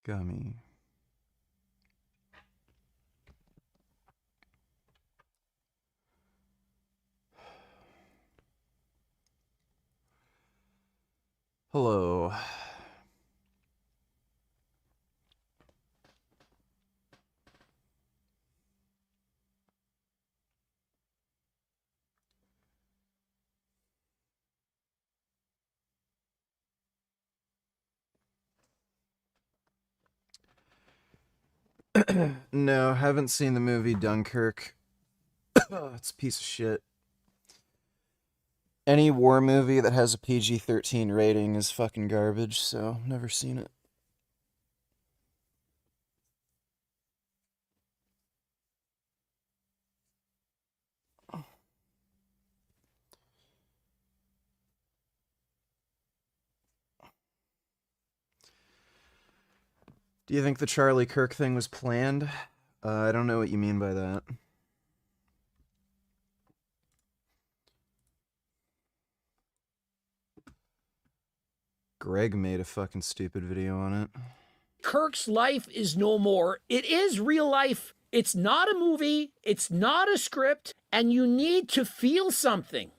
Gummy. Hello. No, haven't seen the movie Dunkirk. Oh, it's a piece of shit. Any war movie that has a PG-13 rating is fucking garbage, so never seen it. Do you think the Charlie Kirk thing was planned? I don't know what you mean by that. Greg made a fucking stupid video on it. Kirk's life is no more. It is real life. It's not a movie. It's not a script. And you need to feel something.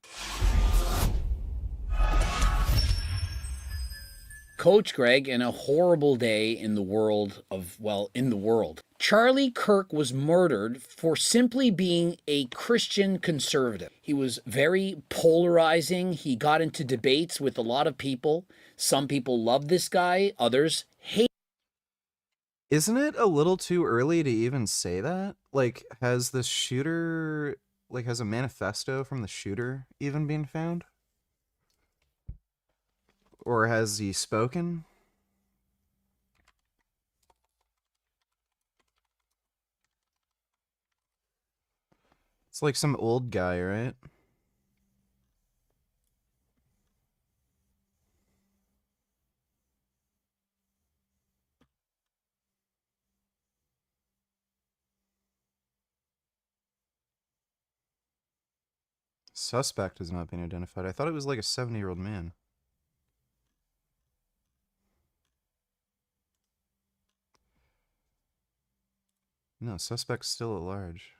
Coach Greg, in a horrible day in the world of, well, in the world, Charlie Kirk was murdered for simply being a Christian conservative. He was very polarizing. He got into debates with a lot of people. Some people love this guy, others hate. Isn't it a little too early to even say that? Like, has the shooter, like, has a manifesto from the shooter even been found? Or has he spoken? It's like some old guy, right? Suspect has not been identified. I thought it was like a 70-year-old man. No, suspect's still at large.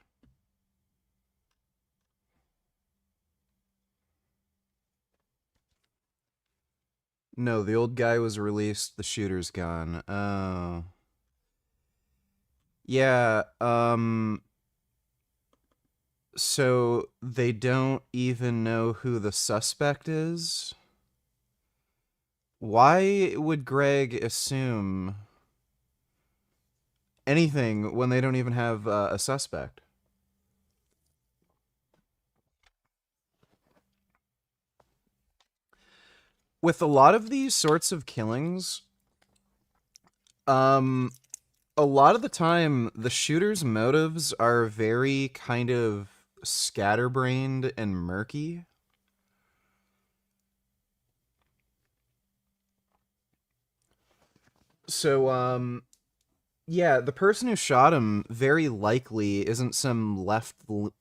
No, the old guy was released, the shooter's gone. Oh. Yeah, so they don't even know who the suspect is? Why would Greg assume anything when they don't even have a suspect? With a lot of these sorts of killings, a lot of the time, the shooter's motives are very kind of scatterbrained and murky. So, yeah, the person who shot him very likely isn't some left-wing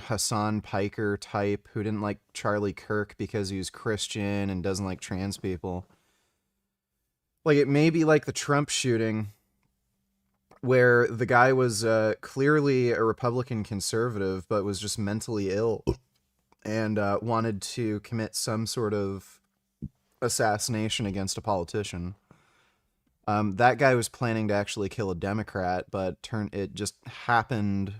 Hassan Piker type who didn't like Charlie Kirk because he was Christian and doesn't like trans people. Like, it may be like the Trump shooting, where the guy was clearly a Republican conservative, but was just mentally ill and wanted to commit some sort of assassination against a politician. That guy was planning to actually kill a Democrat, but it just happened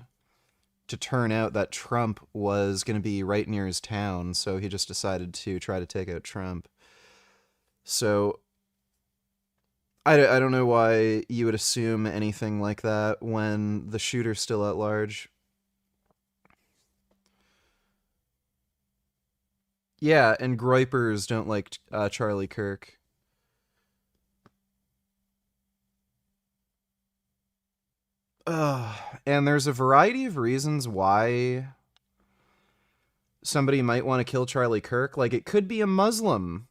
to turn out that Trump was going to be right near his town, so he just decided to try to take out Trump. So I don't know why you would assume anything like that when the shooter's still at large. Yeah, and Groypers don't like Charlie Kirk. And there's a variety of reasons why somebody might want to kill Charlie Kirk. Like, it could be a Muslim.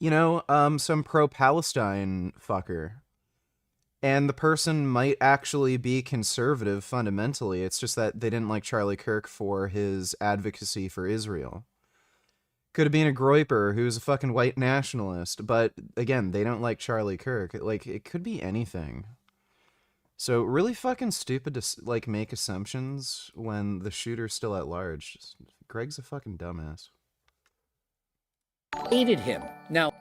You know, some pro-Palestine fucker. And the person might actually be conservative fundamentally. It's just that they didn't like Charlie Kirk for his advocacy for Israel. Could have been a Groiper who's a fucking white nationalist, but again, they don't like Charlie Kirk. Like, it could be anything. So really fucking stupid to like make assumptions when the shooter's still at large. Greg's a fucking dumbass. Hated him. Now,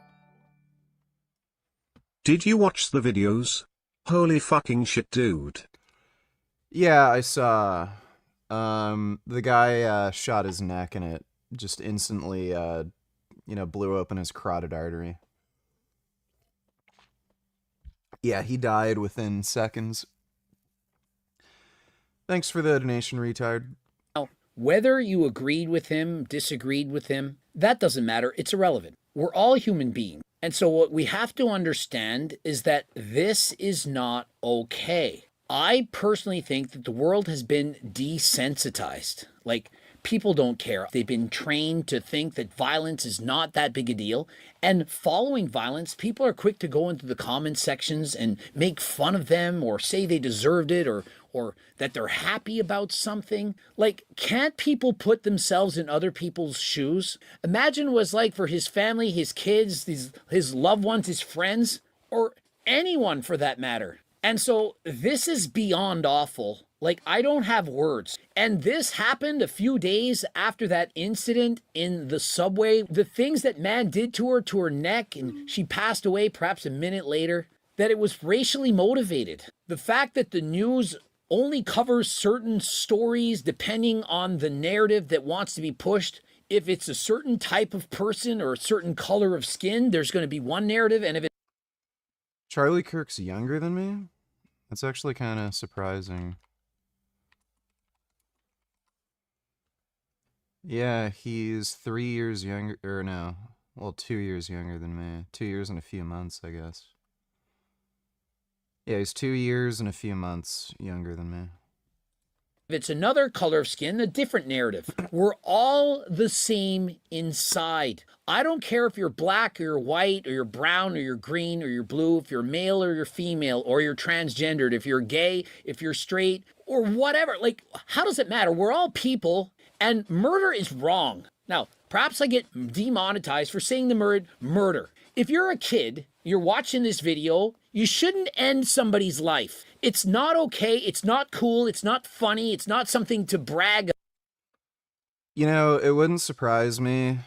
did you watch the videos? Holy fucking shit, dude. Yeah, I saw. The guy shot his neck and it just instantly, blew open his carotid artery. Yeah, he died within seconds. Thanks for the donation, retard. whether you agreed with him, disagreed with him, that doesn't matter. It's irrelevant. We're all human beings. And so what we have to understand is that this is not okay. I personally think that the world has been desensitized. Like, people don't care. They've been trained to think that violence is not that big a deal. And following violence, people are quick to go into the comment sections and make fun of them or say they deserved it or that they're happy about something. Like, can't people put themselves in other people's shoes? Imagine what it's like for his family, his kids, his loved ones, his friends, or anyone for that matter. And so this is beyond awful. Like, I don't have words. And this happened a few days after that incident in the subway. The things that man did to her neck, and she passed away perhaps a minute later, that it was racially motivated. The fact that the news only covers certain stories depending on the narrative that wants to be pushed. If it's a certain type of person or a certain color of skin, there's going to be one narrative, and if it... Charlie Kirk's younger than me? That's actually kind of surprising. Yeah, he's 3 years younger, or no, well, 2 years younger than me. 2 years and a few months, I guess. Yeah, he's 2 years and a few months younger than me. If it's another color of skin, a different narrative. We're all the same inside. I don't care if you're black or you're white or you're brown or you're green or you're blue, if you're male or you're female or you're transgendered, if you're gay, if you're straight or whatever. Like, how does it matter? We're all people, and murder is wrong. Now, perhaps I get demonetized for saying the word murder. If you're a kid, you're watching this video, you shouldn't end somebody's life. It's not okay, it's not cool, it's not funny, it's not something to brag about. You know, it wouldn't surprise me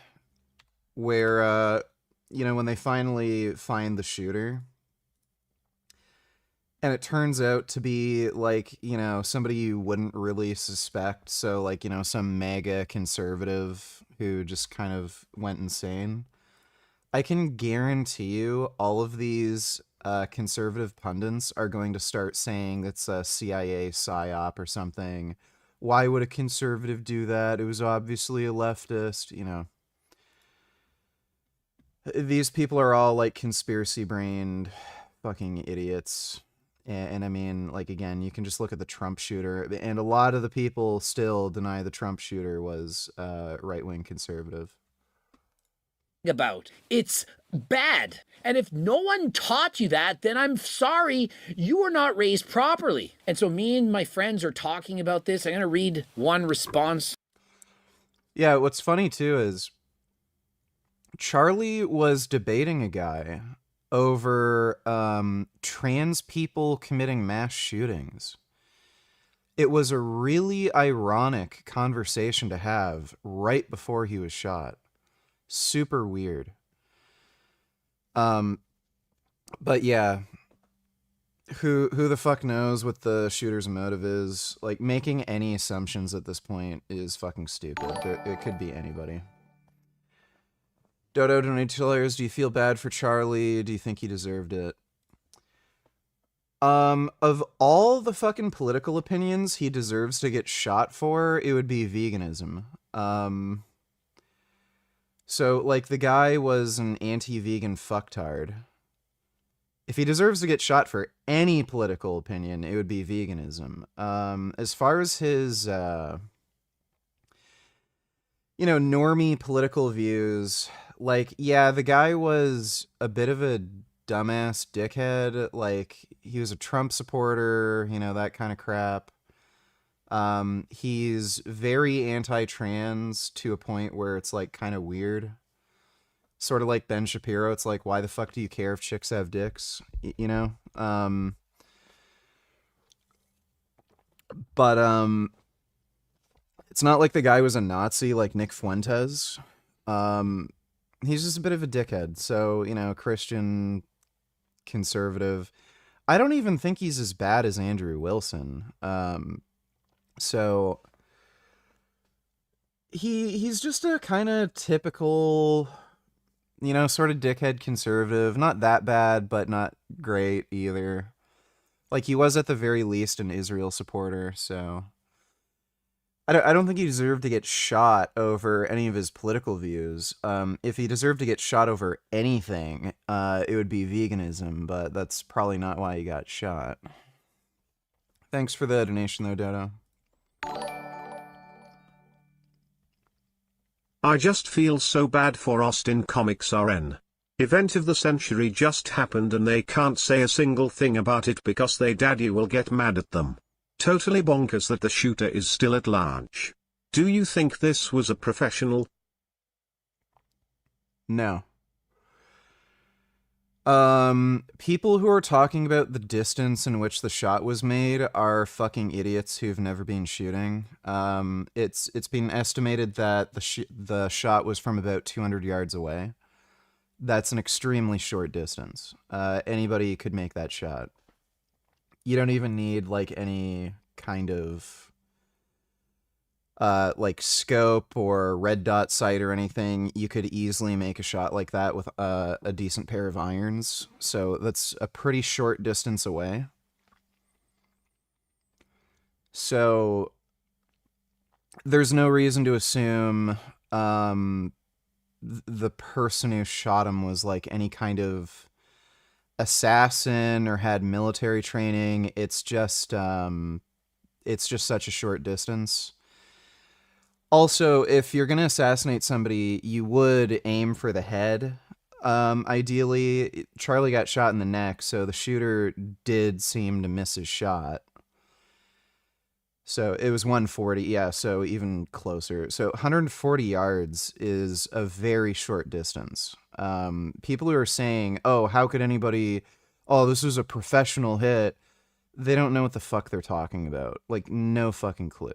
where, when they finally find the shooter, and it turns out to be, like, somebody you wouldn't really suspect, so, like, some mega conservative who just kind of went insane. I can guarantee you all of these conservative pundits are going to start saying it's a CIA psyop or something. Why would a conservative do that? It was obviously a leftist, These people are all, like, conspiracy-brained fucking idiots. And I mean, like, again, you can just look at the Trump shooter, and a lot of the people still deny the Trump shooter was right-wing conservative. About. It's bad. And if no one taught you that, then I'm sorry, you were not raised properly. And so me and my friends are talking about this. I'm going to read one response. Yeah, what's funny too is Charlie was debating a guy over trans people committing mass shootings. It was a really ironic conversation to have right before he was shot. Super weird. But yeah, who the fuck knows what the shooter's motive is? Like, making any assumptions at this point is fucking stupid. It could be anybody. Dodo donated $2. Do you feel bad for Charlie? Do you think he deserved it? Of all the fucking political opinions he deserves to get shot for, it would be veganism. So, like, the guy was an anti-vegan fucktard. If he deserves to get shot for any political opinion, it would be veganism. As far as his, normie political views, like, yeah, the guy was a bit of a dumbass dickhead. Like, he was a Trump supporter, that kind of crap. He's very anti-trans to a point where it's, like, kind of weird. Sort of like Ben Shapiro. It's like, why the fuck do you care if chicks have dicks? You know? But it's not like the guy was a Nazi like Nick Fuentes. He's just a bit of a dickhead. So, you know, Christian, conservative. I don't even think he's as bad as Andrew Wilson. So he's just a kind of typical, you know, sort of dickhead conservative. Not that bad, but not great either. Like, he was at the very least an Israel supporter, so I don't think he deserved to get shot over any of his political views. If he deserved to get shot over anything, it would be veganism, but that's probably not why he got shot. Thanks for the donation, though, Dodo. I just feel so bad for Austin Comics RN. Event of the century just happened and they can't say a single thing about it because they daddy will get mad at them. Totally bonkers that the shooter is still at large. Do you think this was a professional? No. People who are talking about the distance in which the shot was made are fucking idiots who've never been shooting. It's been estimated that the shot was from about 200 yards away. That's an extremely short distance. Anybody could make that shot. You don't even need like any kind of like scope or red dot sight or anything. You could easily make a shot like that with a decent pair of irons. So that's a pretty short distance away. So there's no reason to assume the person who shot him was like any kind of assassin or had military training. It's just such a short distance. Also, if you're gonna assassinate somebody, you would aim for the head. Ideally, Charlie got shot in the neck, so the shooter did seem to miss his shot. So it was 140, yeah, so even closer. So 140 yards is a very short distance. People who are saying, oh, how could anybody, oh, this was a professional hit, they don't know what the fuck they're talking about. Like, no fucking clue.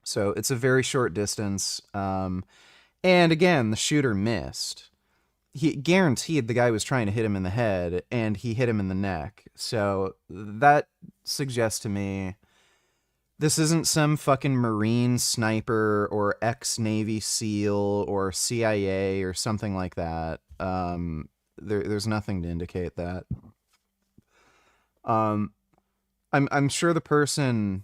So it's a very short distance. And again, the shooter missed. He guaranteed the guy was trying to hit him in the head, and he hit him in the neck. So that suggests to me this isn't some fucking Marine sniper or ex-Navy SEAL or CIA or something like that. There's nothing to indicate that. I'm sure the person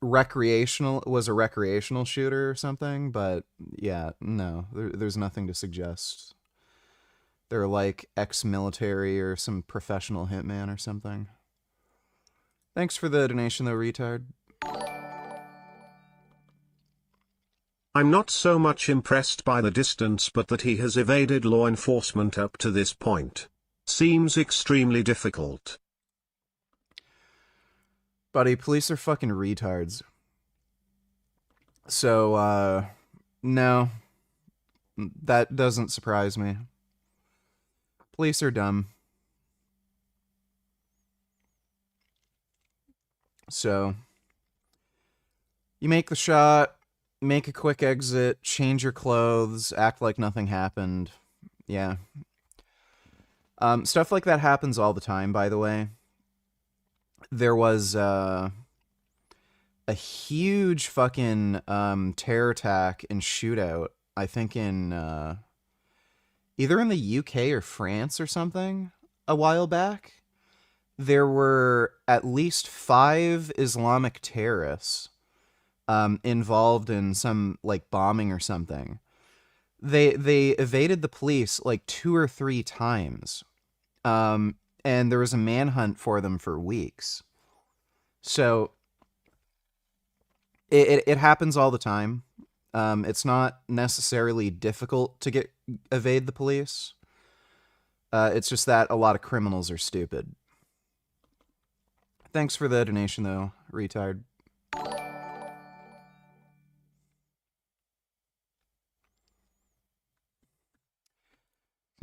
was a recreational shooter or something, but yeah, no, there's nothing to suggest they're like ex-military or some professional hitman or something. Thanks for the donation, though, retard. I'm not so much impressed by the distance but that he has evaded law enforcement up to this point. Seems extremely difficult. Buddy, police are fucking retards. So, no. That doesn't surprise me. Police are dumb. So, you make the shot, make a quick exit, change your clothes, act like nothing happened. Yeah. Stuff like that happens all the time, by the way. There was a huge fucking terror attack and shootout, I think in either in the UK or France or something a while back. There were at least 5 Islamic terrorists involved in some like bombing or something. They evaded the police like 2 or 3 times. And there was a manhunt for them for weeks. So it happens all the time. It's not necessarily difficult to evade the police. It's just that a lot of criminals are stupid. Thanks for the donation, though, retard.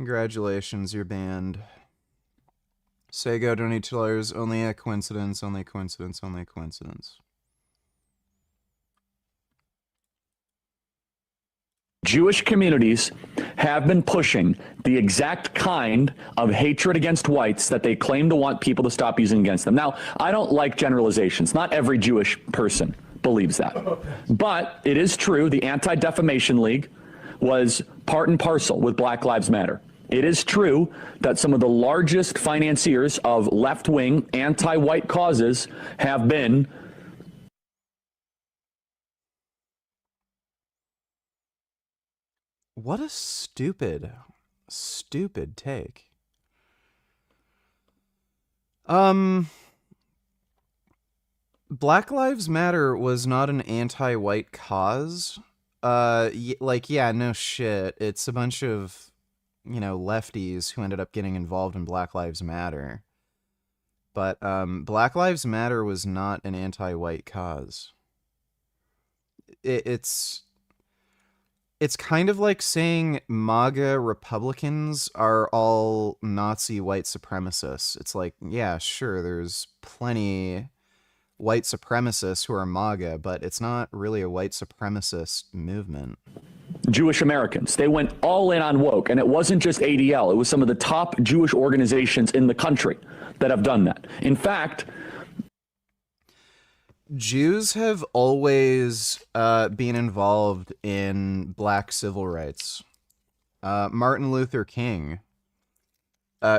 Congratulations, you're banned. Sego, donate $2. Only a coincidence, only a coincidence, only a coincidence. Jewish communities have been pushing the exact kind of hatred against whites that they claim to want people to stop using against them. Now, I don't like generalizations. Not every Jewish person believes that. But it is true the Anti-Defamation League was part and parcel with Black Lives Matter. It is true that some of the largest financiers of left-wing anti-white causes have been What a stupid take. Black Lives Matter was not an anti-white cause. Yeah, no shit. It's a bunch of, lefties who ended up getting involved in Black Lives Matter. But, Black Lives Matter was not an anti-white cause. It's kind of like saying MAGA Republicans are all Nazi white supremacists. It's like, yeah, sure, there's plenty white supremacists who are MAGA, but it's not really a white supremacist movement. Jewish Americans. They went all in on woke, and it wasn't just ADL. It was some of the top Jewish organizations in the country that have done that. In fact, Jews have always been involved in black civil rights. Martin Luther King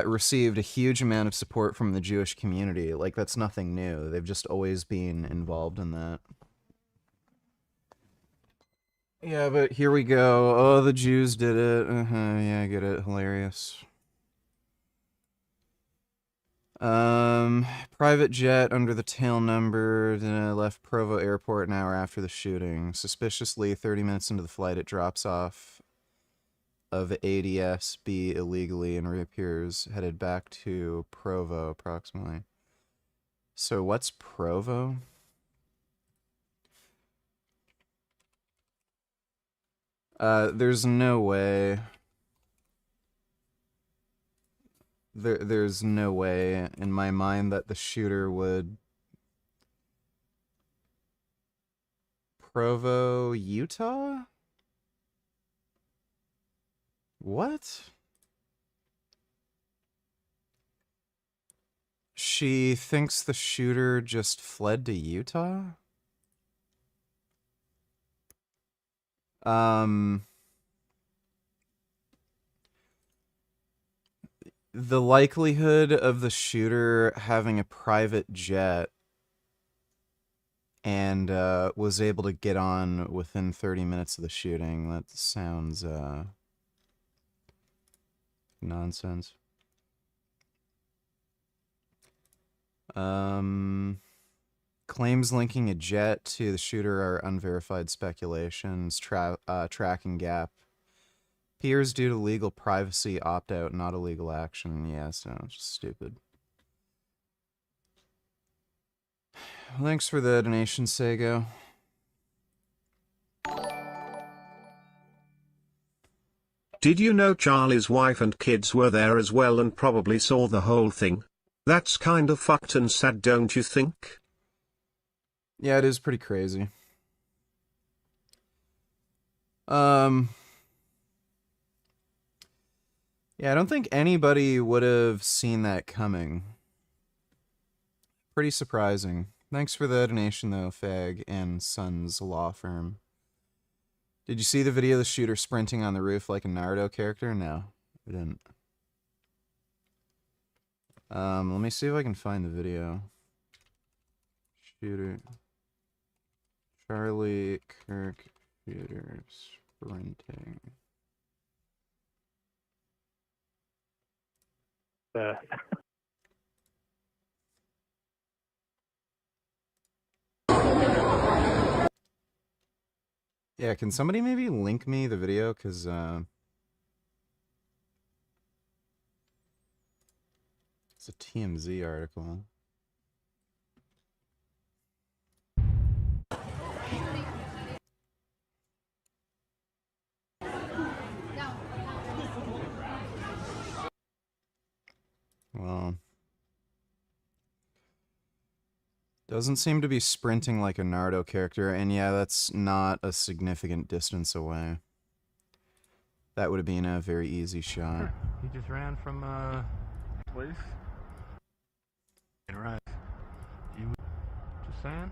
received a huge amount of support from the Jewish community. Like, that's nothing new. They've just always been involved in that. Yeah, but here we go. Oh, the Jews did it. Yeah, I get it. Hilarious. Private jet under the tail number left Provo Airport an hour after the shooting. Suspiciously, 30 minutes into the flight, it drops off of ADS-B illegally and reappears headed back to Provo, approximately. So what's Provo? There's no way. There's no way in my mind that the shooter would... Provo, Utah? What? She thinks the shooter just fled to Utah? The likelihood of the shooter having a private jet and was able to get on within 30 minutes of the shooting, that sounds nonsense. Claims linking a jet to the shooter are unverified speculations. Tracking gap appears due to legal privacy opt-out, not illegal action. Yeah, so it's just stupid. Thanks for the donation, Sego. Did you know Charlie's wife and kids were there as well and probably saw the whole thing? That's kind of fucked and sad, don't you think? Yeah, it is pretty crazy. Yeah, I don't think anybody would have seen that coming. Pretty surprising. Thanks for the donation, though, Fag and Sons Law Firm. Did you see the video of the shooter sprinting on the roof like a Naruto character? No, I didn't. Let me see if I can find the video. Shooter. Charlie Kirk shooter sprinting. Yeah, can somebody maybe link me the video? Because, it's a TMZ article. Doesn't seem to be sprinting like a Naruto character, and yeah, that's not a significant distance away. That would have been a very easy shot. He just ran from place. And right. You just saying?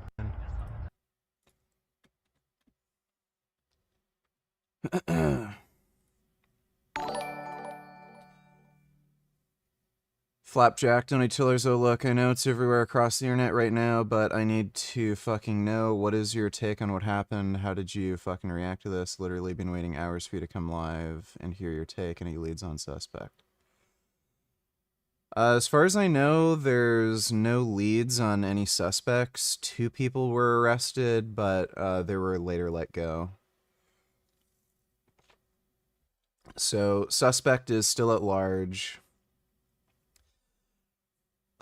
Flapjack, donate tillers. Oh look, I know it's everywhere across the internet right now, but I need to fucking know, what is your take on what happened? How did you fucking react to this? Literally been waiting hours for you to come live and hear your take. Any leads on suspect? As far as I know, there's no leads on any suspects. 2 people were arrested, but they were later let go. So, suspect is still at large.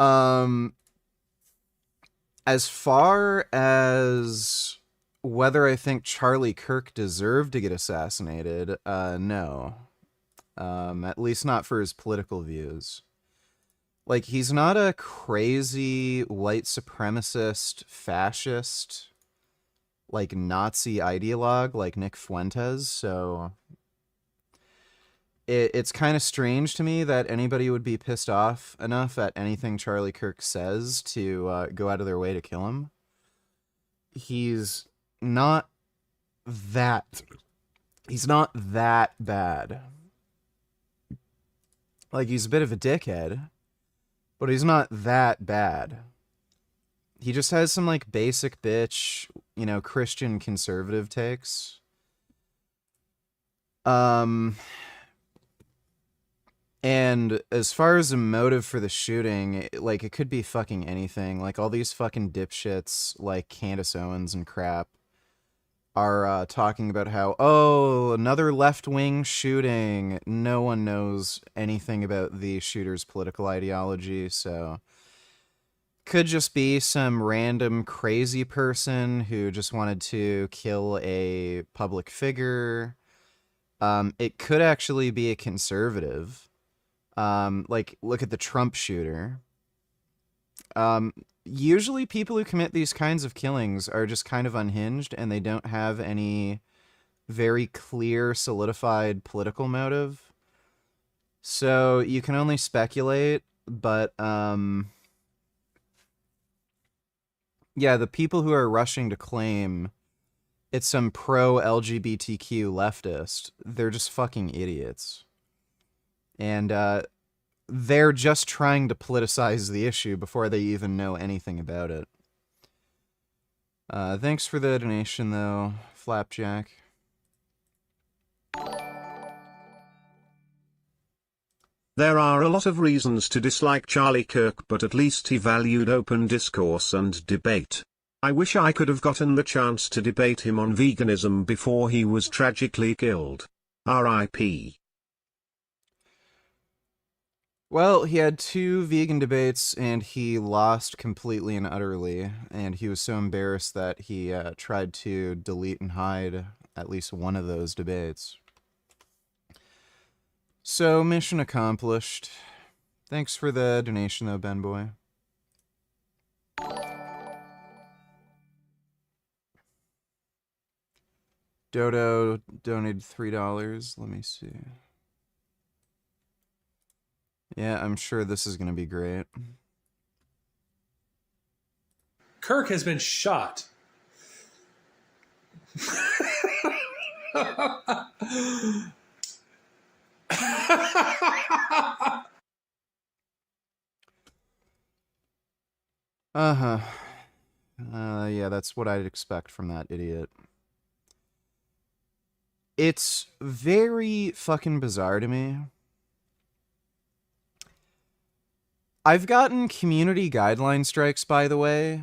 As far as whether I think Charlie Kirk deserved to get assassinated, no. At least not for his political views. Like, he's not a crazy white supremacist, fascist, like Nazi ideologue like Nick Fuentes, so it's kind of strange to me that anybody would be pissed off enough at anything Charlie Kirk says to go out of their way to kill him. He's not that bad. Like, he's a bit of a dickhead, but he's not that bad. He just has some, like, basic bitch, you know, Christian conservative takes. And as far as a motive for the shooting, like, it could be fucking anything. Like, all these fucking dipshits, like Candace Owens and crap, are talking about how, oh, another left-wing shooting. No one knows anything about the shooter's political ideology, so could just be some random crazy person who just wanted to kill a public figure. It could actually be a conservative. Like, look at the Trump shooter. Usually people who commit these kinds of killings are just kind of unhinged and they don't have any very clear, solidified political motive. So you can only speculate, but, yeah, the people who are rushing to claim it's some pro-LGBTQ leftist, they're just fucking idiots. And, they're just trying to politicize the issue before they even know anything about it. Thanks for the donation, though, Flapjack. There are a lot of reasons to dislike Charlie Kirk, but at least he valued open discourse and debate. I wish I could have gotten the chance to debate him on veganism before he was tragically killed. R.I.P. Well, he had 2 vegan debates, and he lost completely and utterly, and he was so embarrassed that he tried to delete and hide at least one of those debates. So, mission accomplished. Thanks for the donation, though, Ben Boy. Dodo donated $3. Let me see. Yeah, I'm sure this is going to be great. Kirk has been shot. Uh-huh. Yeah, that's what I'd expect from that idiot. It's very fucking bizarre to me. I've gotten community guideline strikes, by the way,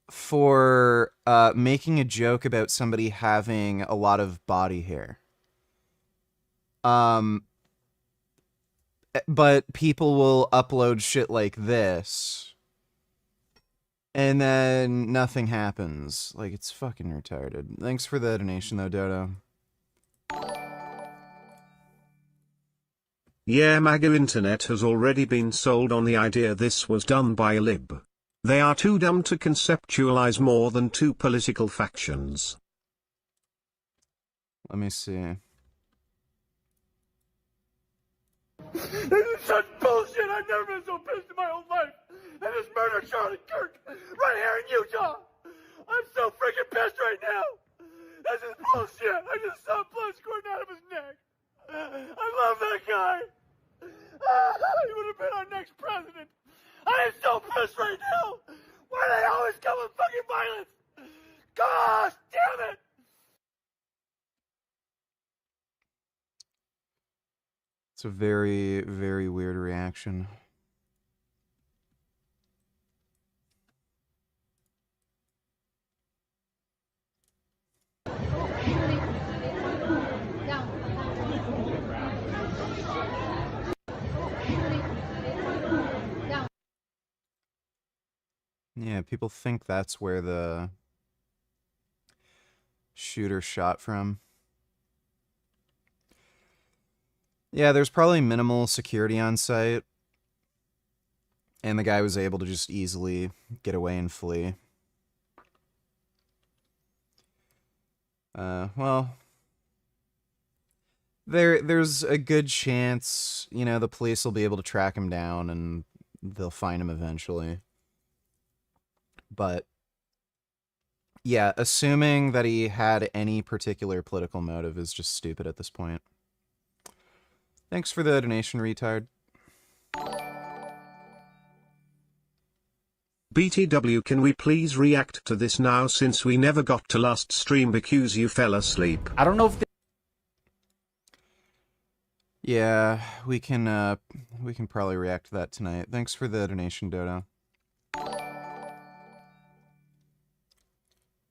for making a joke about somebody having a lot of body hair. But people will upload shit like this, and then nothing happens. Like, it's fucking retarded. Thanks for the donation, though, Dodo. Yeah, MAGA internet has already been sold on the idea this was done by a lib. They are too dumb to conceptualize more than two political factions. Let me see. This is such bullshit. I've never been so pissed in my whole life. And this murder Charlie Kirk right here in Utah. I'm so freaking pissed right now. This is bullshit. I just saw blood squirting out of his neck. I love that guy. He would have been our next president. I am so pissed right now. Why do they always come with fucking violence? Gosh damn it. It's a very, very weird reaction. Yeah, people think that's where the shooter shot from. Yeah, there's probably minimal security on site, and the guy was able to just easily get away and flee. Well, there's a good chance, you know, the police will be able to track him down and they'll find him eventually. But yeah, assuming that he had any particular political motive is just stupid at this point. Thanks for the donation, retard. BTW, can we please react to this now since we never got to last stream because you fell asleep? I don't know if Yeah, we can probably react to that tonight. Thanks for the donation, Dodo.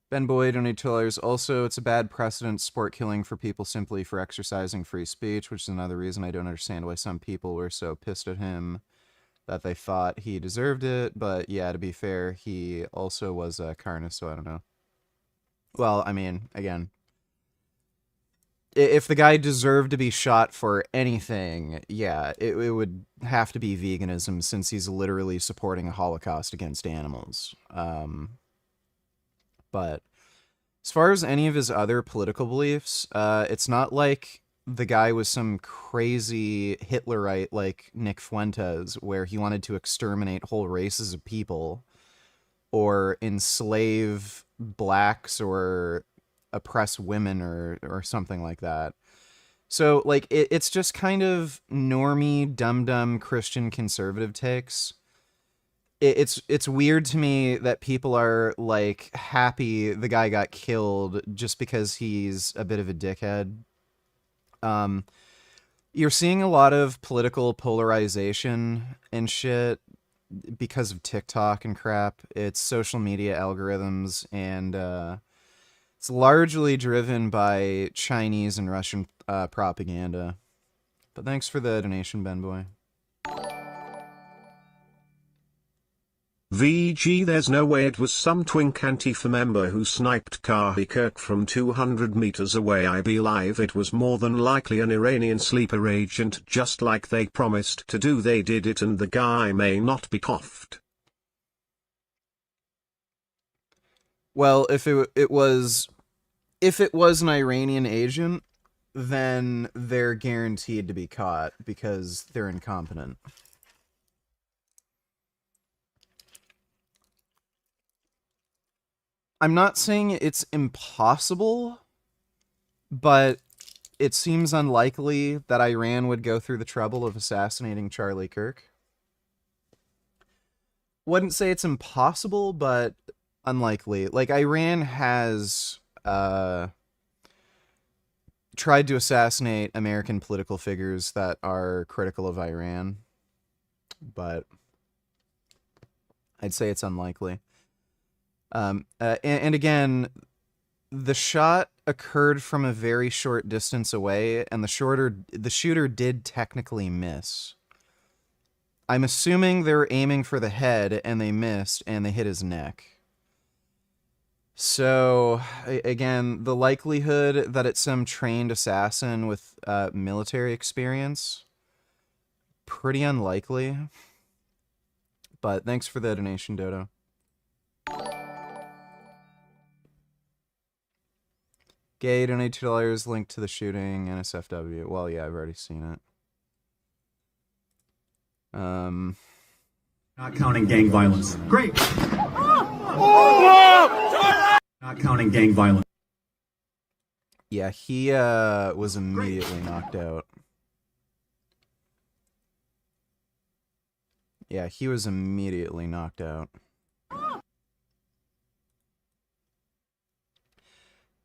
Ben Boyd donated $2. Also, it's a bad precedent, sport killing for people simply for exercising free speech, which is another reason I don't understand why some people were so pissed at him that they thought he deserved it. But yeah, to be fair, he also was a carnist, so I don't know. Well, I mean, again, if the guy deserved to be shot for anything, yeah, it would have to be veganism, since he's literally supporting a Holocaust against animals. But as far as any of his other political beliefs, it's not like the guy was some crazy Hitlerite like Nick Fuentes, where he wanted to exterminate whole races of people or enslave blacks or oppress women or something like that. So, like, it's just kind of normie, dumb Christian conservative takes. It's weird to me that people are, like, happy the guy got killed just because he's a bit of a dickhead. You're seeing a lot of political polarization and shit because of TikTok and crap. It's social media algorithms, and it's largely driven by Chinese and Russian propaganda. But thanks for the donation, Ben Boy. VG, there's no way it was some twink Antifa member who sniped Kirk from 200 meters away. I believe it was more than likely an Iranian sleeper agent, just like they promised to do. They did it, and the guy may not be coughed. Well, if it was an Iranian agent, then they're guaranteed to be caught because they're incompetent. I'm not saying it's impossible, but it seems unlikely that Iran would go through the trouble of assassinating Charlie Kirk. Wouldn't say it's impossible, but unlikely. Like, Iran has tried to assassinate American political figures that are critical of Iran, but I'd say it's unlikely. And again, the shot occurred from a very short distance away, and the shooter did technically miss. I'm assuming they were aiming for the head, and they missed, and they hit his neck. So, again, the likelihood that it's some trained assassin with military experience, pretty unlikely. But thanks for the donation, Dodo. Gay, donate $2, link to the shooting, NSFW. Well, yeah, I've already seen it. Not counting gang violence. Great. Not counting gang violence. Yeah, he was immediately knocked out. Yeah, he was immediately knocked out.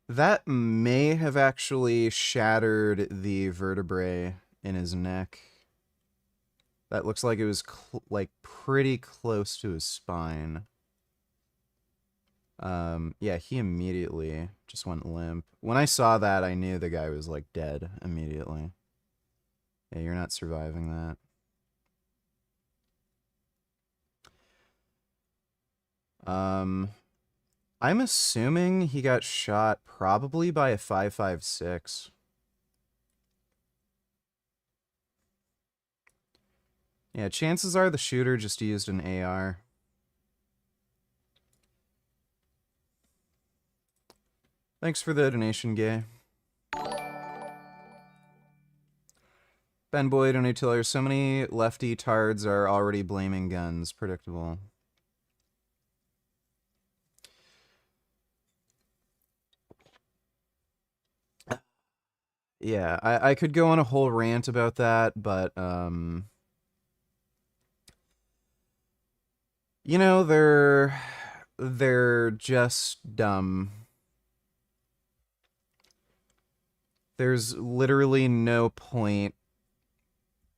That may have actually shattered the vertebrae in his neck. That looks like it was like pretty close to his spine. Yeah, he immediately just went limp. When I saw that, I knew the guy was like dead immediately. Yeah, you're not surviving that. I'm assuming he got shot probably by a 5.56. Yeah, chances are the shooter just used an AR. Thanks for the donation, Gay. Ben Boyd, donate $2. So many lefty tards are already blaming guns. Predictable. Yeah, I could go on a whole rant about that, but, you know, they're just dumb. There's literally no point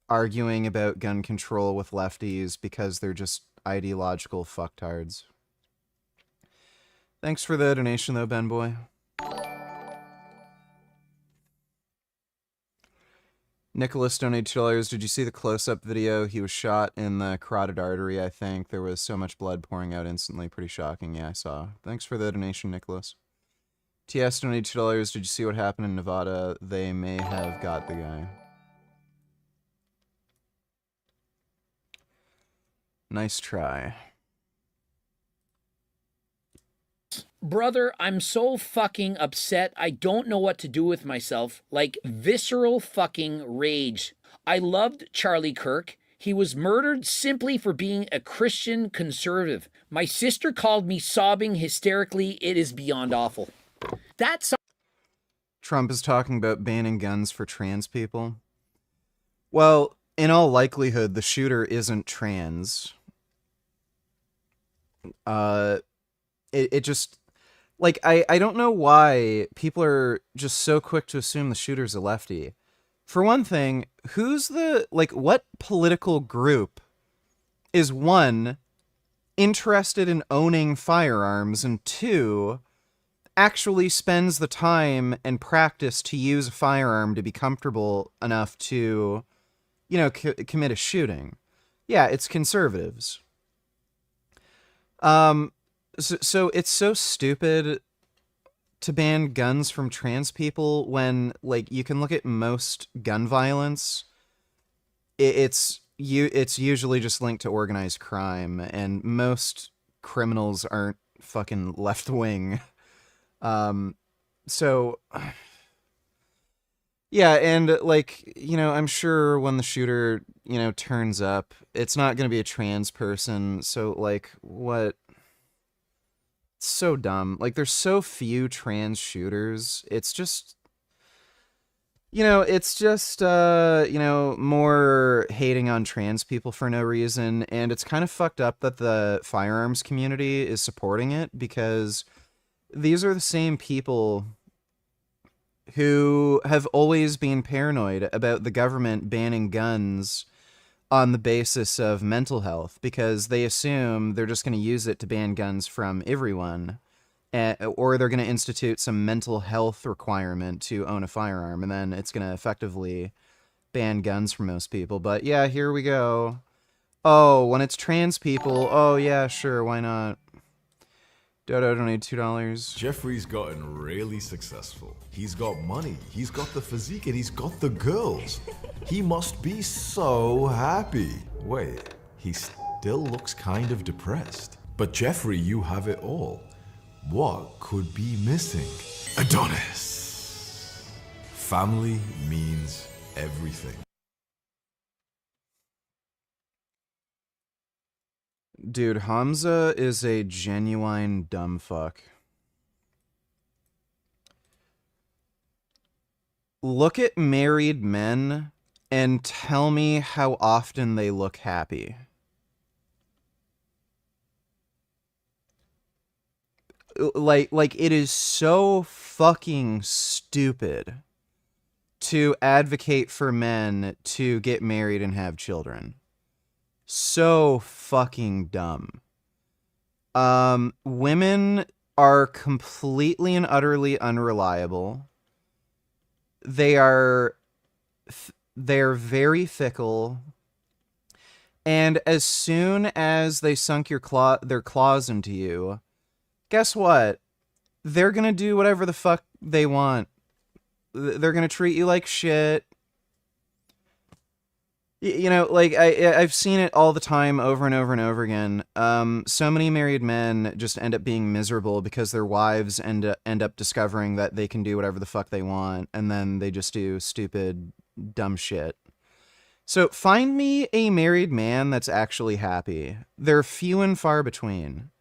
arguing about gun control with lefties because they're just ideological fucktards. Thanks for the donation, though, Ben Boy. Nicholas donated $2. Did you see the close-up video? He was shot in the carotid artery, I think. There was so much blood pouring out instantly. Pretty shocking. Yeah, I saw. Thanks for the donation, Nicholas. TS donated $2. Did you see what happened in Nevada? They may have got the guy. Nice try. Brother, I'm so fucking upset. I don't know what to do with myself. Like, visceral fucking rage. I loved Charlie Kirk. He was murdered simply for being a Christian conservative. My sister called me sobbing hysterically. It is beyond awful. That's... Trump is talking about banning guns for trans people. Well, in all likelihood, the shooter isn't trans. It just... Like, I don't know why people are just so quick to assume the shooter's a lefty. For one thing, who's the... Like, what political group is, one, interested in owning firearms, and two, actually spends the time and practice to use a firearm to be comfortable enough to, you know, commit a shooting? Yeah, it's conservatives. So it's so stupid to ban guns from trans people when, like, you can look at most gun violence. It's usually just linked to organized crime, and most criminals aren't fucking left-wing. So... Yeah, and, like, you know, I'm sure when the shooter, you know, turns up, it's not going to be a trans person, so, like, what... It's so dumb. Like, there's so few trans shooters. It's just... You know, it's just, you know, more hating on trans people for no reason, and it's kind of fucked up that the firearms community is supporting it, because these are the same people who have always been paranoid about the government banning guns on the basis of mental health, because they assume they're just going to use it to ban guns from everyone, or they're going to institute some mental health requirement to own a firearm, and then it's going to effectively ban guns from most people. But yeah, here we go. Oh, when it's trans people, oh yeah, sure, why not? Dodo donated $2. Jeffrey's gotten really successful. He's got money, he's got the physique, and he's got the girls. He must be so happy. Wait, he still looks kind of depressed. But Jeffrey, you have it all. What could be missing? Adonis. Family means everything. Dude, Hamza is a genuine dumb fuck. Look at married men and tell me how often they look happy. Like it is so fucking stupid to advocate for men to get married and have children. So fucking dumb. Women are completely and utterly unreliable. They're very fickle. And as soon as they sunk their claws into you, guess what? They're gonna do whatever the fuck they want. They're gonna treat you like shit. You know, like, I've seen it all the time over and over and over again. So many married men just end up being miserable because their wives end up discovering that they can do whatever the fuck they want, and then they just do stupid, dumb shit. So find me a married man that's actually happy. They're few and far between.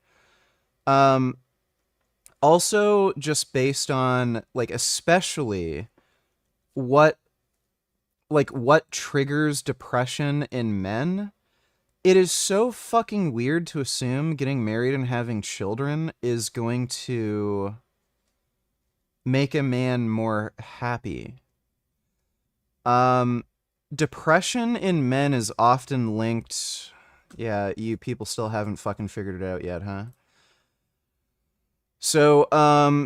Also, just based on, like, especially what triggers depression in men, it is so fucking weird to assume getting married and having children is going to make a man more happy. Depression in men is often linked... Yeah, you people still haven't fucking figured it out yet, huh? So,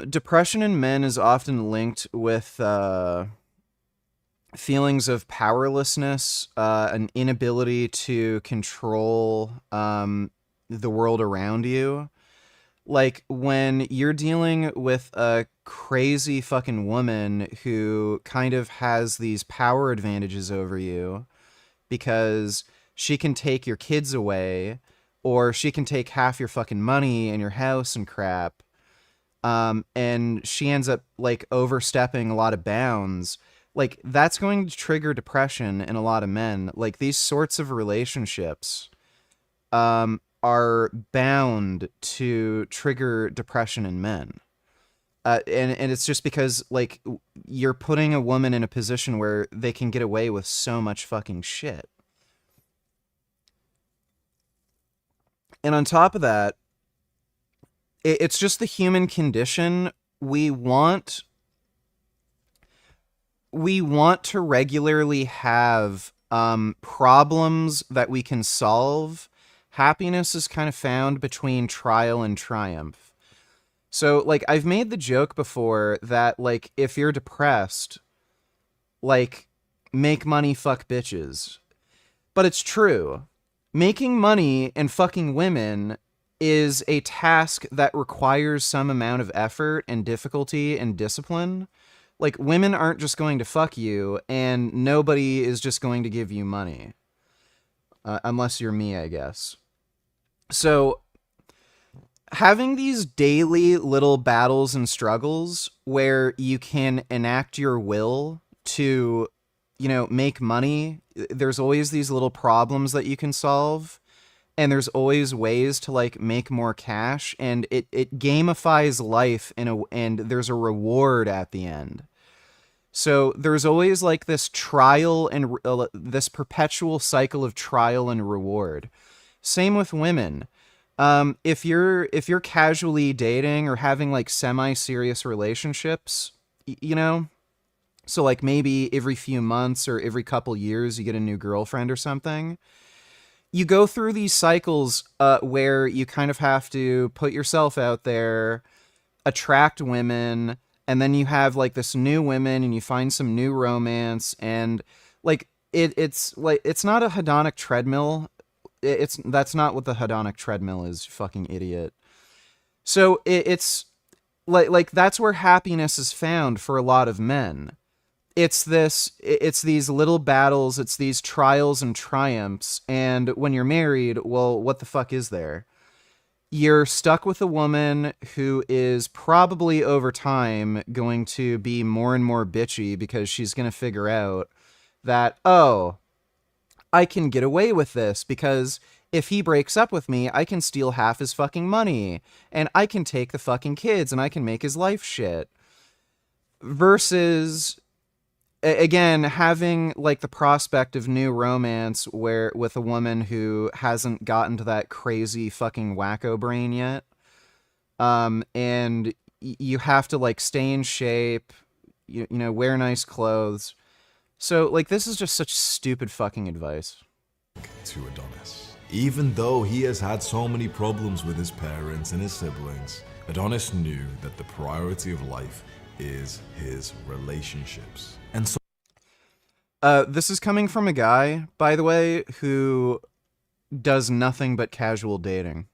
depression in men is often linked with, feelings of powerlessness, an inability to control the world around you. Like, when you're dealing with a crazy fucking woman who kind of has these power advantages over you because she can take your kids away, or she can take half your fucking money and your house and crap, and she ends up, like, overstepping a lot of bounds, like, that's going to trigger depression in a lot of men. Like, these sorts of relationships are bound to trigger depression in men. And it's just because, like, you're putting a woman in a position where they can get away with so much fucking shit. And on top of that, it's just the human condition. We want to regularly have problems that we can solve. Happiness is kind of found between trial and triumph. So, like, I've made the joke before that, like, if you're depressed, like, make money, fuck bitches. But it's true. Making money and fucking women is a task that requires some amount of effort and difficulty and discipline. Like, women aren't just going to fuck you, and nobody is just going to give you money. Unless you're me, I guess. So, having these daily little battles and struggles where you can enact your will to, you know, make money, there's always these little problems that you can solve, and there's always ways to, like, make more cash, and it gamifies life and there's a reward at the end. So there's always, like, this trial and this perpetual cycle of trial and reward. Same with women. If you're casually dating or having, like, semi-serious relationships, you know, so, like, maybe every few months or every couple years you get a new girlfriend or something, you go through these cycles where you kind of have to put yourself out there, attract women, and then you have, like, this new women and you find some new romance, and, like, it's not a hedonic treadmill. That's not what the hedonic treadmill is, you fucking idiot. So it's like that's where happiness is found for a lot of men. It's these little battles, it's these trials and triumphs, and when you're married, well, what the fuck is there? you're stuck with a woman who is probably over time going to be more and more bitchy because she's going to figure out that, oh, I can get away with this because if he breaks up with me, I can steal half his fucking money and I can take the fucking kids and I can make his life shit. Versus, again, having like the prospect of new romance where with a woman who hasn't gotten to that crazy fucking wacko brain yet. And you have to like stay in shape, you know, wear nice clothes. So like this is just such stupid fucking advice. To Adonis. Even though he has had so many problems with his parents and his siblings, Adonis knew that the priority of life is his relationships. And so this is coming from a guy, by the way, who does nothing but casual dating.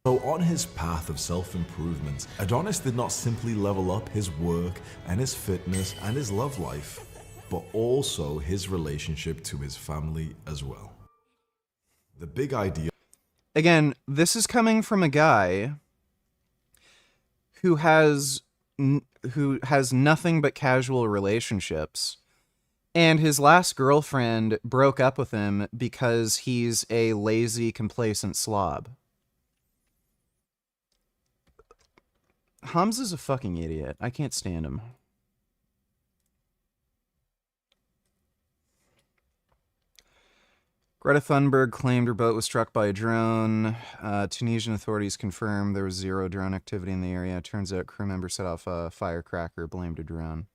So on his path of self-improvement, Adonis did not simply level up his work and his fitness and his love life, but also his relationship to his family as well. The big idea. Again, this is coming from a guy who has nothing but casual relationships. And his last girlfriend broke up with him because he's a lazy, complacent slob. Hamza's a fucking idiot. I can't stand him. Greta Thunberg claimed her boat was struck by a drone. Tunisian authorities confirmed there was zero drone activity in the area. Turns out crew member set off a firecracker, blamed a drone.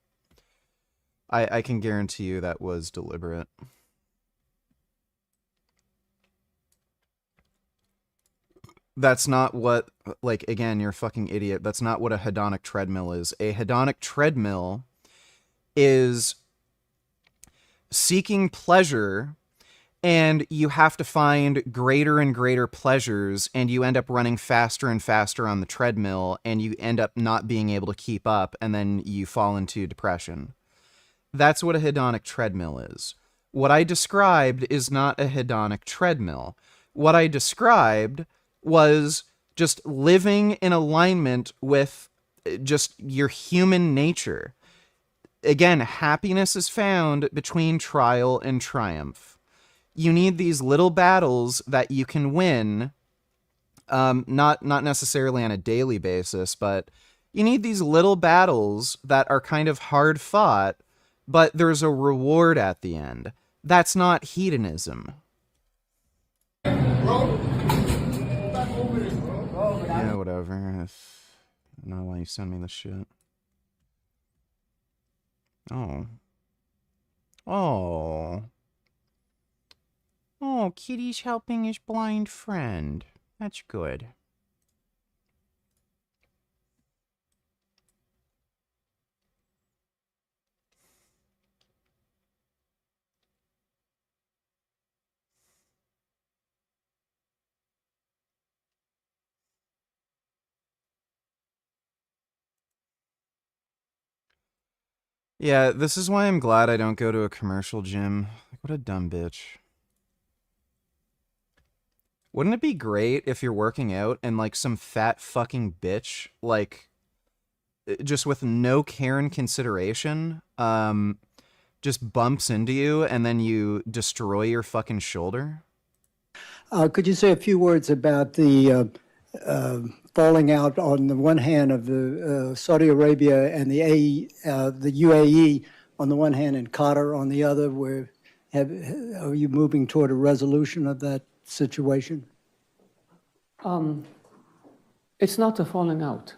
I can guarantee you that was deliberate. That's not what, like, again, you're a fucking idiot. That's not what a hedonic treadmill is. A hedonic treadmill is seeking pleasure, and you have to find greater and greater pleasures, and you end up running faster and faster on the treadmill, and you end up not being able to keep up, and then you fall into depression. That's what a hedonic treadmill is. What I described is not a hedonic treadmill. What I described was just living in alignment with just your human nature. Again, happiness is found between trial and triumph. You need these little battles that you can win, not necessarily on a daily basis, but you need these little battles that are kind of hard fought, but there's a reward at the end. That's not hedonism. Yeah, whatever. I don't know why you send me this shit. Oh. Oh. Oh, Kitty's helping his blind friend. That's good. Yeah, this is why I'm glad I don't go to a commercial gym. Like, what a dumb bitch. Wouldn't it be great if you're working out and, like, some fat fucking bitch, like, just with no care and consideration, just bumps into you and then you destroy your fucking shoulder? Could you say a few words about the falling out on the one hand of the Saudi Arabia and the UAE on the one hand and Qatar on the other? Are you moving toward a resolution of that situation? It's not a falling out.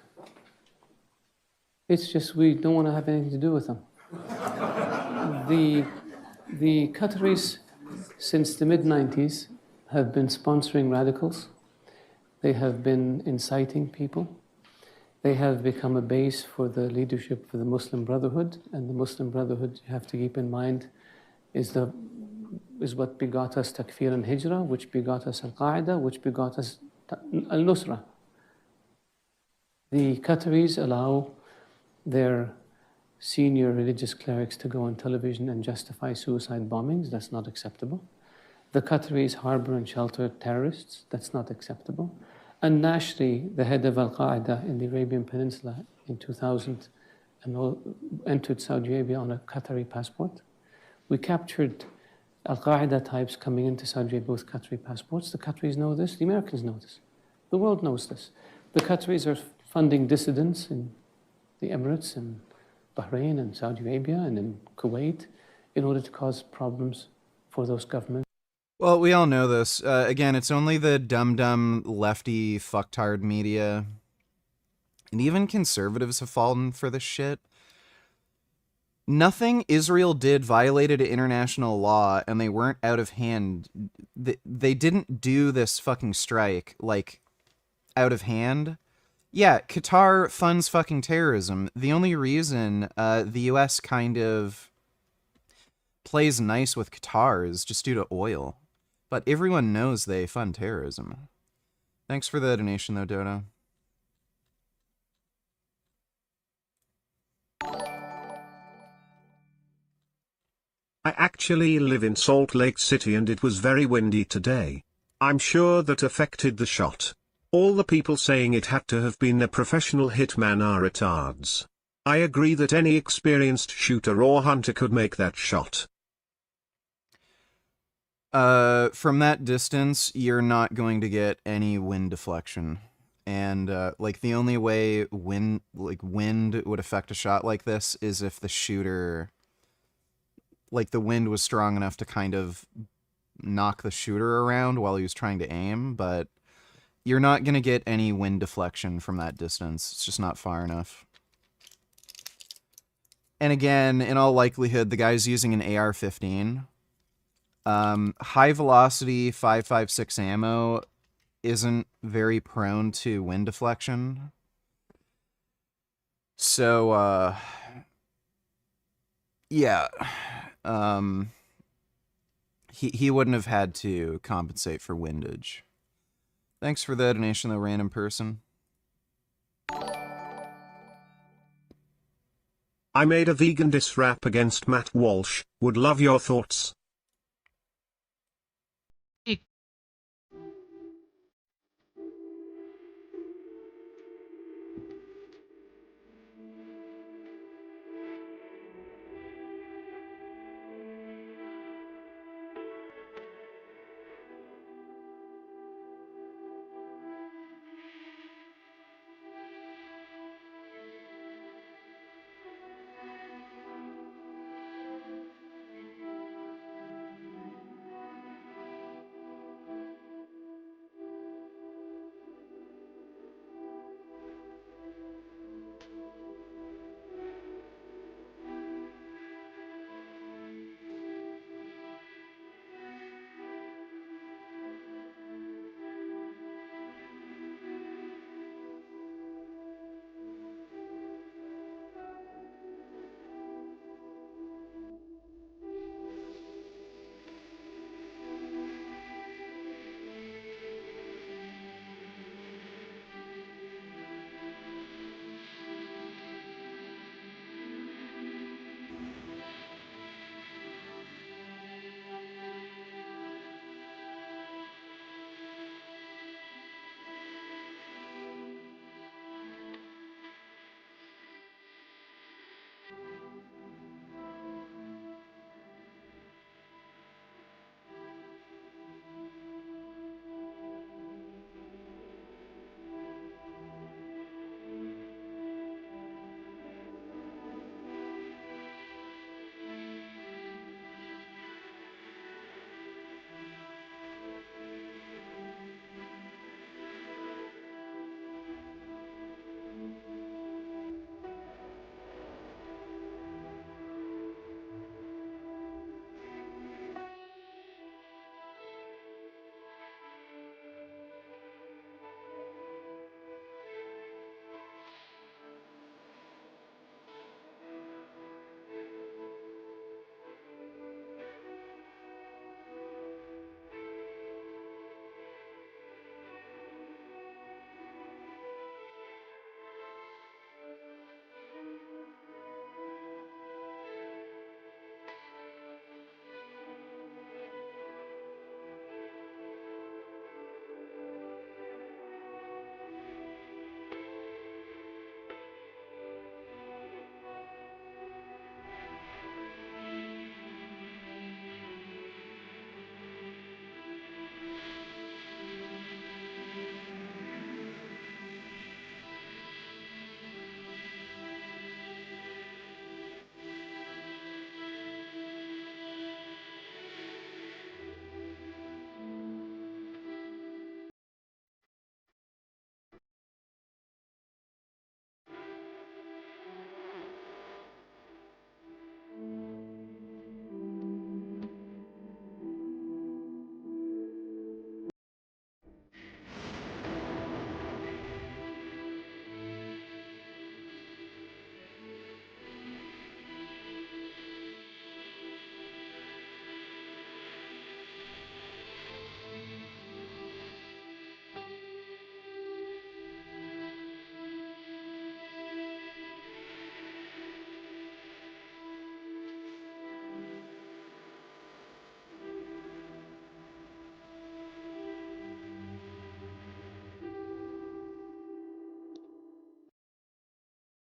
It's just we don't want to have anything to do with them. The Qataris, since the mid-90s, have been sponsoring radicals. They have been inciting people. They have become a base for the leadership for the Muslim Brotherhood, and the Muslim Brotherhood, you have to keep in mind, is what begot us Takfir and Hijrah, which begot us Al-Qaeda, which begot us Al-Nusra. The Qataris allow their senior religious clerics to go on television and justify suicide bombings. That's not acceptable. The Qataris harbor and shelter terrorists. That's not acceptable. Al-Nashri, the head of Al-Qaeda in the Arabian Peninsula in 2000, entered Saudi Arabia on a Qatari passport. We captured Al-Qaeda types coming into Saudi Arabia with Qatari passports. The Qataris know this. The Americans know this. The world knows this. The Qataris are funding dissidents in the Emirates and Bahrain and Saudi Arabia and in Kuwait in order to cause problems for those governments. Well, we all know this. Again, it's only the dumb lefty fucktard media. And even conservatives have fallen for this shit. Nothing Israel did violated international law, and they weren't out of hand. They didn't do this fucking strike, like, out of hand. Yeah, Qatar funds fucking terrorism. The only reason the U.S. kind of plays nice with Qatar is just due to oil. But everyone knows they fund terrorism. Thanks for the donation, though, Dodo. I actually live in Salt Lake City and it was very windy today. I'm sure that affected the shot. All the people saying it had to have been a professional hitman are retards. I agree that any experienced shooter or hunter could make that shot. From that distance, you're not going to get any wind deflection. And, like, the only way wind would affect a shot like this is if the shooter, like, the wind was strong enough to kind of knock the shooter around while he was trying to aim, but you're not going to get any wind deflection from that distance. It's just not far enough. And again, in all likelihood, the guy's using an AR-15. High velocity 5.56 ammo isn't very prone to wind deflection. So, yeah. He wouldn't have had to compensate for windage. Thanks for the donation, though, random person. I made a vegan diss rap against Matt Walsh. Would love your thoughts.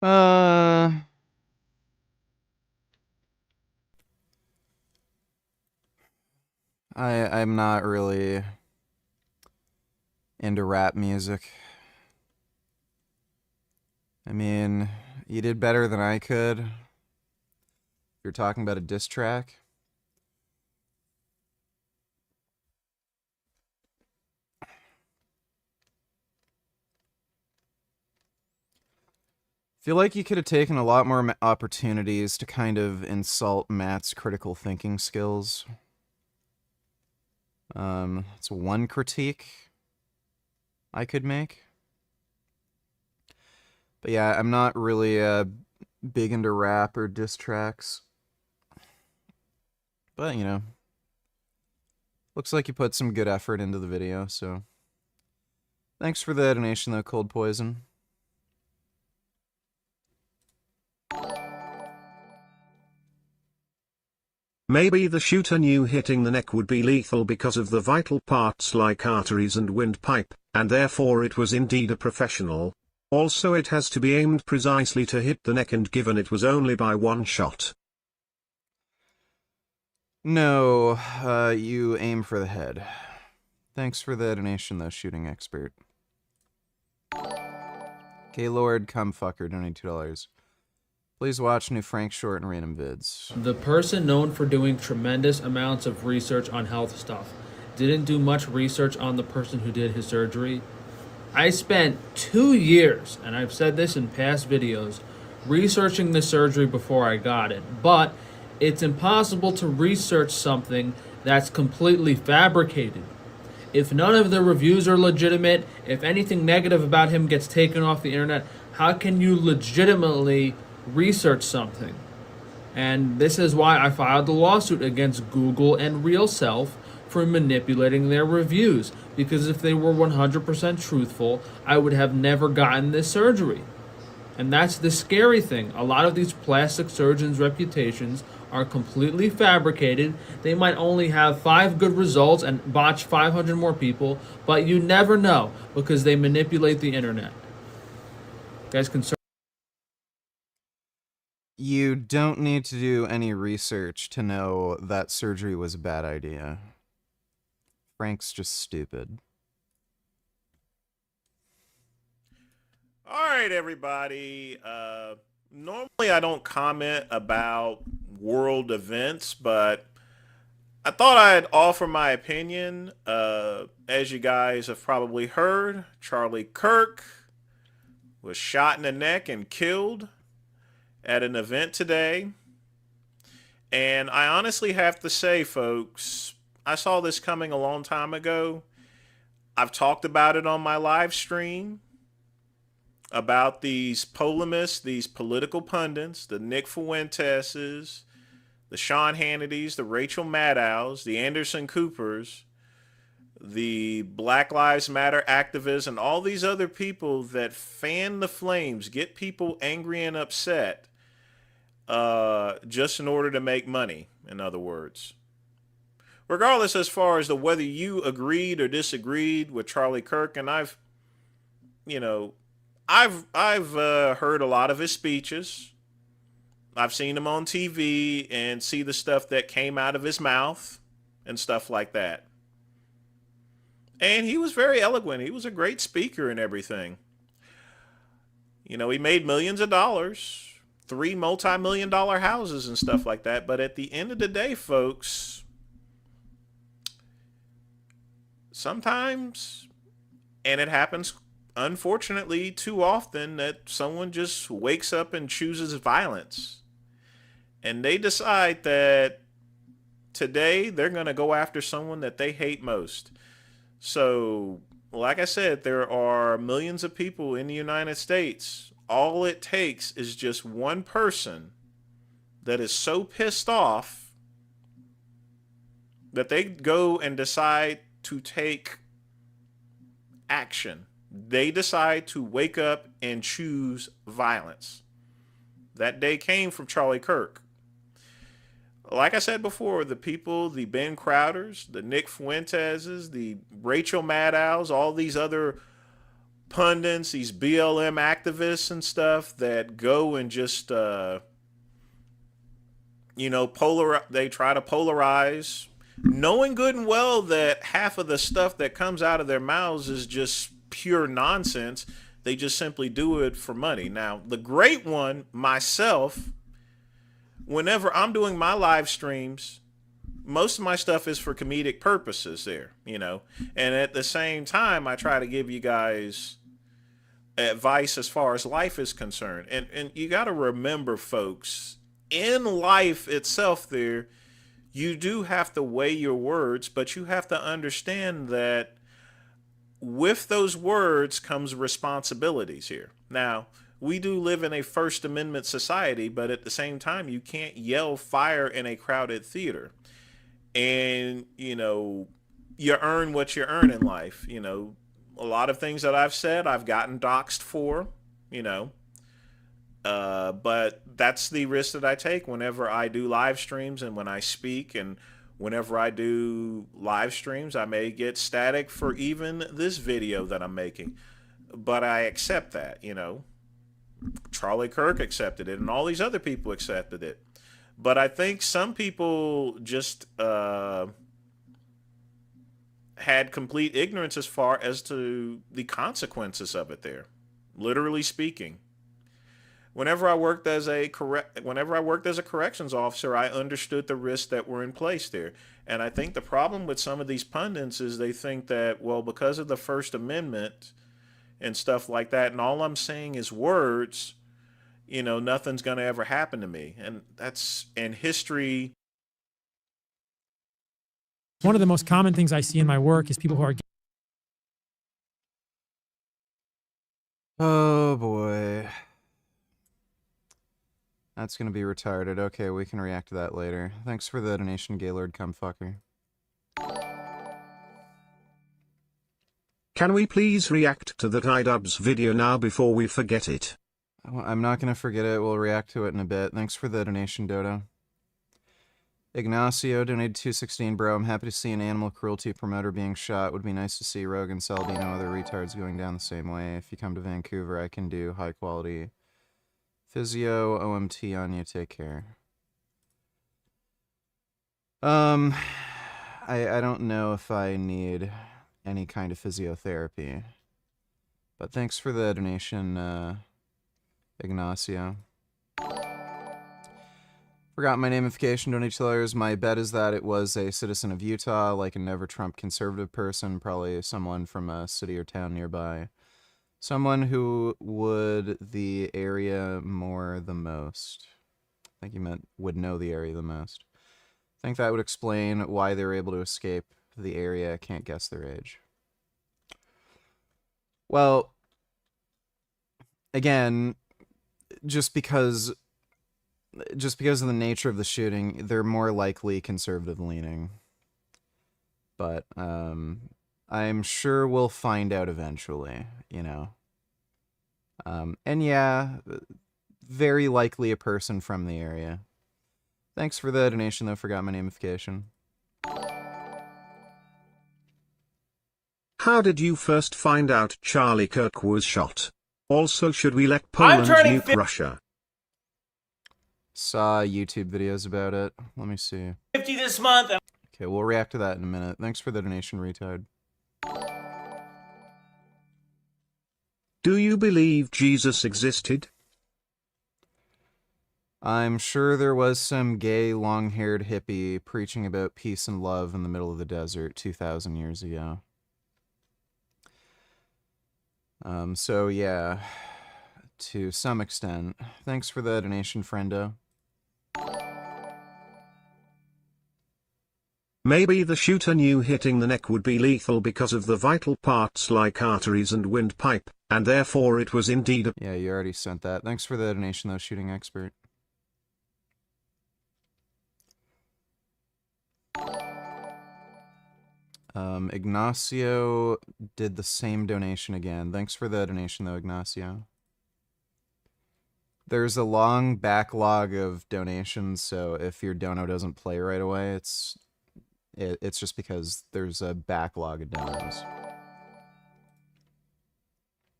I'm not really into rap music. I mean, you did better than I could. If you're talking about a diss track. Feel like you could have taken a lot more opportunities to kind of insult Matt's critical thinking skills. It's one critique I could make. But yeah, I'm not really big into rap or diss tracks. But, you know, looks like you put some good effort into the video, so thanks for the donation though, Cold Poison. Maybe the shooter knew hitting the neck would be lethal because of the vital parts like arteries and windpipe, and therefore it was indeed a professional. Also it has to be aimed precisely to hit the neck, and given it was only by one shot. No, you aim for the head. Thanks for the donation though, shooting expert. K-Lord Cumfucker donated $2. Please watch new Frank Short and random vids. The person known for doing tremendous amounts of research on health stuff didn't do much research on the person who did his surgery. I spent 2 years, and I've said this in past videos, researching the surgery before I got it, but it's impossible to research something that's completely fabricated. If none of the reviews are legitimate, if anything negative about him gets taken off the internet, how can you legitimately research something? And this is why I filed the lawsuit against Google and RealSelf for manipulating their reviews, because if they were 100% truthful, I would have never gotten this surgery. And that's the scary thing. A lot of these plastic surgeons' reputations are completely fabricated. They might only have 5 good results and botch 500 more people, but you never know because they manipulate the internet. You guys can search. You don't need to do any research to know that surgery was a bad idea. Frank's just stupid. All right, everybody. Normally I don't comment about world events, but I thought I'd offer my opinion. As you guys have probably heard, Charlie Kirk was shot in the neck and killed at an event today. And I honestly have to say, folks, I saw this coming a long time ago. I've talked about it on my live stream about these polemists, these political pundits, the Nick Fuenteses, the Sean Hannitys, the Rachel Maddows, the Anderson Coopers, the Black Lives Matter activists, and all these other people that fan the flames, get people angry and upset just in order to make money, in other words. Regardless as far as whether you agreed or disagreed with Charlie Kirk, and I've heard a lot of his speeches. I've seen him on TV and see the stuff that came out of his mouth and stuff like that. And he was very eloquent. He was a great speaker and everything. You know, he made millions of dollars, 3 multi-million-dollar houses and stuff like that. But at the end of the day, folks, sometimes, and it happens unfortunately too often, that someone just wakes up and chooses violence. And they decide that today they're going to go after someone that they hate most. So, like I said, there are millions of people in the United States. All it takes is just one person that is so pissed off that they go and decide to take action. They decide to wake up and choose violence. That day came from Charlie Kirk. Like I said before, the people, the Ben Crowders, the Nick Fuenteses, the Rachel Maddows, all these other pundits, these BLM activists and stuff that go and just, you know, they try to polarize, knowing good and well that half of the stuff that comes out of their mouths is just pure nonsense. They just simply do it for money. Now, the great one, myself, whenever I'm doing my live streams, most of my stuff is for comedic purposes there, you know. And at the same time, I try to give you guys advice as far as life is concerned. And you got to remember, folks, in life itself there, you do have to weigh your words, but you have to understand that with those words comes responsibilities here. Now, we do live in a First Amendment society, but at the same time, you can't yell fire in a crowded theater. And, you know, you earn what you earn in life. You know, a lot of things that I've said, I've gotten doxxed for, you know. But that's the risk that I take whenever I do live streams and when I speak. And whenever I do live streams, I may get static for even this video that I'm making. But I accept that, you know. Charlie Kirk accepted it and all these other people accepted it. But I think some people just had complete ignorance as far as to the consequences of it there, literally speaking. Whenever I worked as a corrections officer, I understood the risks that were in place there. And I think the problem with some of these pundits is they think that, well, because of the First Amendment and stuff like that, and all I'm saying is words, you know, nothing's going to ever happen to me. And that's in history. One of the most common things I see in my work is people who are... Oh, boy. That's going to be retarded. Okay, we can react to that later. Thanks for the donation, Gaylord Cumfucker. Can we please react to that iDubbbz video now before we forget it? I'm not going to forget it. We'll react to it in a bit. Thanks for the donation, Dodo. Ignacio donated $2.16. Bro, I'm happy to see an animal cruelty promoter being shot. Would be nice to see Rogan, Saladino, other retards going down the same way. If you come to Vancouver, I can do high quality physio, OMT on you. Take care. I don't know if I need any kind of physiotherapy. But thanks for the donation, Ignacio. Forgot my namification, donators. My bet is that it was a citizen of Utah, like a never Trump conservative person, probably someone from a city or town nearby. Someone who would the area more the most. I think he meant would know the area the most. I think that would explain why they were able to escape the area. I can't guess their age. Well, again, just because of the nature of the shooting, they're more likely conservative leaning. But I'm sure we'll find out eventually, you know. And yeah, very likely a person from the area. Thanks for the donation, though. Forgot my namification. How did you first find out Charlie Kirk was shot? Also, should we let Poland nuke Russia? Saw YouTube videos about it. Let me see. 50 this month. Okay, we'll react to that in a minute. Thanks for the donation, retard. Do you believe Jesus existed? I'm sure there was some gay, long-haired hippie preaching about peace and love in the middle of the desert 2,000 years ago. So yeah, to some extent. Thanks for the donation, friendo. Maybe the shooter knew hitting the neck would be lethal because of the vital parts like arteries and windpipe, and therefore it was indeed a... Yeah, you already sent that. Thanks for the donation, though, shooting expert. Ignacio did the same donation again. Thanks for the donation, though, Ignacio. There's a long backlog of donations, so if your dono doesn't play right away, it's just because there's a backlog of donos.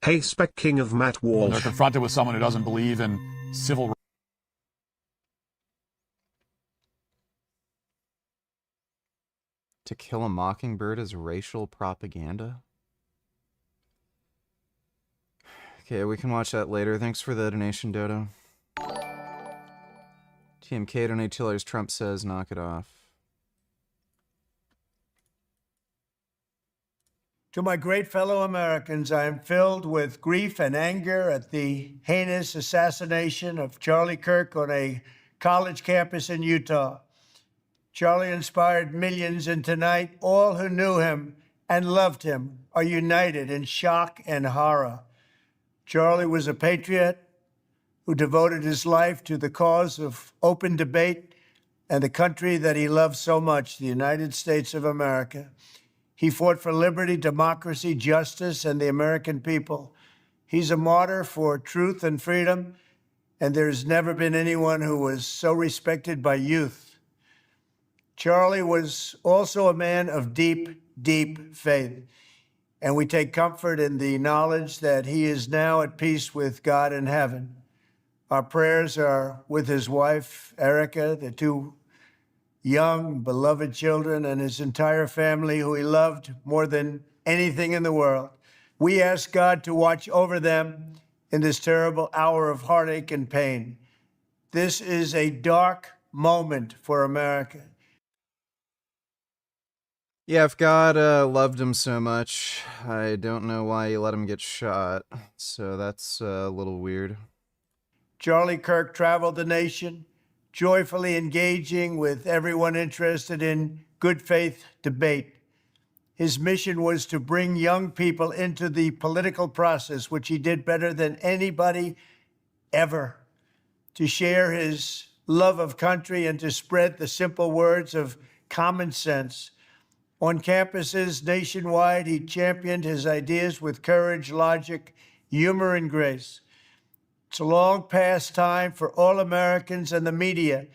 Hey Spec King of Matt When Walsh. they're confronted with someone who doesn't believe in civil rights. To Kill a Mockingbird is racial propaganda? Okay, we can watch that later. Thanks for the donation, Dodo. TMK donate $2. Trump says, knock it off. To my great fellow Americans, I am filled with grief and anger at the heinous assassination of Charlie Kirk on a college campus in Utah. Charlie inspired millions, and tonight, all who knew him and loved him are united in shock and horror. Charlie was a patriot who devoted his life to the cause of open debate and the country that he loved so much, the United States of America. He fought for liberty, democracy, justice, and the American people. He's a martyr for truth and freedom, and there's never been anyone who was so respected by youth. Charlie was also a man of deep, deep faith, and we take comfort in the knowledge that he is now at peace with God in heaven. Our prayers are with his wife, Erica, the two young, beloved children, and his entire family, who he loved more than anything in the world. We ask God to watch over them in this terrible hour of heartache and pain. This is a dark moment for America. Yeah, if God loved him so much, I don't know why he let him get shot. So that's a little weird. Charlie Kirk traveled the nation, joyfully engaging with everyone interested in good faith debate. His mission was to bring young people into the political process, which he did better than anybody ever, to share his love of country and to spread the simple words of common sense. On campuses nationwide, he championed his ideas with courage, logic, humor, and grace. It's a long past time for all Americans and the media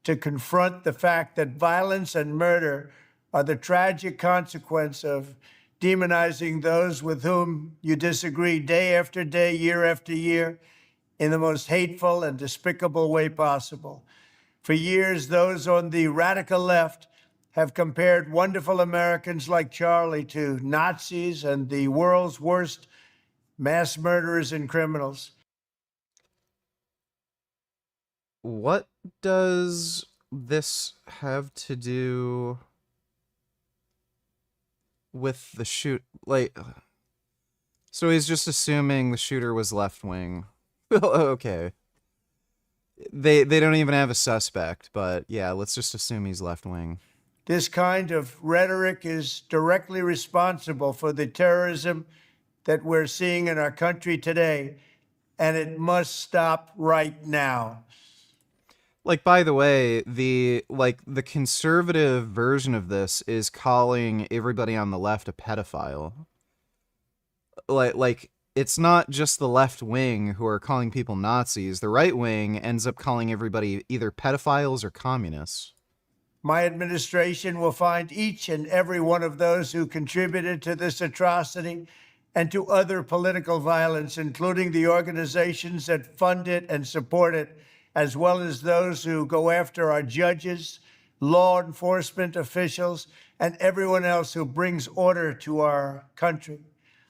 to confront the fact that violence and murder are the tragic consequence of demonizing those with whom you disagree day after day, year after year, in the most hateful and despicable way possible. For years, those on the radical left have compared wonderful Americans like Charlie to Nazis and the world's worst mass murderers and criminals. What does this have to do with the shoot? Like, so he's just assuming the shooter was left wing. Okay. They don't even have a suspect, but yeah, let's just assume he's left wing. This kind of rhetoric is directly responsible for the terrorism that we're seeing in our country today, and it must stop right now. Like, by the way, the conservative version of this is calling everybody on the left a pedophile. Like it's not just the left wing who are calling people Nazis. The right wing ends up calling everybody either pedophiles or communists. My administration will find each and every one of those who contributed to this atrocity and to other political violence, including the organizations that fund it and support it, as well as those who go after our judges, law enforcement officials, and everyone else who brings order to our country.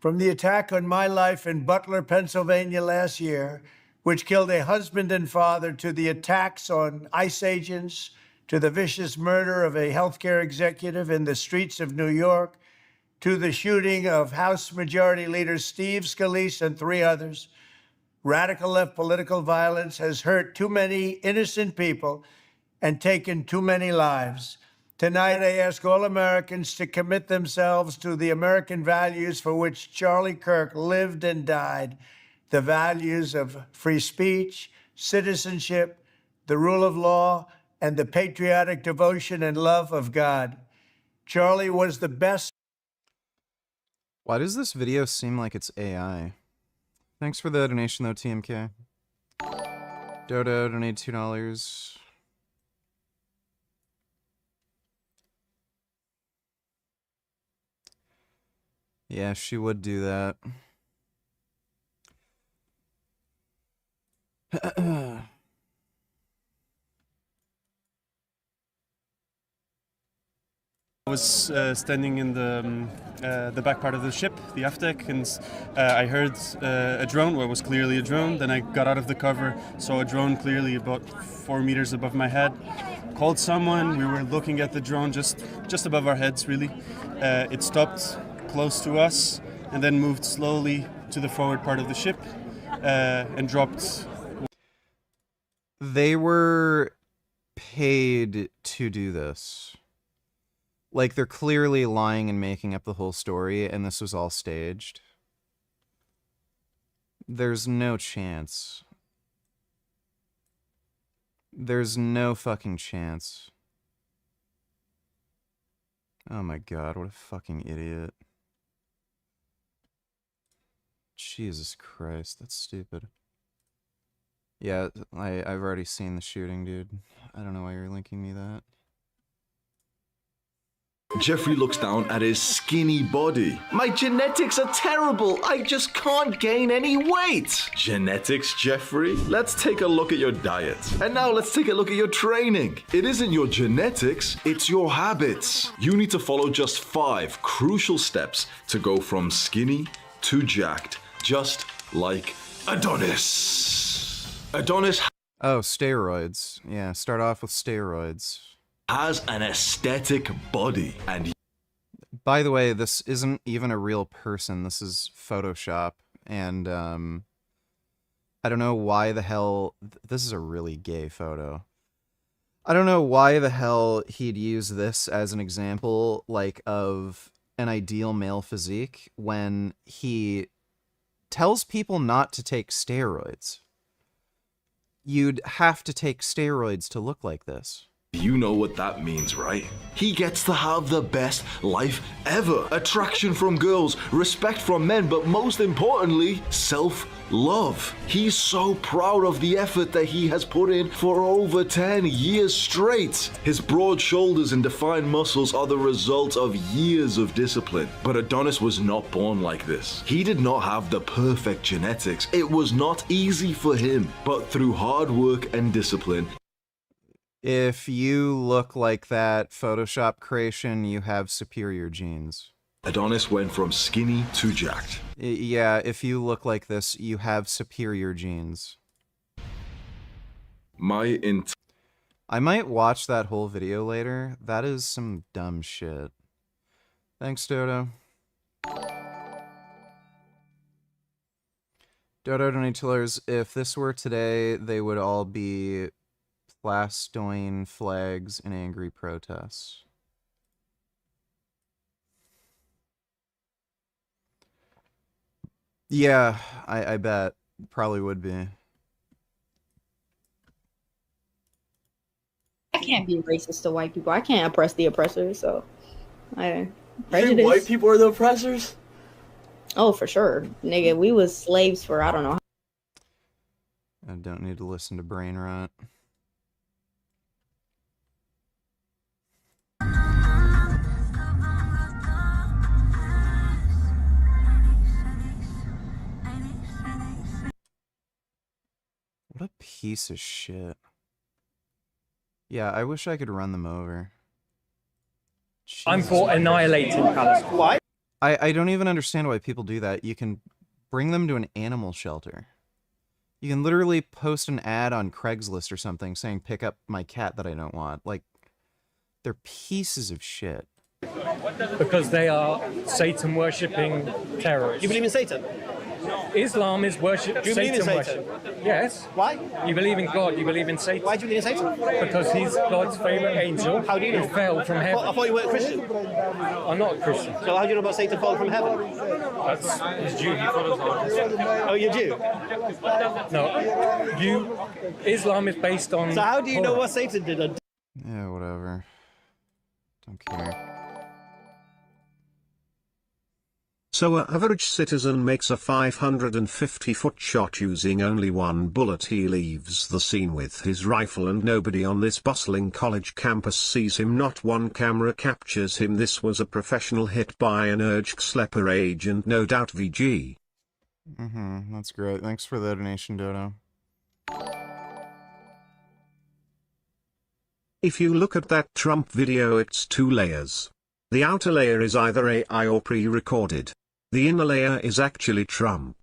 From the attack on my life in Butler, Pennsylvania last year, which killed a husband and father, to the attacks on ICE agents, to the vicious murder of a healthcare executive in the streets of New York, to the shooting of House Majority Leader Steve Scalise and 3 others, radical left political violence has hurt too many innocent people and taken too many lives. Tonight, I ask all Americans to commit themselves to the American values for which Charlie Kirk lived and died, the values of free speech, citizenship, the rule of law, and the patriotic devotion and love of God. Charlie was the best. Why does this video seem like it's AI? Thanks for the donation, though, TMK. Dodo, donate $2. Yeah, she would do that. I was standing in the back part of the ship, the aft deck, and I heard a drone. Well, it was clearly a drone. Then I got out of the cover, saw a drone clearly about 4 meters above my head. Called someone. We were looking at the drone just above our heads, really. It stopped close to us and then moved slowly to the forward part of the ship and dropped. They were paid to do this. Like, they're clearly lying and making up the whole story, and this was all staged. There's no chance. There's no fucking chance. Oh my god, what a fucking idiot. Jesus Christ, that's stupid. Yeah, I've already seen the shooting, dude. I don't know why you're linking me that. Jeffrey looks down at his skinny body. My genetics are terrible. I just can't gain any weight. Genetics, Jeffrey? Let's take a look at your diet. And now let's take a look at your training. It isn't your genetics, it's your habits. You need to follow just 5 crucial steps to go from skinny to jacked, just like Adonis. Adonis. Oh, steroids. Yeah, start off with steroids. Has an aesthetic body, and by the way, this isn't even a real person. This is Photoshop, and I don't know why the hell this is a really gay photo. I don't know why the hell he'd use this as an example, like, of an ideal male physique when he tells people not to take steroids. You'd have to take steroids to look like this. you know what that means, right? He gets to have the best life ever. Attraction from girls, respect from men, but most importantly, self-love. He's so proud of the effort that he has put in for over 10 years straight. His broad shoulders and defined muscles are the result of years of discipline. But Adonis was not born like this. He did not have the perfect genetics. It was not easy for him, but through hard work and discipline, if you look like that Photoshop creation, you have superior genes. Adonis went from skinny to jacked. Yeah, if you look like this, you have superior genes. I might watch that whole video later. That is some dumb shit. Thanks, Dodo. Dodo Donatillers, if this were today, they would all be plastoing flags in angry protests. Yeah, I bet. Probably would be. I can't be racist to white people. I can't oppress the oppressors, so You think white people are the oppressors? Oh, for sure. Nigga, we was slaves for I don't know. I don't need to listen to brain rot. What a piece of shit. Yeah, I wish I could run them over. Jesus I'm for annihilating Palestine. Why? I don't even understand why people do that. You can bring them to an animal shelter. You can literally post an ad on Craigslist or something saying, pick up my cat that I don't want. Like, they're pieces of shit. Because they are Satan-worshipping terrorists. You believe in Satan? Islam is worship. Do you believe in Satan? Yes. Why? You believe in God, you believe in Satan. Why do you believe in Satan? Because he's God's favorite angel. How do you know? Who fell from heaven. I thought you were a Christian. I'm not a Christian. So how do you know about Satan falling from heaven? That's Jew. He follows on. Oh, you're Jew? No. Islam is based on... So how do you know what Satan did? Yeah, whatever. Don't care. So an average citizen makes a 550-foot shot using only one bullet. He leaves the scene with his rifle and nobody on this bustling college campus sees him. Not one camera captures him. This was a professional hit by an Slepper agent, no doubt VG. That's great. Thanks for the donation, Dodo. If you look at that Trump video, it's two layers. The outer layer is either AI or pre-recorded. The inner layer is actually Trump.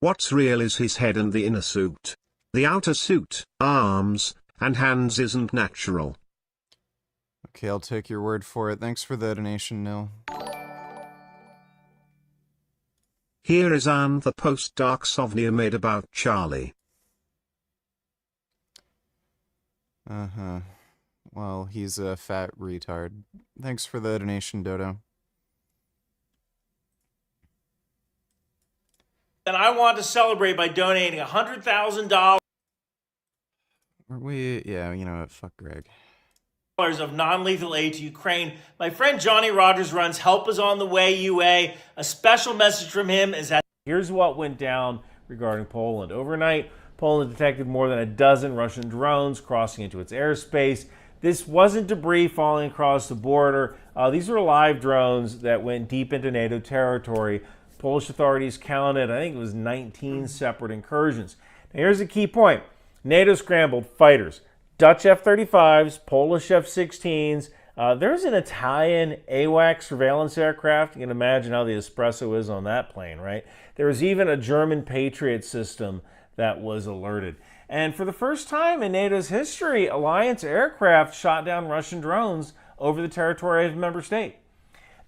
What's real is his head and the inner suit. The outer suit, arms, and hands isn't natural. Okay, I'll take your word for it. Thanks for the donation, Nil. Here is the post-dark souvenir made about Charlie. Uh-huh. Well, he's a fat retard. Thanks for the donation, Dodo. And I want to celebrate by donating $100,000 Yeah, you know what? Fuck Greg. of non-lethal aid to Ukraine. My friend Johnny Rogers runs Help Is On The Way UA. A special message from him is that here's what went down regarding Poland. Overnight, Poland detected more than a dozen Russian drones crossing into its airspace. This wasn't debris falling across the border. These were live drones that went deep into NATO territory. Polish authorities counted, I think it was 19 separate incursions. Now here's the key point. NATO scrambled fighters, Dutch F-35s, Polish F-16s. There's an Italian AWACS surveillance aircraft. You can imagine how the espresso is on that plane, right? There was even a German Patriot system that was alerted. And for the first time in NATO's history, alliance aircraft shot down Russian drones over the territory of a member state.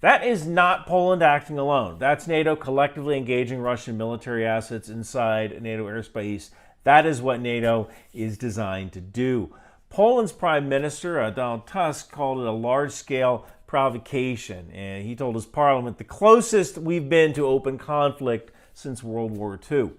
That is not Poland acting alone. That's NATO collectively engaging Russian military assets inside NATO airspace. That is what NATO is designed to do. Poland's Prime Minister, Donald Tusk, called it a large-scale provocation. And he told his parliament the closest we've been to open conflict since World War II.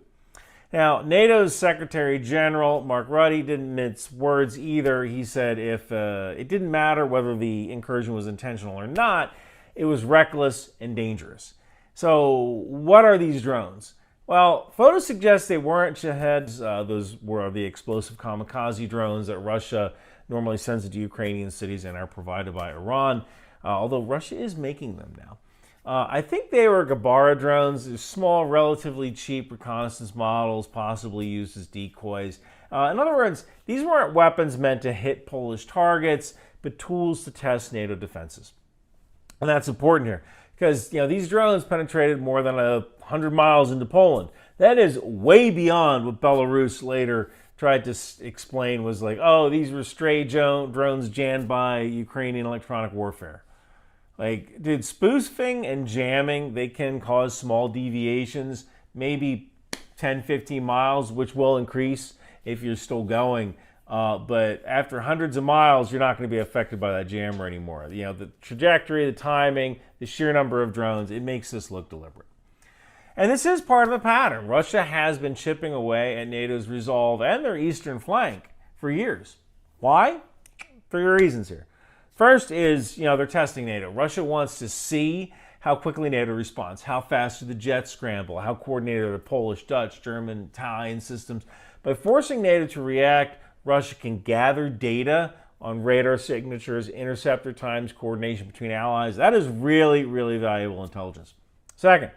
Now, NATO's Secretary General, Mark Rutte, didn't mince words either. He said if it didn't matter whether the incursion was intentional or not, it was reckless and dangerous. So what are these drones? Well, photos suggest they weren't Shaheds. Those were the explosive kamikaze drones that Russia normally sends into Ukrainian cities and are provided by Iran, although Russia is making them now. I think they were Gabara drones. They're small, relatively cheap reconnaissance models, possibly used as decoys. In other words, these weren't weapons meant to hit Polish targets, but tools to test NATO defenses. And that's important here, because these drones penetrated more than 100 miles into Poland. That is way beyond what Belarus later tried to explain was like, oh, these were stray drones jammed by Ukrainian electronic warfare. Like, dude, spoofing and jamming, they can cause small deviations, maybe 10, 15 miles, which will increase if you're still going. But after hundreds of miles, you're not going to be affected by that jammer anymore. The trajectory, the timing, the sheer number of drones, it makes this look deliberate. And this is part of the pattern. Russia has been chipping away at NATO's resolve and their eastern flank for years. Why? 3 reasons here. First is, they're testing NATO. Russia wants to see how quickly NATO responds, how fast do the jets scramble, how coordinated are the Polish, Dutch, German, Italian systems. By forcing NATO to react, Russia can gather data on radar signatures, interceptor times, coordination between allies. That is really, really valuable intelligence. Second,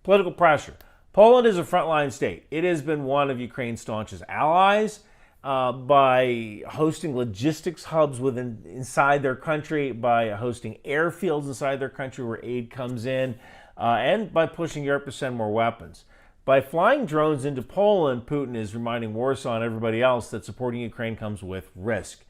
political pressure. Poland is a frontline state. It has been one of Ukraine's staunchest allies by hosting logistics hubs inside their country, by hosting airfields inside their country where aid comes in, and by pushing Europe to send more weapons. By flying drones into Poland, Putin is reminding Warsaw and everybody else that supporting Ukraine comes with risk.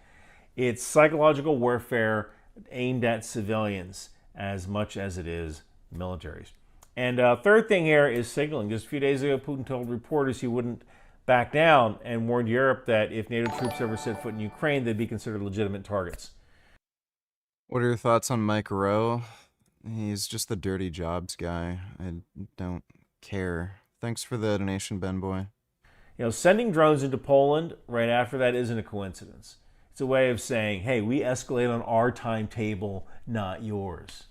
It's psychological warfare aimed at civilians as much as it is militaries. And third thing here is signaling. Just a few days ago, Putin told reporters he wouldn't back down and warned Europe that if NATO troops ever set foot in Ukraine, they'd be considered legitimate targets. What are your thoughts on Mike Rowe? He's just the dirty jobs guy. I don't care. Thanks for the donation, Ben Boy. Sending drones into Poland right after that isn't a coincidence. It's a way of saying, hey, we escalate on our timetable, not yours.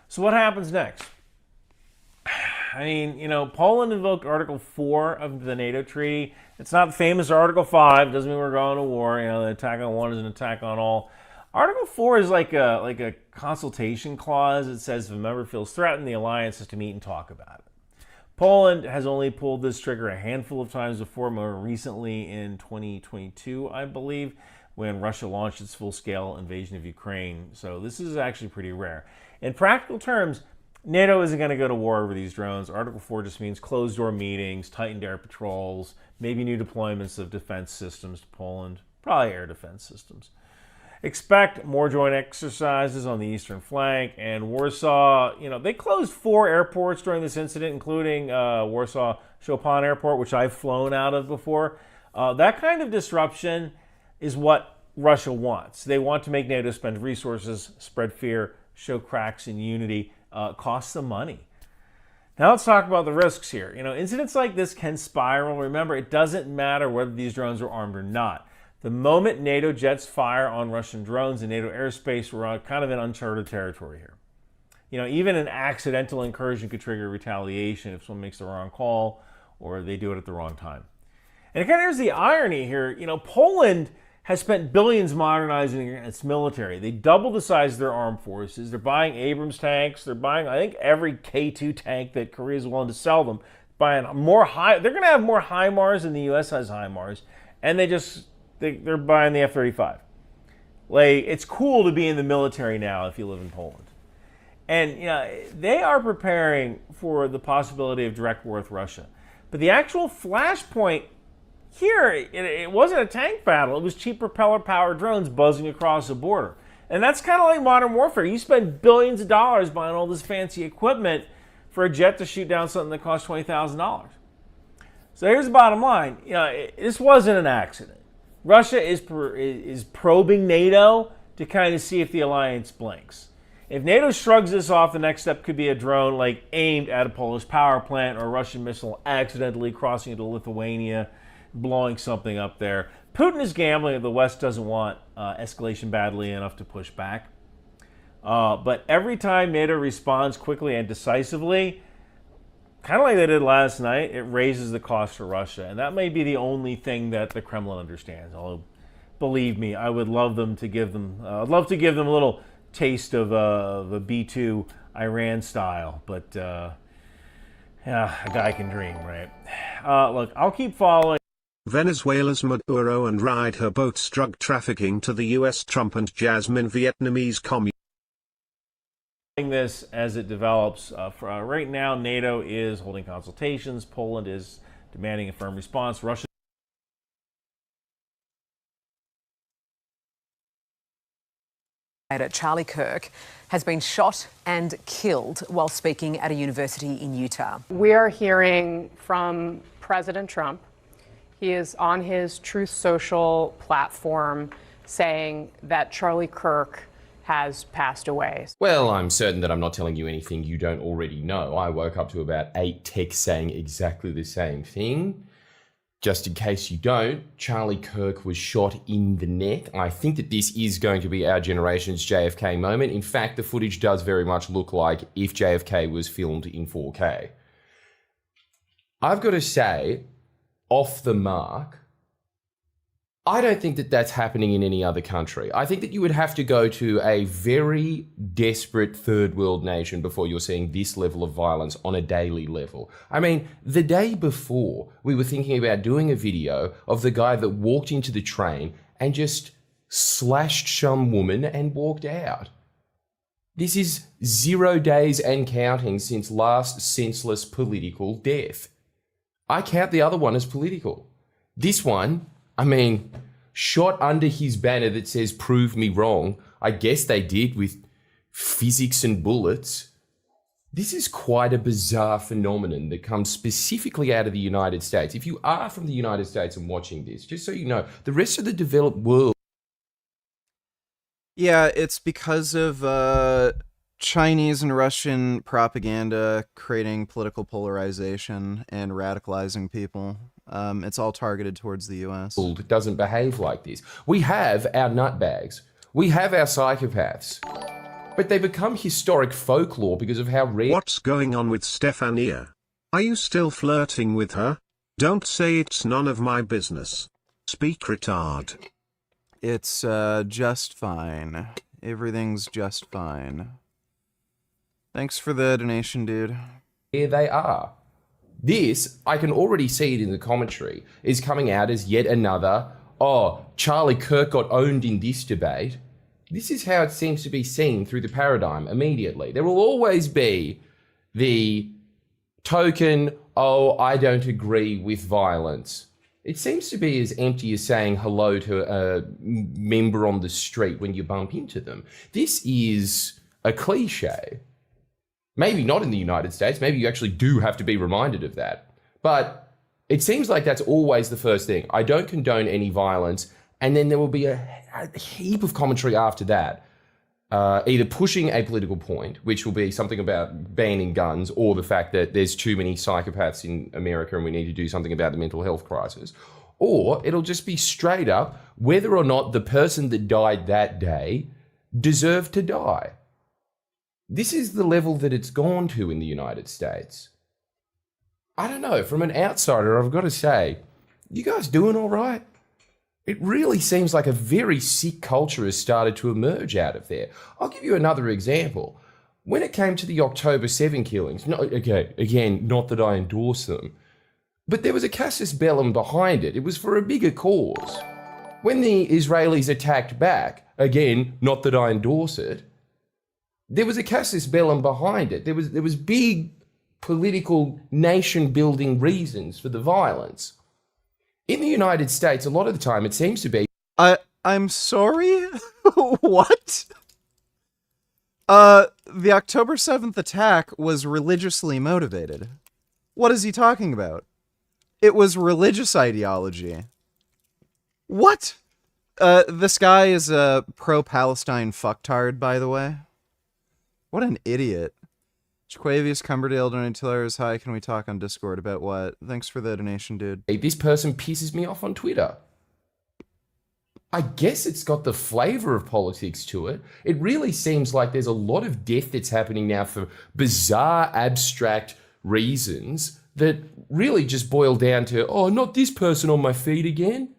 So what happens next? I mean, Poland invoked Article 4 of the NATO treaty. It's not the famous Article 5. It doesn't mean we're going to war. The attack on one is an attack on all. Article 4 is like a consultation clause. It says if a member feels threatened, the alliance has to meet and talk about it. Poland has only pulled this trigger a handful of times before, more recently in 2022, I believe, when Russia launched its full-scale invasion of Ukraine. So this is actually pretty rare. In practical terms, NATO isn't going to go to war over these drones. Article 4 just means closed-door meetings, tightened air patrols, maybe new deployments of defense systems to Poland, probably air defense systems. Expect more joint exercises on the eastern flank, and Warsaw, they closed 4 airports during this incident, including Warsaw Chopin Airport, which I've flown out of before. That kind of disruption is what Russia wants. They want to make NATO spend resources, spread fear, show cracks in unity, cost them money. Now let's talk about the risks here. Incidents like this can spiral. Remember, it doesn't matter whether these drones are armed or not. The moment NATO jets fire on Russian drones in NATO airspace, we're kind of in uncharted territory here. Even an accidental incursion could trigger retaliation if someone makes the wrong call or they do it at the wrong time. And here's the irony here. Poland has spent billions modernizing its military. They doubled the size of their armed forces. They're buying Abrams tanks. They're buying, I think, every K2 tank that Korea is willing to sell them. They're going to have more HIMARS than the U.S. has HIMARS. And they're buying the F-35. It's cool to be in the military now if you live in Poland. And they are preparing for the possibility of direct war with Russia. But the actual flashpoint here, it wasn't a tank battle. It was cheap propeller-powered drones buzzing across the border. And that's kind of like modern warfare. You spend billions of dollars buying all this fancy equipment for a jet to shoot down something that costs $20,000. So here's the bottom line. This wasn't an accident. Russia is probing NATO to kind of see if the alliance blinks. If NATO shrugs this off, the next step could be a drone aimed at a Polish power plant or a Russian missile accidentally crossing into Lithuania, blowing something up there. Putin is gambling. The West doesn't want escalation badly enough to push back. But every time NATO responds quickly and decisively, kind of like they did last night, it raises the cost for Russia. And that may be the only thing that the Kremlin understands. Although, believe me, I would love to give them a little taste of a B-2 Iran style. But a guy can dream, right? Look, I'll keep following. Venezuela's Maduro and ride her boats drug trafficking to the US. Trump and Jasmine Vietnamese communist. This as it develops. Right now, NATO is holding consultations. Poland is demanding a firm response. Russia. Charlie Kirk has been shot and killed while speaking at a university in Utah. We are hearing from President Trump. He is on his Truth Social platform saying that Charlie Kirk has passed away. Well, I'm certain that I'm not telling you anything you don't already know. I woke up to about 8 texts saying exactly the same thing. Just in case you don't, Charlie Kirk was shot in the neck. I think that this is going to be our generation's JFK moment. In fact, the footage does very much look like if JFK was filmed in 4K. I've got to say, off the mark, I don't think that that's happening in any other country. I think that you would have to go to a very desperate third world nation before you're seeing this level of violence on a daily level. I mean, the day before, we were thinking about doing a video of the guy that walked into the train and just slashed some woman and walked out. This is 0 days and counting since last senseless political death. I count the other one as political. This one, I mean, shot under his banner that says, "Prove me wrong." I guess they did with physics and bullets. This is quite a bizarre phenomenon that comes specifically out of the United States. If you are from the United States and watching this, just so you know, the rest of the developed world. Yeah, it's because of Chinese and Russian propaganda creating political polarization and radicalizing people. It's all targeted towards the US. It doesn't behave like this. We have our nutbags. We have our psychopaths. But they become historic folklore because of how rare... What's going on with Stefania? Are you still flirting with her? Don't say it's none of my business. Speak retard. It's just fine. Everything's just fine. Thanks for the donation, dude. Here they are. This, I can already see it in the commentary, is coming out as yet another, oh, Charlie Kirk got owned in this debate. This is how it seems to be seen through the paradigm immediately. There will always be the token, oh, I don't agree with violence. It seems to be as empty as saying hello to a member on the street when you bump into them. This is a cliche. Maybe not in the United States. Maybe you actually do have to be reminded of that. But it seems like that's always the first thing. I don't condone any violence. And then there will be a heap of commentary after that, either pushing a political point, which will be something about banning guns, or the fact that there's too many psychopaths in America and we need to do something about the mental health crisis. Or it'll just be straight up whether or not the person that died that day deserved to die. This is the level that it's gone to in the United States. I don't know, from an outsider, I've got to say, you guys doing all right? It really seems like a very sick culture has started to emerge out of there. I'll give you another example. When it came to the October 7 killings, not that I endorse them, but there was a casus bellum behind it. It was for a bigger cause. When the Israelis attacked back, again, not that I endorse it, there was a casus bellum behind it. There was big political nation-building reasons for the violence. In the United States, a lot of the time, it seems to be... I'm sorry? What? The October 7th attack was religiously motivated. What is he talking about? It was religious ideology. What? This guy is a pro-Palestine fucktard, by the way. What an idiot. Jaquavius Cumberdale donated $2. Hi, can we talk on Discord about what? Thanks for the donation, dude. Hey, this person pisses me off on Twitter. I guess it's got the flavor of politics to it. It really seems like there's a lot of death that's happening now for bizarre, abstract reasons that really just boil down to, oh, not this person on my feed again.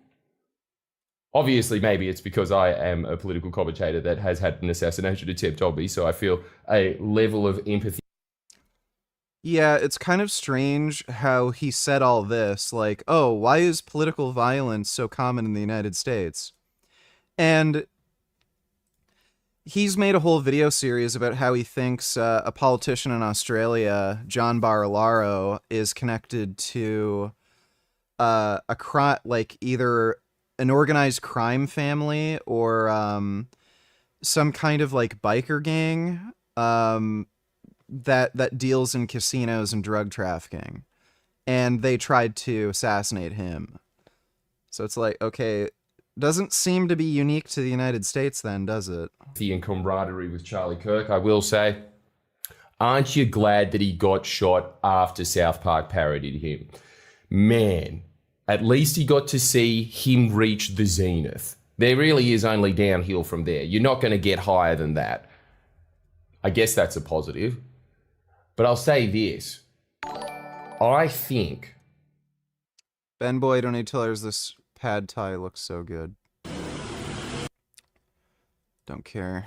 Obviously, maybe it's because I am a political commentator that has had an assassination attempt on me, so I feel a level of empathy. Yeah, it's kind of strange how he said all this, like, oh, why is political violence so common in the United States? And he's made a whole video series about how he thinks a politician in Australia, John Barilaro, is connected to a crime, like either an organized crime family or some kind of like biker gang that deals in casinos and drug trafficking, and they tried to assassinate him. So it's like, okay, doesn't seem to be unique to the United States then, does it? And camaraderie with Charlie Kirk, I will say. Aren't you glad that he got shot after South Park parodied him? Man, at least he got to see him reach the zenith. There really is only downhill from there. You're not going to get higher than that. I guess that's a positive. But I'll say this. I think... Ben Boyd on $8, this pad thai looks so good. Don't care.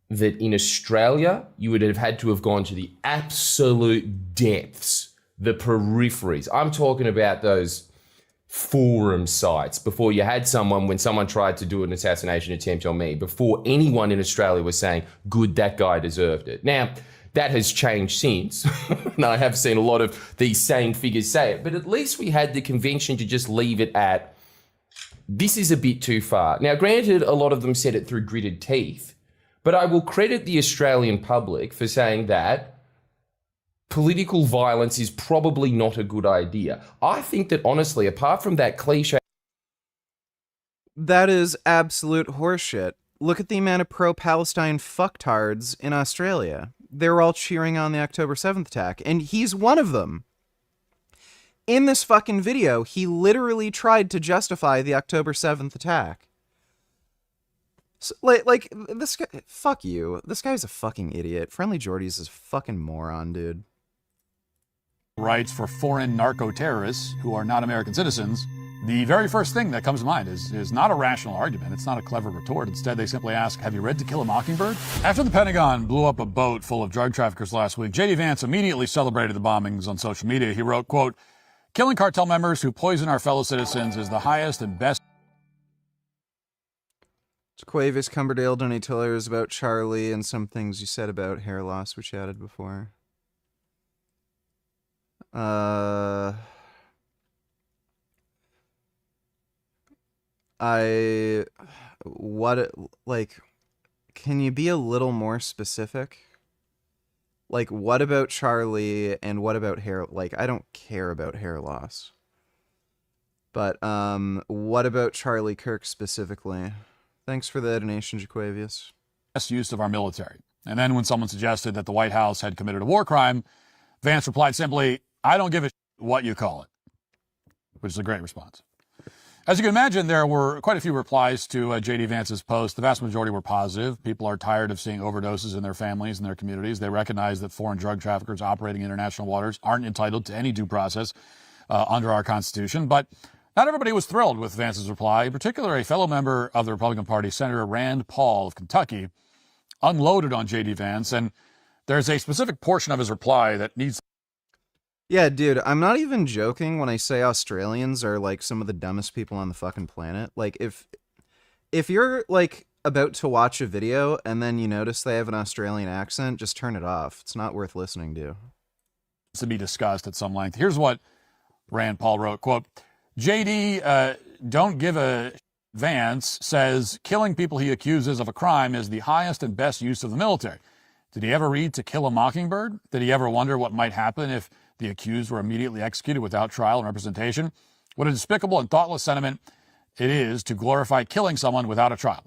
That in Australia, you would have had to have gone to the absolute depths, the peripheries. I'm talking about those forum sites before you had someone, when someone tried to do an assassination attempt on me, before anyone in Australia was saying, good, that guy deserved it. Now, that has changed since, and I have seen a lot of these same figures say it, but at least we had the convention to just leave it at, this is a bit too far. Now, granted, a lot of them said it through gritted teeth, but I will credit the Australian public for saying that political violence is probably not a good idea. I think that, honestly, apart from that cliche... That is absolute horseshit. Look at the amount of pro-Palestine fucktards in Australia. They were all cheering on the October 7th attack, and he's one of them. In this fucking video, he literally tried to justify the October 7th attack. So, like, this guy, fuck you. This guy's a fucking idiot. Friendly Jordy's is a fucking moron, dude. Rights for foreign narco-terrorists who are not American citizens The very first thing that comes to mind is not a rational argument. It's not a clever retort. Instead, they simply ask, have you read To Kill a Mockingbird? After the Pentagon blew up a boat full of drug traffickers last week, J.D. Vance immediately celebrated the bombings on social media. He wrote, quote, killing cartel members who poison our fellow citizens is the highest and best. Quavis Cumberdale donators about Charlie and some things you said about hair loss, which you added before. Can you be a little more specific? Like, what about Charlie and what about hair? Like, I don't care about hair loss. But, what about Charlie Kirk specifically? Thanks for the donation, Jaquavius. Best use of our military. And then when someone suggested that the White House had committed a war crime, Vance replied simply, I don't give a what you call it, which is a great response. As you can imagine, there were quite a few replies to J.D. Vance's post. The vast majority were positive. People are tired of seeing overdoses in their families and their communities. They recognize that foreign drug traffickers operating international waters aren't entitled to any due process under our Constitution. But not everybody was thrilled with Vance's reply. In particular, a fellow member of the Republican Party, Senator Rand Paul of Kentucky, unloaded on J.D. Vance, and there's a specific portion of his reply that needs... Yeah, dude, I'm not even joking when I say Australians are, like, some of the dumbest people on the fucking planet. Like, if you're, like, about to watch a video and then you notice they have an Australian accent, just turn it off. It's not worth listening to. ...to be discussed at some length. Here's what Rand Paul wrote, quote, JD, don't give a Vance says killing people he accuses of a crime is the highest and best use of the military. Did he ever read To Kill a Mockingbird? Did he ever wonder what might happen if the accused were immediately executed without trial and representation? What a despicable and thoughtless sentiment it is to glorify killing someone without a trial.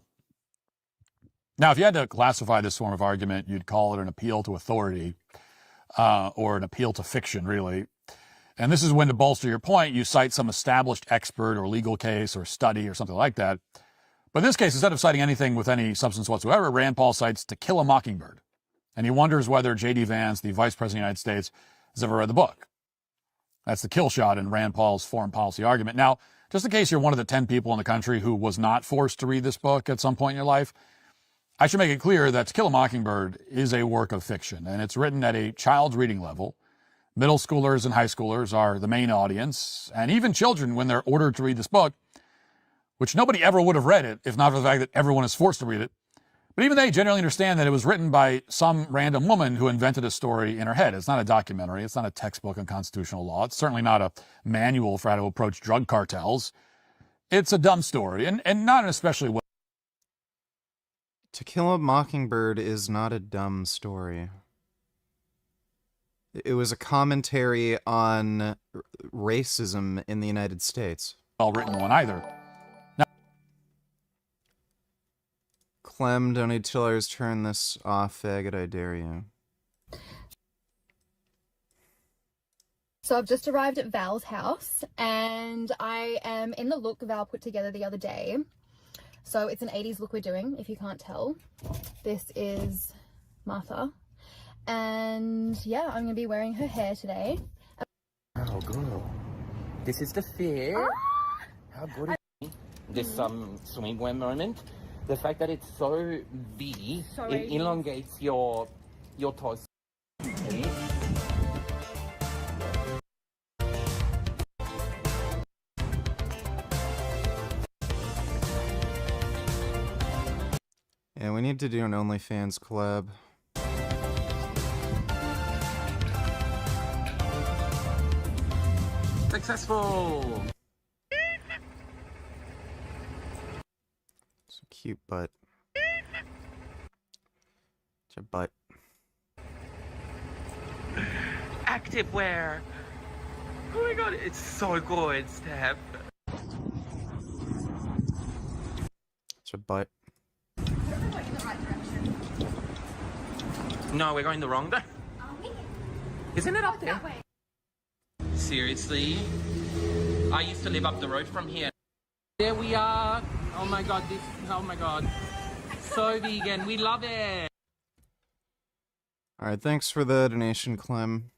Now, if you had to classify this form of argument, you'd call it an appeal to authority, or an appeal to fiction, really. And this is when, to bolster your point, you cite some established expert or legal case or study or something like that. But in this case, instead of citing anything with any substance whatsoever, Rand Paul cites To Kill a Mockingbird. And he wonders whether J.D. Vance, the Vice President of the United States, has ever read the book. That's the kill shot in Rand Paul's foreign policy argument. Now, just in case you're one of the 10 people in the country who was not forced to read this book at some point in your life, I should make it clear that To Kill a Mockingbird is a work of fiction, and it's written at a child's reading level. Middle schoolers and high schoolers are the main audience, and even children, when they're ordered to read this book, which nobody ever would have read it if not for the fact that everyone is forced to read it, but even they generally understand that it was written by some random woman who invented a story in her head. It's not a documentary. It's not a textbook on constitutional law. It's certainly not a manual for how to approach drug cartels. It's a dumb story, and not an especially well. To Kill a Mockingbird is not a dumb story. It was a commentary on racism in the United States. Well-written one either. Now, Clem, don't need tillers, turn this off, faggot, I dare you. So I've just arrived at Val's house, and I am in the look Val put together the other day. So it's an 80s look we're doing, if you can't tell. This is Martha. And yeah, I'm gonna be wearing her hair today. Oh girl, this is the fair. How good is it? This swimwear moment. The fact that it's so V, it elongates your torso. Yeah, we need to do an OnlyFans collab. Successful! It's a cute butt. It's a butt. Activewear! Oh my god, it's so good, Steph. It's a butt. No, we're going the wrong way. Isn't it up there? Seriously? I used to live up the road from here. There we are. Oh my god, oh my god. So vegan, we love it. Alright, thanks for the donation, Clem.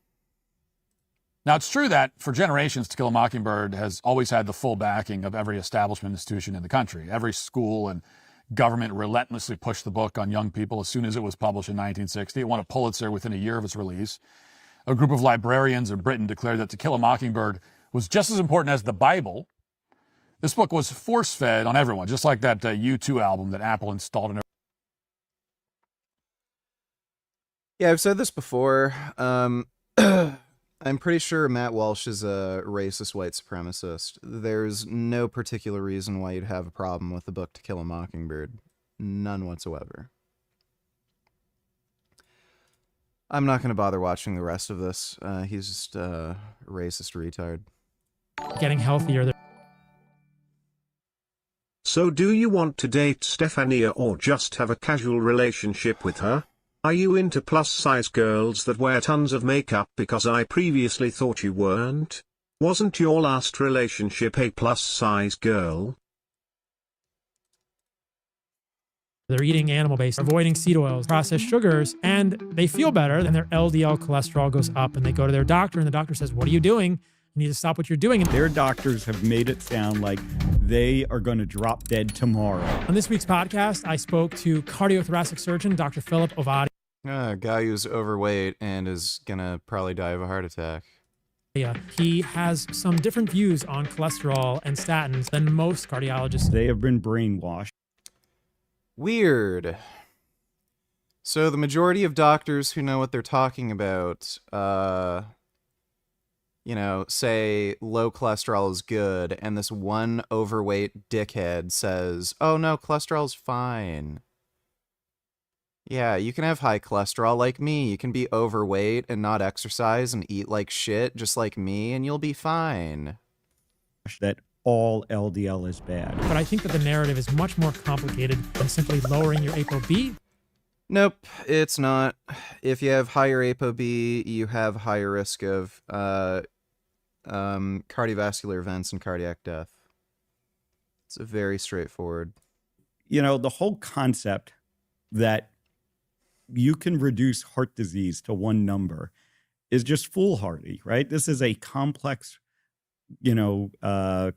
Now, it's true that for generations, To Kill a Mockingbird has always had the full backing of every establishment institution in the country. Every school and government relentlessly pushed the book on young people as soon as it was published in 1960. It won a Pulitzer within a year of its release. A group of librarians in Britain declared that To Kill a Mockingbird was just as important as the Bible. This book was force-fed on everyone, just like that U2 album that Apple installed in. Yeah, I've said this before. I'm pretty sure Matt Walsh is a racist white supremacist. There's no particular reason why you'd have a problem with the book To Kill a Mockingbird. None whatsoever. I'm not going to bother watching the rest of this. He's just a racist retard. Getting healthier. So do you want to date Stefania or just have a casual relationship with her? Are you into plus-size girls that wear tons of makeup because I previously thought you weren't? Wasn't your last relationship a plus-size girl? They're eating animal-based, avoiding seed oils, processed sugars, and they feel better, and their LDL cholesterol goes up, and they go to their doctor, and the doctor says, "What are you doing? You need to stop what you're doing." And their doctors have made it sound like they are going to drop dead tomorrow. On this week's podcast, I spoke to cardiothoracic surgeon Dr. Philip Ovadi. A guy who's overweight and is gonna probably die of a heart attack. Yeah, he has some different views on cholesterol and statins than most cardiologists. They have been brainwashed. Weird. So the majority of doctors who know what they're talking about, say low cholesterol is good, and this one overweight dickhead says, "Oh no, cholesterol's fine." Yeah, you can have high cholesterol like me. You can be overweight and not exercise and eat like shit just like me, and you'll be fine. That all LDL is bad. But I think that the narrative is much more complicated than simply lowering your ApoB. Nope, it's not. If you have higher ApoB, you have higher risk of cardiovascular events and cardiac death. It's very straightforward. You know, the whole concept that you can reduce heart disease to one number is just foolhardy, right? This is a complex,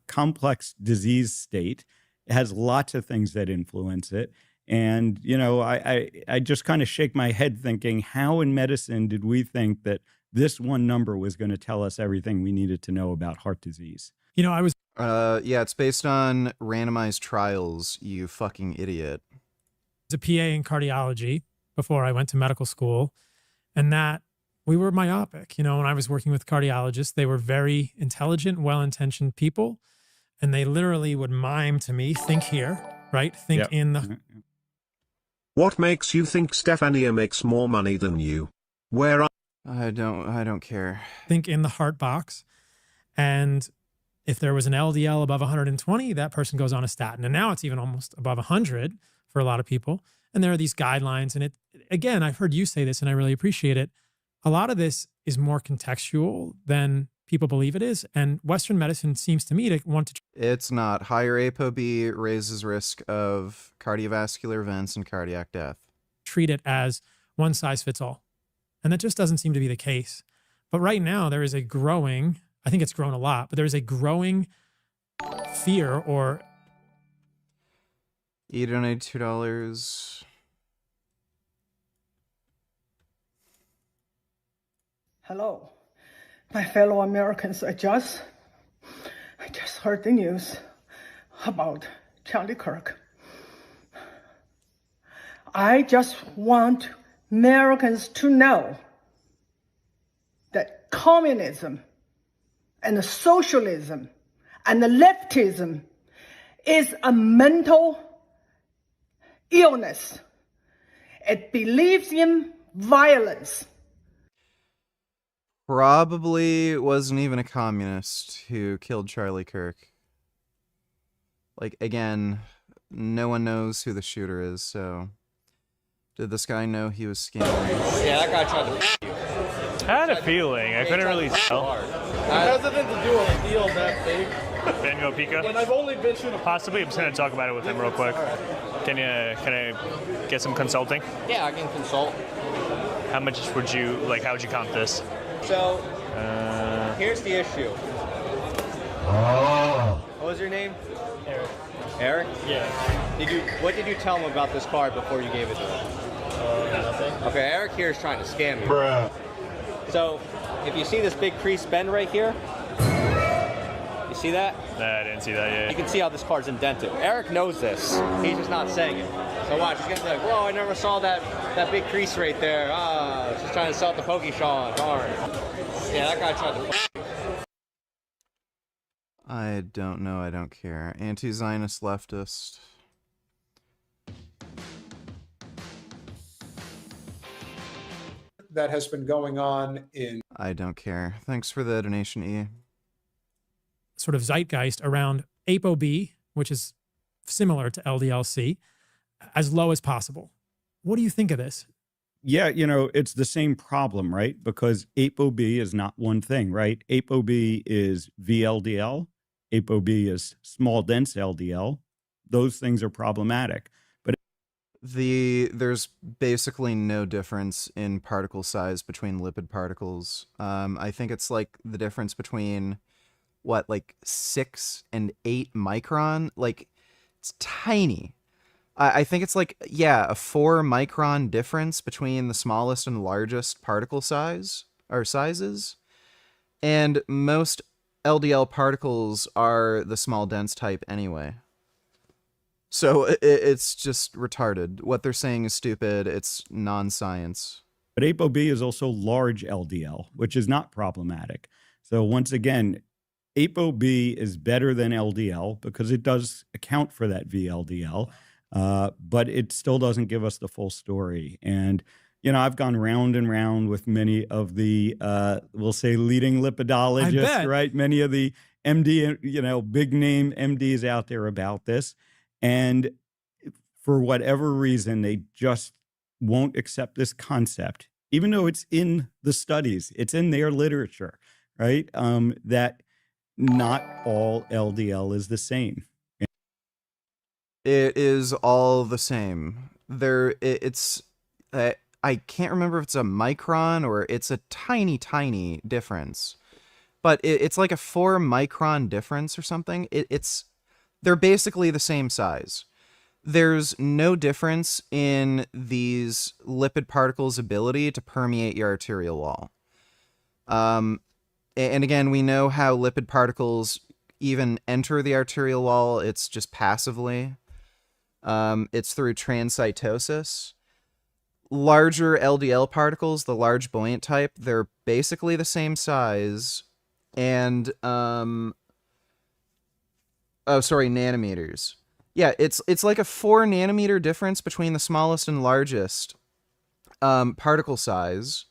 complex disease state. It has lots of things that influence it. And, I just kind of shake my head thinking, how in medicine did we think that this one number was going to tell us everything we needed to know about heart disease? Yeah, it's based on randomized trials, you fucking idiot. I was a PA in cardiology before I went to medical school, and that we were myopic. When I was working with cardiologists, they were very intelligent, well-intentioned people, and they literally would mime to me, think here, right? Think in the... What makes you think Stefania makes more money than you? Where are... I don't care. Think in the heart box, and if there was an LDL above 120, that person goes on a statin. And now it's even almost above 100 for a lot of people. And there are these guidelines. And again, I've heard you say this and I really appreciate it. A lot of this is more contextual than people believe it is. And Western medicine seems to me to want to... It's not. Higher ApoB raises risk of cardiovascular events and cardiac death. Treat it as one size fits all. And that just doesn't seem to be the case. But right now there is a growing, I think it's grown a lot, but there is a growing fear or... You donate $2. Hello, my fellow Americans. I just heard the news about Charlie Kirk. I just want Americans to know that communism and the socialism and the leftism is a mental illness. It believes in violence. Probably wasn't even a communist who killed Charlie Kirk. Like, again, no one knows who the shooter is, so... Did this guy know he was scamming? Yeah, that guy tried to you. I had a feeling. I couldn't really tell. It hasn't been to do a deal that big. Van Gogh Pika? And I've only been to... Possibly. I'm just going to talk about it with him real quick. Can I get some consulting? Yeah, I can consult. How much would you, how would you count this? So... here's the issue. What was your name? Eric. Eric? Yeah. What did you tell him about this card before you gave it to him? Nothing. Okay, Eric here is trying to scam you. Bruh. So, if you see this big crease bend right here, you see that? Nah, I didn't see that yet. You can see how this card's indented. Eric knows this. He's just not saying it. So watch, he's gonna be like, whoa, I never saw that big crease right there. Ah, just trying to sell it to Pokeshawn. Darn. Yeah, that guy tried to I don't know, I don't care. Anti-Zionist leftist. That has been going on in... I don't care. Thanks for the donation, E. Sort of zeitgeist around ApoB, which is similar to LDLC, as low as possible. What do you think of this? Yeah, you know, it's the same problem, right? Because ApoB is not one thing, right? ApoB is VLDL. ApoB is small dense LDL. Those things are problematic. But there's basically no difference in particle size between lipid particles. I think it's like the difference between like 6 and 8 micron. Like, it's tiny. I think it's like, yeah, a 4 micron difference between the smallest and largest particle size or sizes. And most LDL particles are the small dense type anyway. So it's just retarded. What they're saying is stupid. It's non-science. But ApoB is also large LDL, which is not problematic. So once again, ApoB is better than LDL because it does account for that VLDL, but it still doesn't give us the full story. And, you know, I've gone round and round with many of the, we'll say, leading lipidologists, right? Many of the MD, you know, big name MDs out there about this. And for whatever reason, they just won't accept this concept, even though it's in the studies, it's in their literature, right? That not all LDL is the same. It is all the same. I can't remember if it's a micron or it's a tiny, tiny difference, but it's like a 4 micron difference or something. They're basically the same size. There's no difference in these lipid particles' ability to permeate your arterial wall. And again, we know how lipid particles even enter the arterial wall. It's just passively. It's through transcytosis. Larger LDL particles, the large buoyant type, they're basically the same size. And, nanometers. Yeah, it's like a 4 nanometer difference between the smallest and largest particle size.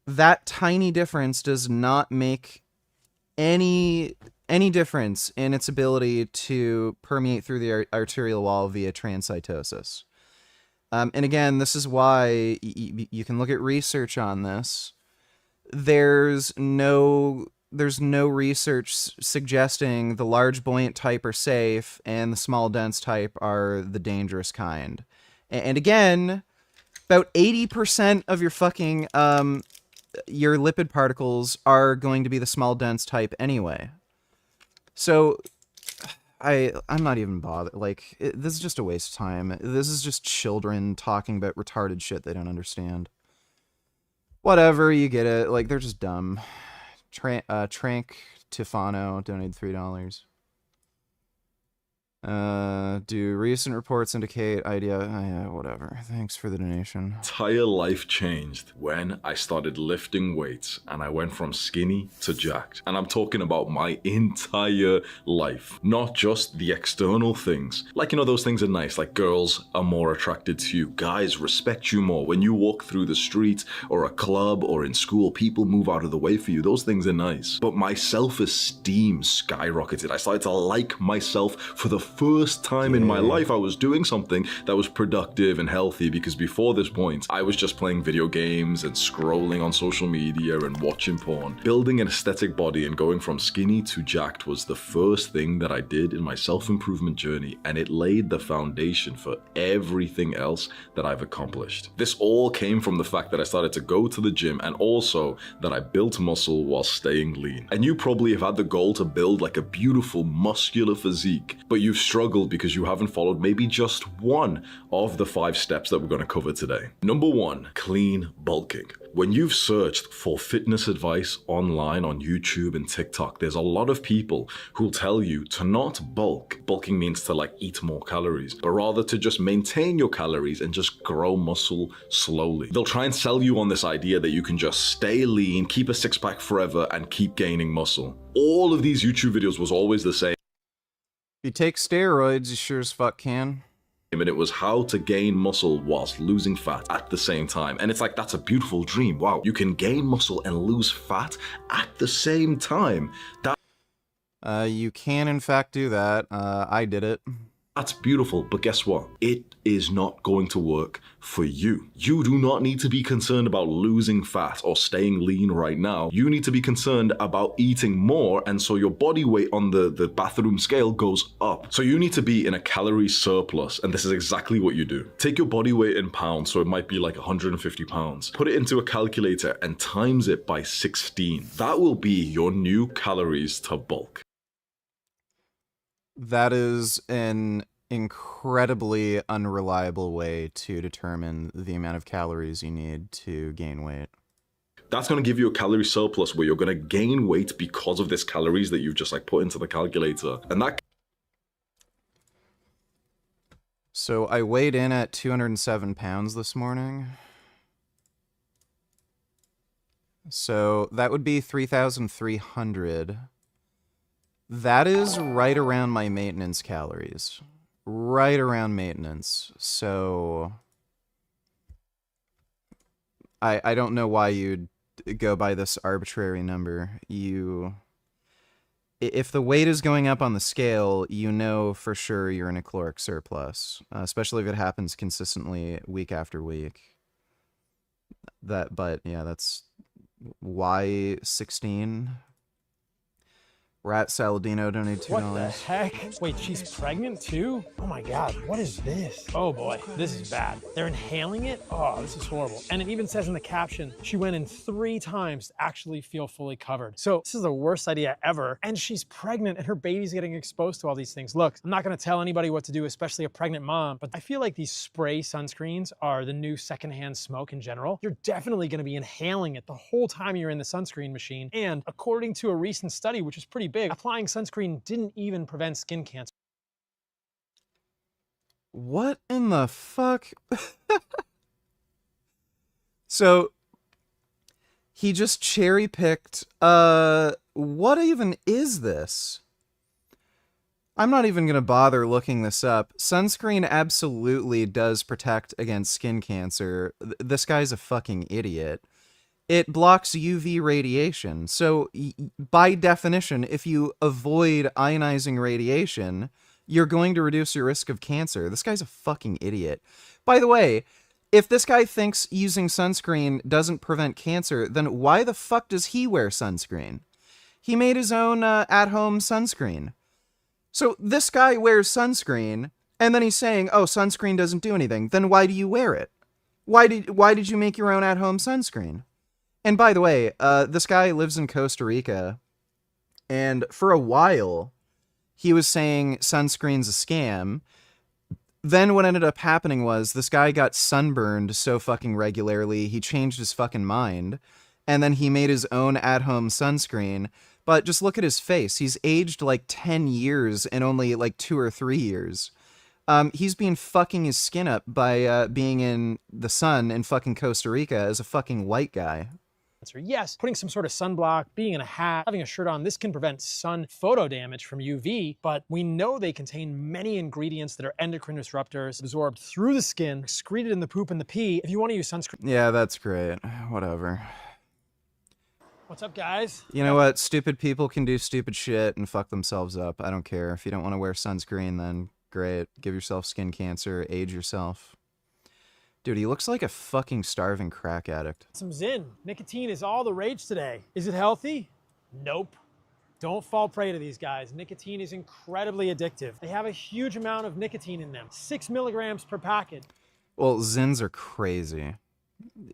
That tiny difference does not make any difference in its ability to permeate through the arterial wall via transcytosis. And again, this is why you can look at research on this. There's no research suggesting the large buoyant type are safe and the small dense type are the dangerous kind. And again, about 80% of your fucking your lipid particles are going to be the small dense type anyway. So I'm not even bothered. Like, this is just a waste of time. This is just children talking about retarded shit they don't understand. Whatever, you get it. Like, they're just dumb. Trank Tifano donated $3. Do recent reports indicate whatever. Thanks for the donation. Entire life changed when I started lifting weights and I went from skinny to jacked. And I'm talking about my entire life, not just the external things. Like, you know, those things are nice, like girls are more attracted to you, guys respect you more. When you walk through the street or a club or in school, people move out of the way for you. Those things are nice. But my self-esteem skyrocketed. I started to like myself for the first time in my life I was doing something that was productive and healthy, because before this point, I was just playing video games and scrolling on social media and watching porn. Building an aesthetic body and going from skinny to jacked was the first thing that I did in my self-improvement journey, and it laid the foundation for everything else that I've accomplished. This all came from the fact that I started to go to the gym, and also that I built muscle while staying lean. And you probably have had the goal to build like a beautiful muscular physique, but you've struggled because you haven't followed maybe just one of the 5 steps that we're going to cover today. Number 1, clean bulking. When you've searched for fitness advice online on YouTube and TikTok, there's a lot of people who'll tell you to not bulk. Bulking means to like eat more calories, but rather to just maintain your calories and just grow muscle slowly. They'll try and sell you on this idea that you can just stay lean, keep a six-pack forever, and keep gaining muscle. All of these YouTube videos was always the same. If you take steroids, you sure as fuck can. And it was how to gain muscle whilst losing fat at the same time. And it's like, that's a beautiful dream. Wow, you can gain muscle and lose fat at the same time. You can in fact do that. I did it. That's beautiful, but guess what? It is not going to work for you. You do not need to be concerned about losing fat or staying lean right now. You need to be concerned about eating more, and so your body weight on the bathroom scale goes up. So you need to be in a calorie surplus, and this is exactly what you do. Take your body weight in pounds, so it might be like 150 pounds. Put it into a calculator and times it by 16. That will be your new calories to bulk. That is an incredibly unreliable way to determine the amount of calories you need to gain weight. That's going to give you a calorie surplus where you're going to gain weight because of this calories that you've just like put into the calculator. And that... So I weighed in at 207 pounds this morning. So that would be 3,300. That is right around my maintenance calories. Right around maintenance. So I don't know why you'd go by this arbitrary number. If the weight is going up on the scale, you know for sure you're in a caloric surplus, especially if it happens consistently week after week. But yeah, that's Y16. Rat Saladino donated $2. What the heck? Wait, she's pregnant too? Oh my god, what is this? Oh boy, this is bad. They're inhaling it? Oh, this is horrible. And it even says in the caption, she went in 3 times to actually feel fully covered. So this is the worst idea ever. And she's pregnant and her baby's getting exposed to all these things. Look, I'm not gonna tell anybody what to do, especially a pregnant mom, but I feel like these spray sunscreens are the new secondhand smoke in general. You're definitely gonna be inhaling it the whole time you're in the sunscreen machine. And according to a recent study, which is pretty big, applying sunscreen didn't even prevent skin cancer. What in the fuck? So he just cherry-picked, what even is this? I'm not even gonna bother looking this up. Sunscreen absolutely does protect against skin cancer. This guy's a fucking idiot. It blocks UV radiation. So by definition, if you avoid ionizing radiation, you're going to reduce your risk of cancer. This guy's a fucking idiot. By the way, if this guy thinks using sunscreen doesn't prevent cancer, then why the fuck does he wear sunscreen? He made his own at-home sunscreen. So this guy wears sunscreen, and then he's saying, oh, sunscreen doesn't do anything. Then why do you wear it? Why did you make your own at-home sunscreen? And by the way, this guy lives in Costa Rica, and for a while, he was saying sunscreen's a scam. Then what ended up happening was this guy got sunburned so fucking regularly, he changed his fucking mind, and then he made his own at-home sunscreen. But just look at his face. He's aged like 10 years in only like 2 or 3 years. He's been fucking his skin up by being in the sun in fucking Costa Rica as a fucking white guy. Yes, putting some sort of sunblock, being in a hat, having a shirt on, this can prevent sun photo damage from UV, but we know they contain many ingredients that are endocrine disruptors, absorbed through the skin, excreted in the poop and the pee. If you want to use sunscreen... Yeah, that's great. Whatever. What's up, guys? You know what? Stupid people can do stupid shit and fuck themselves up. I don't care. If you don't want to wear sunscreen, then great. Give yourself skin cancer. Age yourself. Dude, he looks like a fucking starving crack addict. Some Zyn. Nicotine is all the rage today. Is it healthy? Nope. Don't fall prey to these guys. Nicotine is incredibly addictive. They have a huge amount of nicotine in them. 6 milligrams per packet. Well, Zyns are crazy.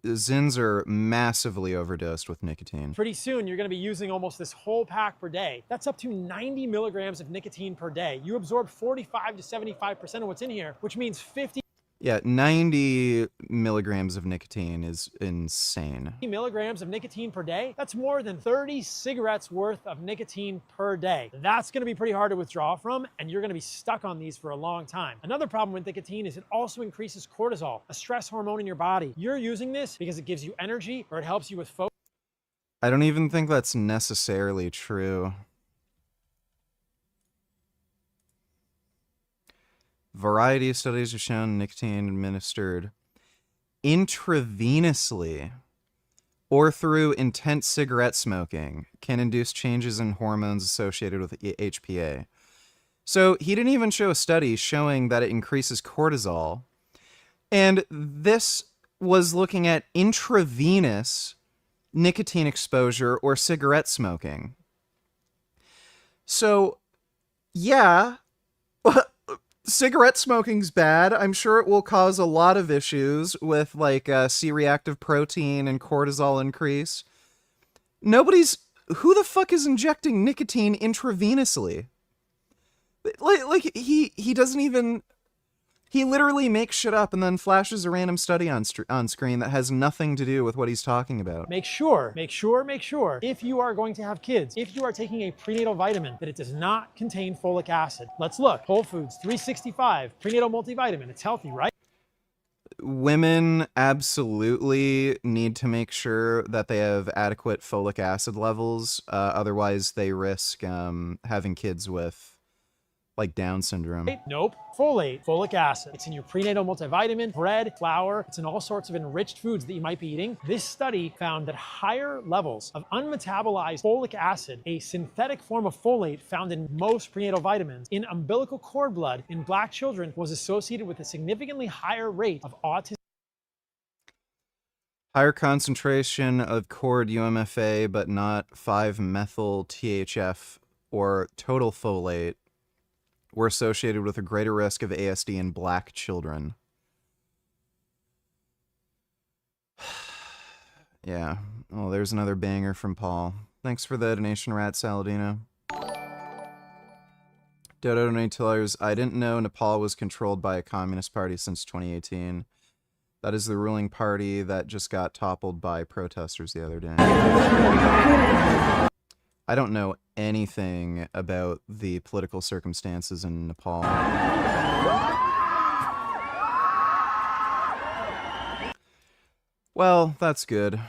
Zyns are massively overdosed with nicotine. Pretty soon, you're going to be using almost this whole pack per day. That's up to 90 milligrams of nicotine per day. You absorb 45 to 75% of what's in here, which means 50 Yeah, 90 milligrams of nicotine is insane. milligrams of nicotine per day. That's more than 30 cigarettes worth of nicotine per day. That's going to be pretty hard to withdraw from, and you're going to be stuck on these for a long time. Another problem with nicotine is it also increases cortisol, a stress hormone in your body. You're using this because it gives you energy or it helps you with focus. I don't even think that's necessarily true. Variety of studies have shown nicotine administered intravenously or through intense cigarette smoking can induce changes in hormones associated with HPA. So he didn't even show a study showing that it increases cortisol. And this was looking at intravenous nicotine exposure or cigarette smoking. So, yeah, cigarette smoking's bad. I'm sure it will cause a lot of issues with like C-reactive protein and cortisol increase. Who the fuck is injecting nicotine intravenously? Like he doesn't even, he literally makes shit up and then flashes a random study on screen that has nothing to do with what he's talking about. Make sure, if you are going to have kids, if you are taking a prenatal vitamin, that it does not contain folic acid. Let's look. Whole Foods 365, prenatal multivitamin. It's healthy, right? Women absolutely need to make sure that they have adequate folic acid levels. Otherwise, they risk having kids with like Down syndrome. Nope. Folate, folic acid. It's in your prenatal multivitamin, bread, flour. It's in all sorts of enriched foods that you might be eating. This study found that higher levels of unmetabolized folic acid, a synthetic form of folate found in most prenatal vitamins, in umbilical cord blood in Black children was associated with a significantly higher rate of autism. Higher concentration of cord UMFA, but not 5-methyl THF or total folate, were associated with a greater risk of ASD in Black children. Yeah. Oh, there's another banger from Paul. Thanks for the donation, Rat Saladino. Dodo Donators, I didn't know Nepal was controlled by a communist party since 2018. That is the ruling party that just got toppled by protesters the other day. I don't know anything about the political circumstances in Nepal. Well, that's good.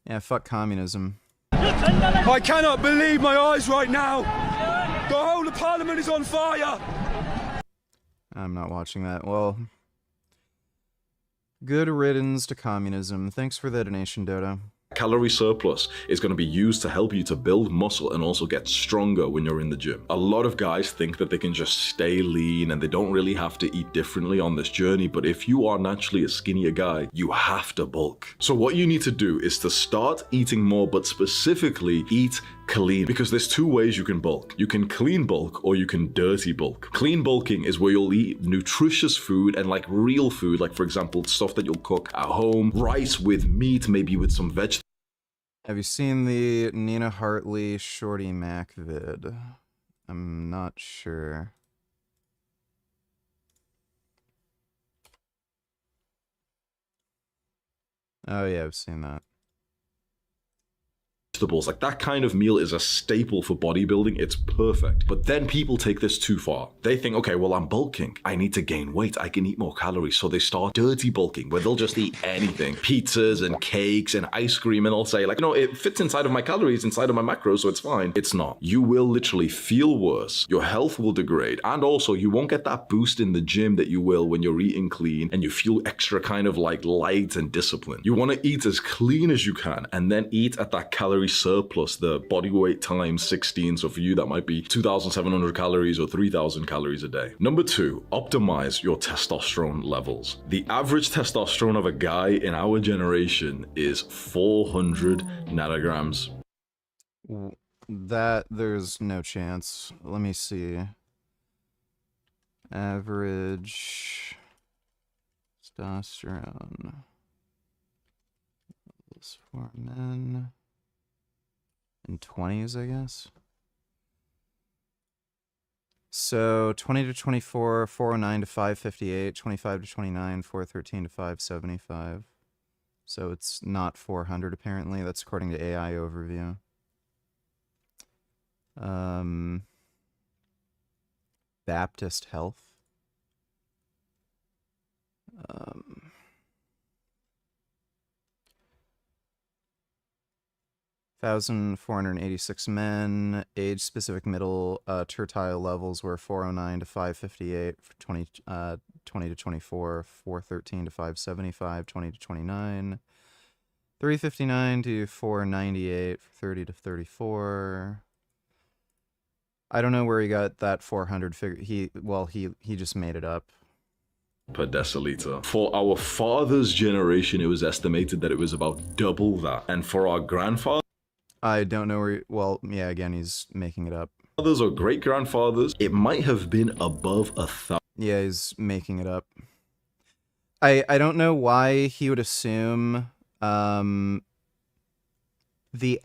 Yeah, fuck communism. I cannot believe my eyes right now! The whole of Parliament is on fire! I'm not watching that. Well, good riddance to communism. Thanks for the donation, Dodo. Calorie surplus is going to be used to help you to build muscle and also get stronger when you're in the gym. A lot of guys think that they can just stay lean and they don't really have to eat differently on this journey, but if you are naturally a skinnier guy, you have to bulk. So what you need to do is to start eating more, but specifically eat clean, because there's two ways you can bulk. You can clean bulk or you can dirty bulk. Clean bulking is where you'll eat nutritious food and like real food, like for example stuff that you'll cook at home, rice with meat, maybe with some vegetables. Have you seen the Nina Hartley Shorty Mac vid? I'm not sure. Oh yeah, I've seen that. vegetables. Like that kind of meal is a staple for bodybuilding. It's perfect. But then people take this too far. They think, okay, well, I'm bulking. I need to gain weight. I can eat more calories. So they start dirty bulking where they'll just eat anything. Pizzas and cakes and ice cream. And they'll say like, it fits inside of my calories, inside of my macros, so it's fine. It's not. You will literally feel worse. Your health will degrade. And also you won't get that boost in the gym that you will when you're eating clean and you feel extra kind of like light and disciplined. You want to eat as clean as you can and then eat at that calorie surplus, the body weight times 16. So for you, that might be 2,700 calories or 3,000 calories a day. Number 2, optimize your testosterone levels. The average testosterone of a guy in our generation is 400 nanograms. That there's no chance. Let me see. Average testosterone levels for men in 20s, I guess. So 20 to 24, 409 to 558, 25 to 29, 413 to 575. So it's not 400 apparently. That's according to AI overview. Baptist Health. 1,486 men. Age-specific middle tertile levels were 409 to 558, 20 to 24, 413 to 575, 20 to 29, 359 to 498, 30 to 34. I don't know where he got that 400 figure. He just made it up. Per deciliter. For our father's generation, it was estimated that it was about double that. And for our grandfather, I don't know where. Well, yeah, again, he's making it up. Fathers or great grandfathers, it might have been above 1,000. Yeah, he's making it up. I don't know why he would assume the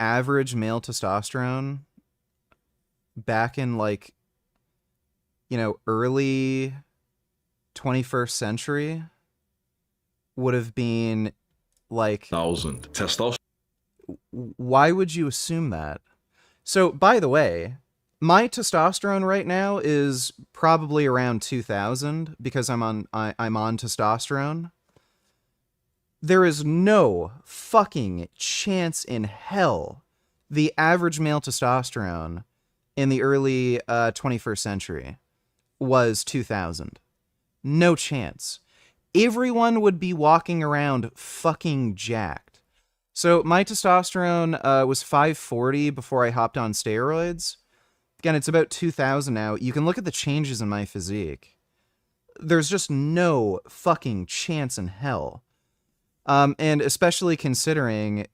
average male testosterone back in like, early 21st century would have been like 1,000 testosterone. Why would you assume that? So, by the way, my testosterone right now is probably around 2,000 because I'm on testosterone. There is no fucking chance in hell the average male testosterone in the early 21st century was 2,000. No chance. Everyone would be walking around fucking jacked. So my testosterone was 540 before I hopped on steroids. Again, it's about 2,000 now. You can look at the changes in my physique. There's just no fucking chance in hell. And especially considering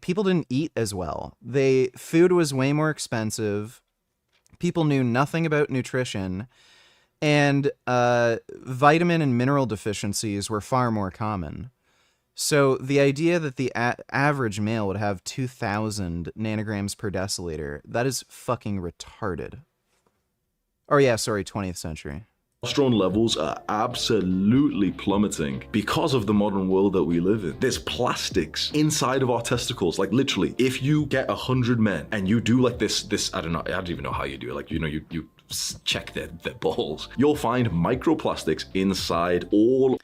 people didn't eat as well. Food was way more expensive. People knew nothing about nutrition, and vitamin and mineral deficiencies were far more common. So the idea that the average male would have 2,000 nanograms per deciliter, that is fucking retarded. Oh yeah, sorry, 20th century. Testosterone levels are absolutely plummeting because of the modern world that we live in. There's plastics inside of our testicles. Like literally, if you get 100 men and you do like this, I don't even know how you do it. Like, you check their balls, you'll find microplastics inside all.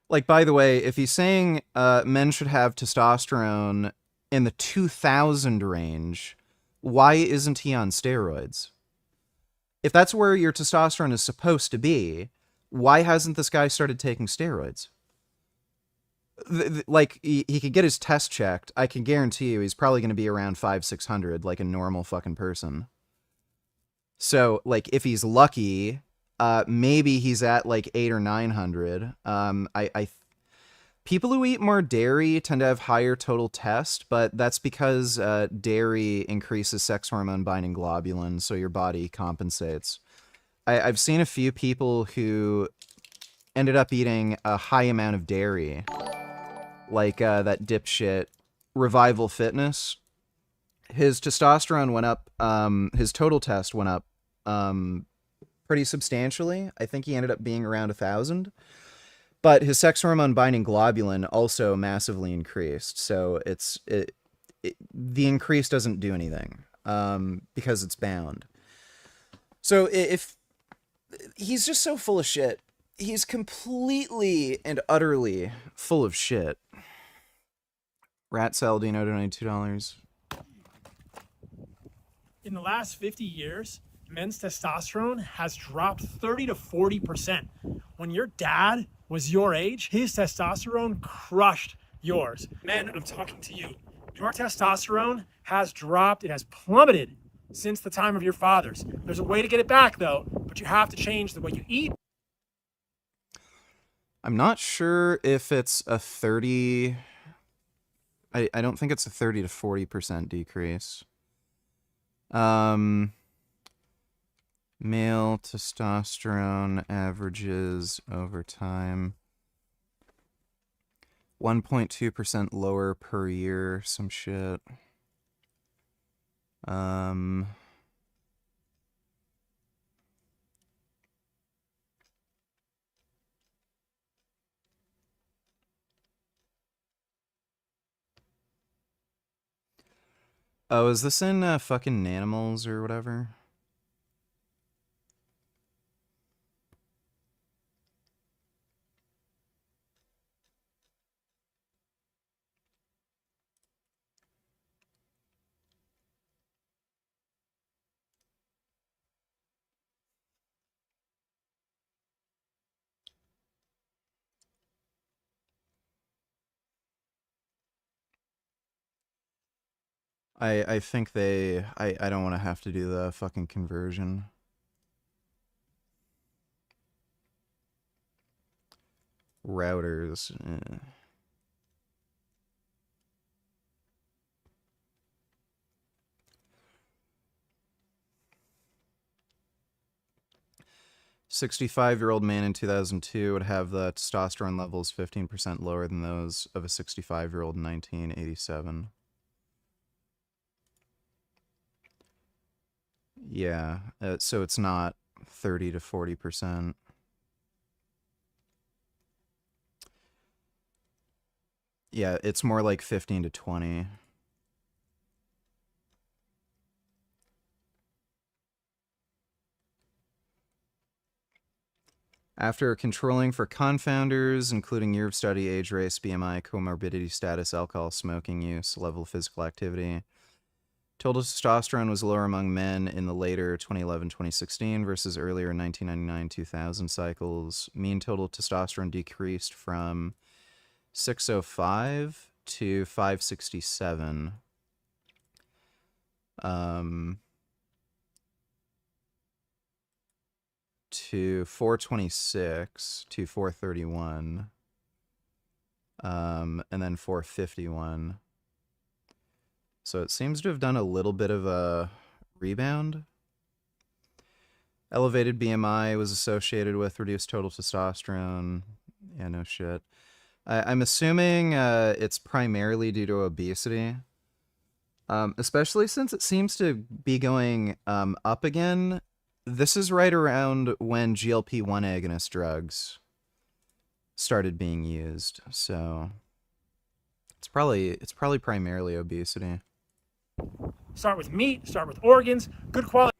Like, by the way, if he's saying men should have testosterone in the 2,000 range, why isn't he on steroids? If that's where your testosterone is supposed to be, why hasn't this guy started taking steroids? He could get his test checked. I can guarantee you he's probably going to be around 500-600, like a normal fucking person. So, like, if he's lucky, maybe he's at like 800 or 900. People who eat more dairy tend to have higher total test, but that's because dairy increases sex hormone binding globulin, so your body compensates. I've seen a few people who ended up eating a high amount of dairy, like that dipshit Revival Fitness. His testosterone went up, his total test went up pretty substantially. I think he ended up being around 1,000. But his sex hormone binding globulin also massively increased. So the increase doesn't do anything because it's bound. So if he's just so full of shit, he's completely and utterly full of shit. Rat Saladino donated $2. In the last 50 years, men's testosterone has dropped 30 to 40%. When your dad was your age, his testosterone crushed yours. Men, I'm talking to you. Your testosterone has dropped, it has plummeted since the time of your fathers. There's a way to get it back though, but you have to change the way you eat. I'm not sure if it's a 30... I don't think it's a 30 to 40% decrease. Male testosterone averages over time 1.2% lower per year, some shit. Oh, is this in fucking Nanimals or whatever? I think they... I don't want to have to do the fucking conversion. Routers. 65-year-old man in 2002 would have the testosterone levels 15% lower than those of a 65-year-old in 1987. Yeah, so it's not 30 to 40%. Yeah, it's more like 15 to 20. After controlling for confounders, including year of study, age, race, BMI, comorbidity status, alcohol, smoking use, level of physical activity, total testosterone was lower among men in the later 2011-2016 versus earlier 1999-2000 cycles. Mean total testosterone decreased from 605 to 567. To 426 to 431, and then 451. So it seems to have done a little bit of a rebound. Elevated BMI was associated with reduced total testosterone. Yeah, no shit. I'm assuming it's primarily due to obesity, especially since it seems to be going up again. This is right around when GLP-1 agonist drugs started being used, so it's probably primarily obesity. Start with meat, start with organs, good quality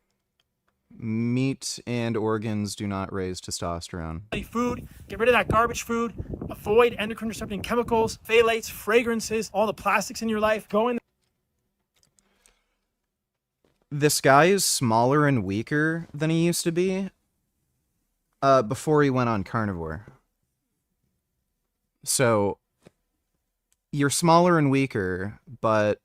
Meat and organs do not raise testosterone. food, get rid of that garbage food, avoid endocrine disrupting chemicals, phthalates, fragrances, all the plastics in your life. Go in. This guy is smaller and weaker than he used to be before he went on carnivore. So you're smaller and weaker, but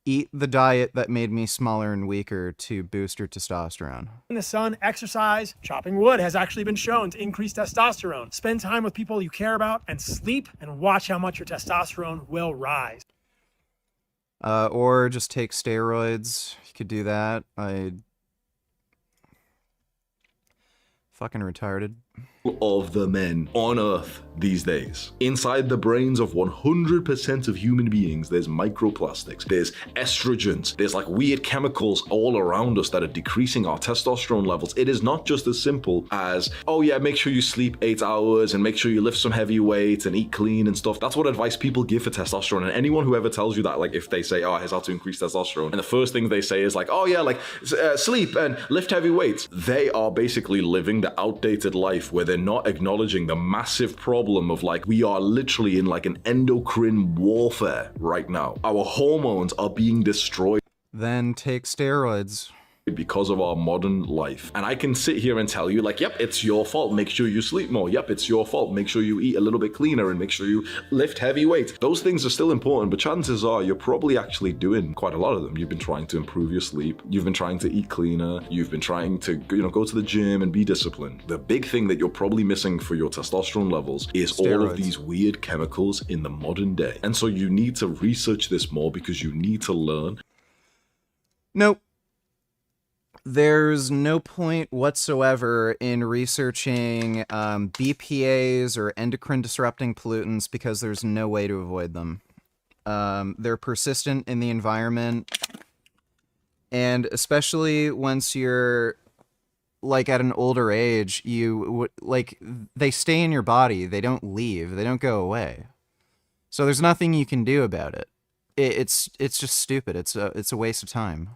eat the diet that made me smaller and weaker to boost your testosterone. In the sun, exercise, chopping wood has actually been shown to increase testosterone. Spend time with people you care about and sleep and watch how much your testosterone will rise. Or just take steroids. You could do that. Fucking retarded. Of the men on Earth these days. Inside the brains of 100% of human beings, there's microplastics, there's estrogens, there's like weird chemicals all around us that are decreasing our testosterone levels. It is not just as simple as, oh yeah, make sure you sleep 8 hours and make sure you lift some heavy weights and eat clean and stuff. That's what advice people give for testosterone. And anyone who ever tells you that, like if they say, oh, here's how to increase testosterone, and the first thing they say is like, oh yeah, like sleep and lift heavy weights. They are basically living the outdated life where they're not acknowledging the massive problem of like, we are literally in like an endocrine warfare right now. Our hormones are being destroyed. Then take steroids. Because of our modern life. And I can sit here and tell you like, yep, it's your fault. Make sure you sleep more. Yep, it's your fault. Make sure you eat a little bit cleaner and make sure you lift heavy weights. Those things are still important, but chances are you're probably actually doing quite a lot of them. You've been trying to improve your sleep. You've been trying to eat cleaner. You've been trying to, go to the gym and be disciplined. The big thing that you're probably missing for your testosterone levels is all of these weird chemicals in the modern day. And so you need to research this more because you need to learn. Nope. There's no point whatsoever in researching BPAs or endocrine disrupting pollutants because there's no way to avoid them. They're persistent in the environment, and especially once you're like at an older age, they stay in your body. They don't leave. They don't go away. So there's nothing you can do about it. It's just stupid. It's a waste of time.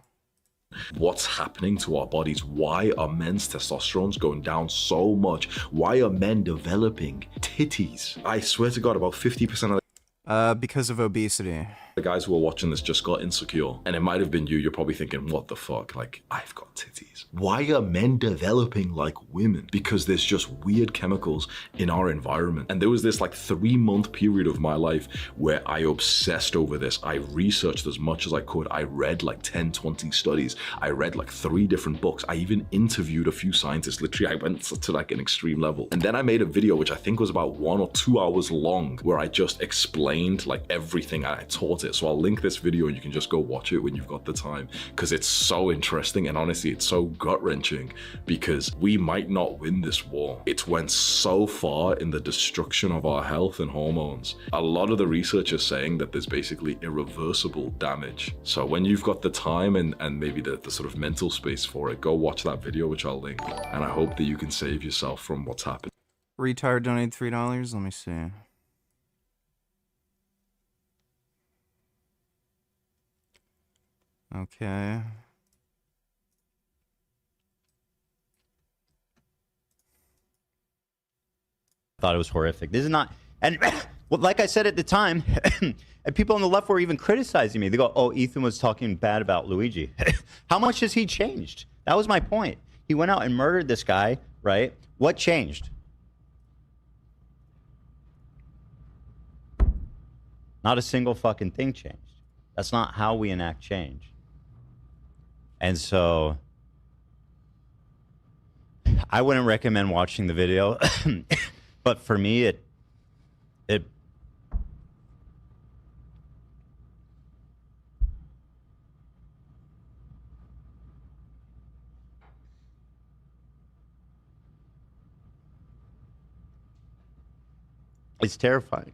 What's happening to our bodies? Why are men's testosterones going down so much? Why are men developing titties? I swear to God, about 50% of because of obesity. The guys who are watching this just got insecure. And it might have been you. You're probably thinking, what the fuck? Like, I've got titties. Why are men developing like women? Because there's just weird chemicals in our environment. And there was this like 3-month period of my life where I obsessed over this. I researched as much as I could. I read like 10, 20 studies. I read like 3 different books. I even interviewed a few scientists. Literally, I went to like an extreme level. And then I made a video, which I think was about 1 or 2 hours long, where I just explained like everything and I taught it. So I'll link this video and you can just go watch it when you've got the time, because it's so interesting and honestly it's so gut-wrenching, because we might not win this war. It's went so far in the destruction of our health and hormones. A lot of the research is saying that there's basically irreversible damage. So when you've got the time and maybe the sort of mental space for it, go watch that video, which I'll link, and I hope that you can save yourself from what's happening. Retard donated $3. Let me see. Okay. Thought it was horrific. This is not, and well, like I said at the time, and people on the left were even criticizing me. They go, "Oh, Ethan was talking bad about Luigi." How much has he changed? That was my point. He went out and murdered this guy, right? What changed? Not a single fucking thing changed. That's not how we enact change. And so I wouldn't recommend watching the video, but for me, it it's terrifying.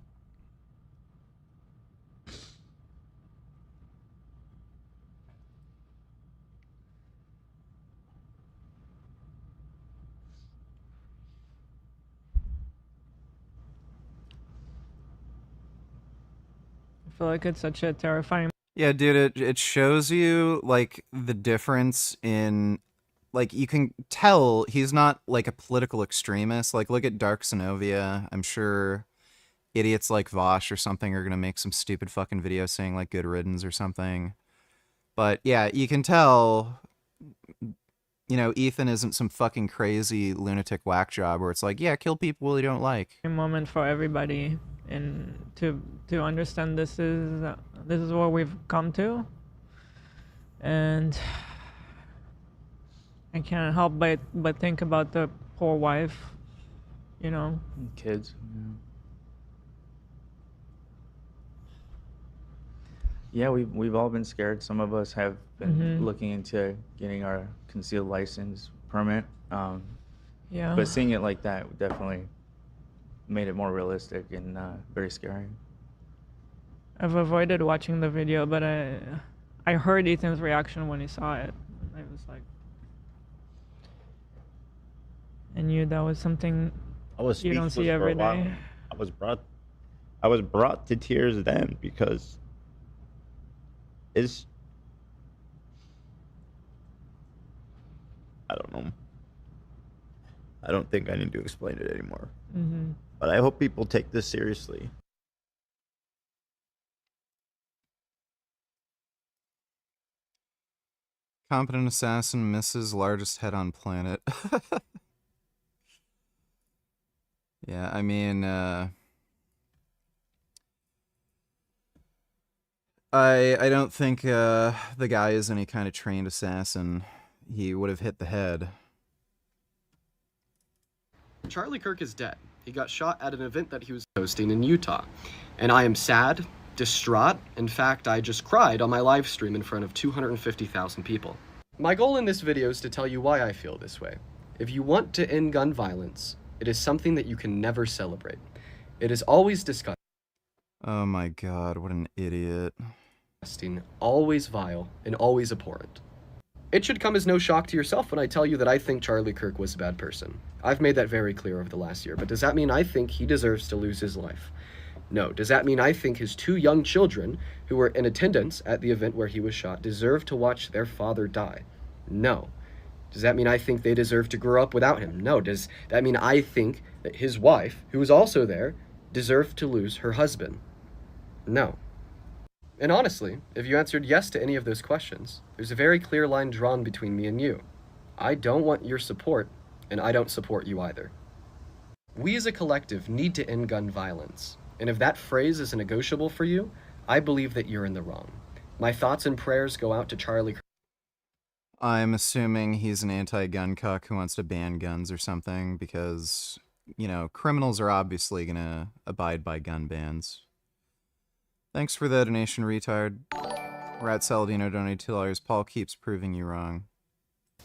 I feel like it's such a terrifying. Yeah, dude, it shows you like the difference in, like, you can tell he's not like a political extremist. Like, look at Dark Synovia. I'm sure idiots like Vosh or something are gonna make some stupid fucking video saying like good riddance or something. But yeah, you can tell, you know, Ethan isn't some fucking crazy lunatic whack job where it's like, yeah, kill people you don't like. Moment for everybody, and to understand this is what we've come to, and I can't help but think about the poor wife, you know, kids. Yeah, we've all been scared. Some of us have been looking into getting our concealed license permit. Yeah. But seeing it like that definitely made it more realistic and very scary. I've avoided watching the video, but I heard Ethan's reaction when he saw it. I was like, I knew that was something I was you don't see speechless for every a while. day. I was brought to tears then because it's, I don't know. I don't think I need to explain it anymore. Mhm. But I hope people take this seriously. Competent assassin misses largest head on planet. Yeah, I mean, I don't think the guy is any kind of trained assassin. He would have hit the head. Charlie Kirk is dead. He got shot at an event that he was hosting in Utah. And I am sad, distraught. In fact, I just cried on my live stream in front of 250,000 people. My goal in this video is to tell you why I feel this way. If you want to end gun violence, it is something that you can never celebrate. It is always disgusting. Oh my god, what an idiot. Always vile, and always abhorrent. It should come as no shock to yourself when I tell you that I think Charlie Kirk was a bad person. I've made that very clear over the last year, but does that mean I think he deserves to lose his life? No. Does that mean I think his 2 young children, who were in attendance at the event where he was shot, deserve to watch their father die? No. Does that mean I think they deserve to grow up without him? No. Does that mean I think that his wife, who was also there, deserved to lose her husband? No. And honestly, if you answered yes to any of those questions, there's a very clear line drawn between me and you. I don't want your support, and I don't support you either. We as a collective need to end gun violence, and if that phrase is negotiable for you, I believe that you're in the wrong. My thoughts and prayers go out to Charlie. I'm assuming he's an anti-gun cuck who wants to ban guns or something because, you know, criminals are obviously gonna abide by gun bans. Thanks for the donation, retard. Rat Saladino donated $2. Paul keeps proving you wrong.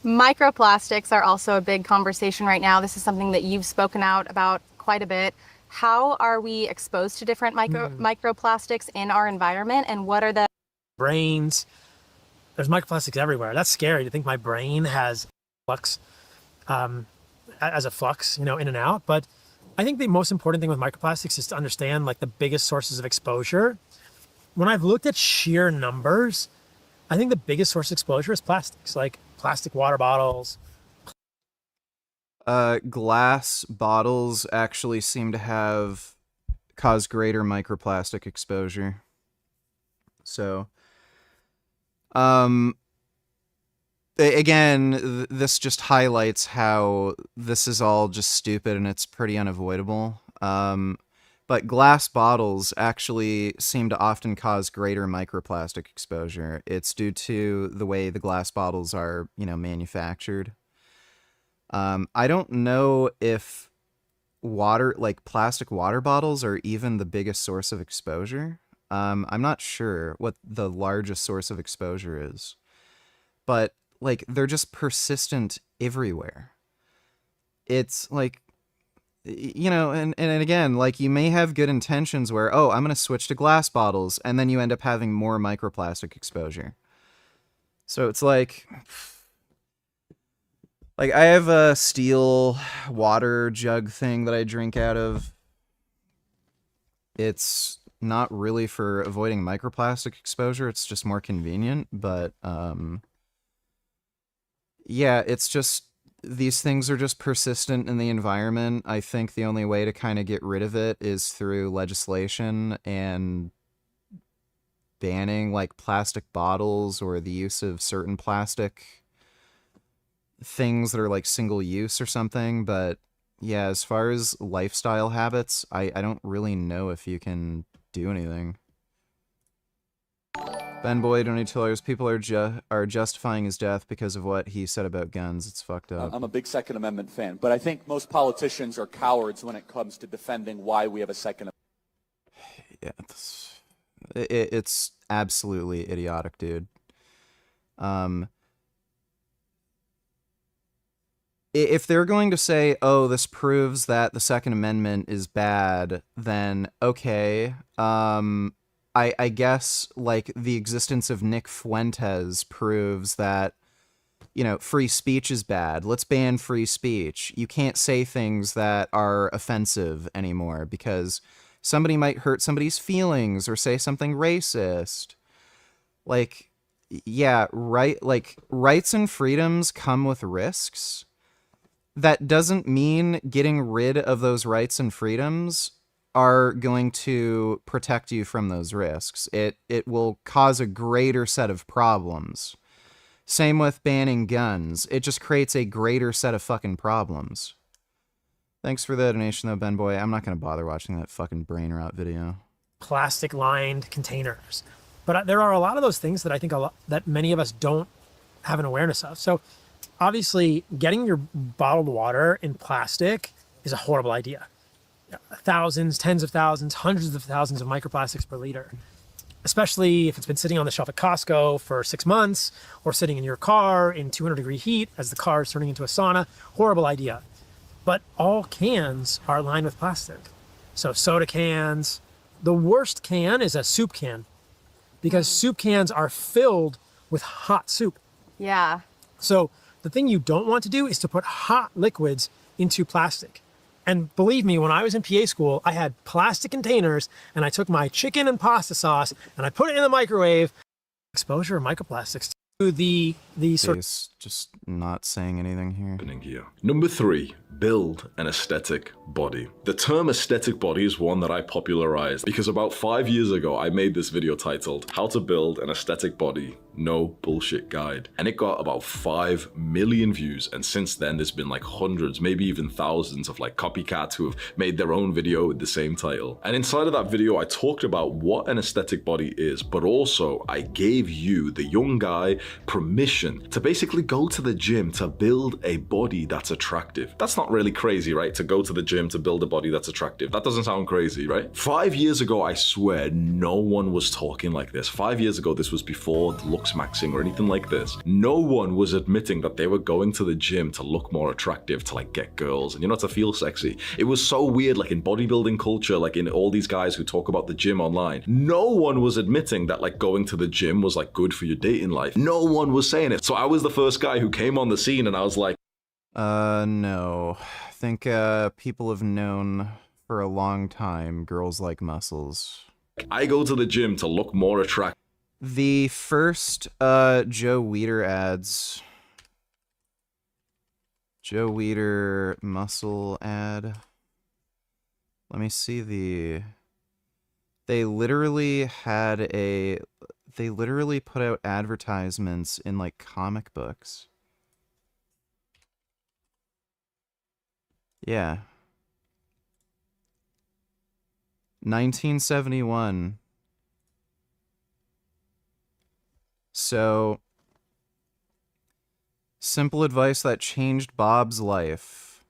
Microplastics are also a big conversation right now. This is something that you've spoken out about quite a bit. How are we exposed to different microplastics in our environment, and what are the brains? There's microplastics everywhere. That's scary to think my brain has flux, as a flux, you know, in and out. But I think the most important thing with microplastics is to understand like the biggest sources of exposure. When I've looked at sheer numbers, I think the biggest source of exposure is plastics, like plastic water bottles. Glass bottles actually seem to cause greater microplastic exposure. So, again, this just highlights how this is all just stupid and it's pretty unavoidable. But glass bottles actually seem to often cause greater microplastic exposure. It's due to the way the glass bottles are, you know, manufactured. I don't know if plastic water bottles are even the biggest source of exposure. I'm not sure what the largest source of exposure is, but like they're just persistent everywhere. It's like, you know, and again, like you may have good intentions where, oh, I'm going to switch to glass bottles, and then you end up having more microplastic exposure. So it's like I have a steel water jug thing that I drink out of. It's not really for avoiding microplastic exposure. It's just more convenient, but yeah, it's just these things are just persistent in the environment. I think the only way to kind of get rid of it is through legislation and banning like plastic bottles or the use of certain plastic things that are like single use or something. But yeah, as far as lifestyle habits, I don't really know if you can do anything. Ben Boy donated $2. People are justifying his death because of what he said about guns. It's fucked up. I'm a big Second Amendment fan, but I think most politicians are cowards when it comes to defending why we have a Second Amendment. Yeah, it's absolutely idiotic, dude. if they're going to say, oh, this proves that the Second Amendment is bad, then okay. I guess like the existence of Nick Fuentes proves that, you know, free speech is bad. Let's ban free speech. You can't say things that are offensive anymore because somebody might hurt somebody's feelings or say something racist. Like, yeah, right. Like, rights and freedoms come with risks. That doesn't mean getting rid of those rights and freedoms are going to protect you from those risks. It will cause a greater set of problems. Same with banning guns. It just creates a greater set of fucking problems. Thanks for the donation, though, Ben Boy. I'm not going to bother watching that fucking brain rot video. Plastic-lined containers. But there are a lot of those things that I think that many of us don't have an awareness of. So obviously, getting your bottled water in plastic is a horrible idea. Thousands, tens of thousands, hundreds of thousands of microplastics per liter. Especially if it's been sitting on the shelf at Costco for 6 months or sitting in your car in 200-degree heat as the car is turning into a sauna. Horrible idea. But all cans are lined with plastic. So soda cans. The worst can is a soup can because soup cans are filled with hot soup. Yeah. So the thing you don't want to do is to put hot liquids into plastic. And believe me, when I was in PA school, I had plastic containers and I took my chicken and pasta sauce and I put it in the microwave. Exposure of microplastics to the sort of... Just not saying anything here. Number 3, build an aesthetic body. The term aesthetic body is one that I popularized because about 5 years ago, I made this video titled How to Build an Aesthetic Body, No Bullshit Guide. And it got about 5 million views. And since then, there's been like hundreds, maybe even thousands of like copycats who have made their own video with the same title. And inside of that video, I talked about what an aesthetic body is, but also I gave you, the young guy, permission to basically go to the gym to build a body that's attractive. That's not really crazy, right? To go to the gym to build a body that's attractive. That doesn't sound crazy, right? 5 years ago, I swear, no one was talking like this. 5 years ago, this was before looks maxing or anything like this. No one was admitting that they were going to the gym to look more attractive, to like get girls and, you know, to feel sexy. It was so weird, like in bodybuilding culture, like in all these guys who talk about the gym online. No one was admitting that like going to the gym was like good for your dating life. No one was saying it. So I was the first guy who came on the scene and I was like, no. I think people have known for a long time girls like muscles. I go to the gym to look more attractive. The first Joe Weider ads. Joe Weider muscle ad. Let me see the... They literally put out advertisements in like comic books. Yeah. 1971. So, simple advice that changed Bob's life.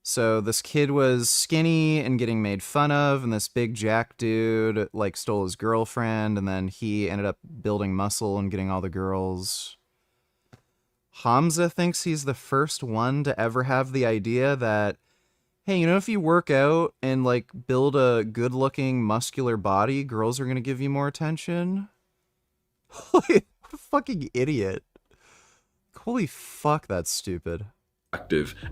So this kid was skinny and getting made fun of, and this big jack dude like stole his girlfriend, and then he ended up building muscle and getting all the girls. Hamza thinks he's the first one to ever have the idea that, hey, you know, if you work out and like build a good-looking muscular body, girls are gonna give you more attention. What a fucking idiot. Holy fuck, that's stupid.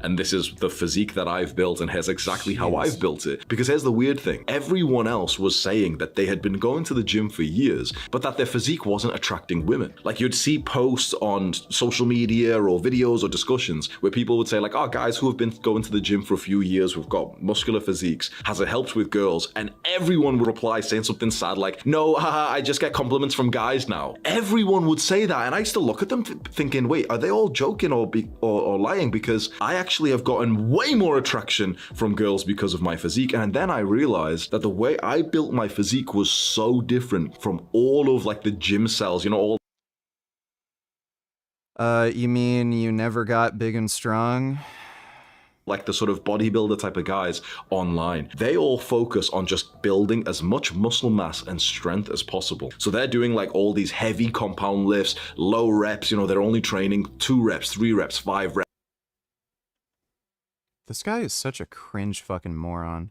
And this is the physique that I've built, and here's exactly how I've built it. Because here's the weird thing. Everyone else was saying that they had been going to the gym for years, but that their physique wasn't attracting women. Like you'd see posts on social media or videos or discussions where people would say like, oh, guys who have been going to the gym for a few years, who've got muscular physiques, has it helped with girls? And everyone would reply saying something sad like, no, haha, I just get compliments from guys now. Everyone would say that, and I used to look at them thinking, wait, are they all joking or lying? Because I actually have gotten way more attraction from girls because of my physique. And then I realized that the way I built my physique was so different from all of like the gym cells, you know, all... You mean you never got big and strong? Like the sort of bodybuilder type of guys online. They all focus on just building as much muscle mass and strength as possible. So they're doing like all these heavy compound lifts, low reps, you know, they're only training 2 reps, 3 reps, 5 reps. This guy is such a cringe fucking moron.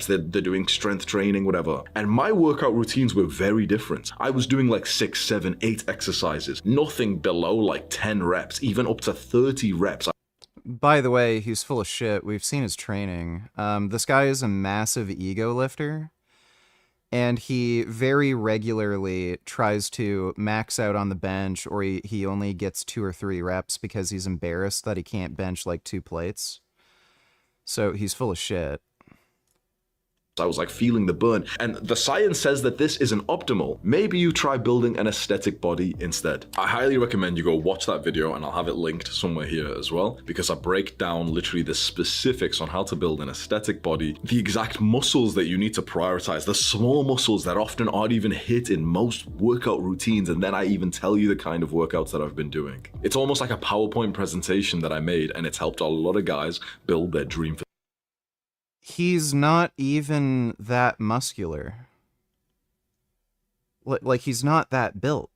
They're doing strength training, whatever. And my workout routines were very different. I was doing like 6, 7, 8 exercises. Nothing below like 10 reps, even up to 30 reps. By the way, he's full of shit. We've seen his training. This guy is a massive ego lifter. And he very regularly tries to max out on the bench, or he only gets 2 or 3 reps because he's embarrassed that he can't bench like 2 plates. So he's full of shit. I was like feeling the burn, and the science says that this isn't optimal. Maybe you try building an aesthetic body instead. I highly recommend you go watch that video, and I'll have it linked somewhere here as well, because I break down literally the specifics on how to build an aesthetic body, the exact muscles that you need to prioritize, the small muscles that often aren't even hit in most workout routines, and then I even tell you the kind of workouts that I've been doing. It's almost like a PowerPoint presentation that I made, and it's helped a lot of guys build their dream. He's not even that muscular. Like, he's not that built.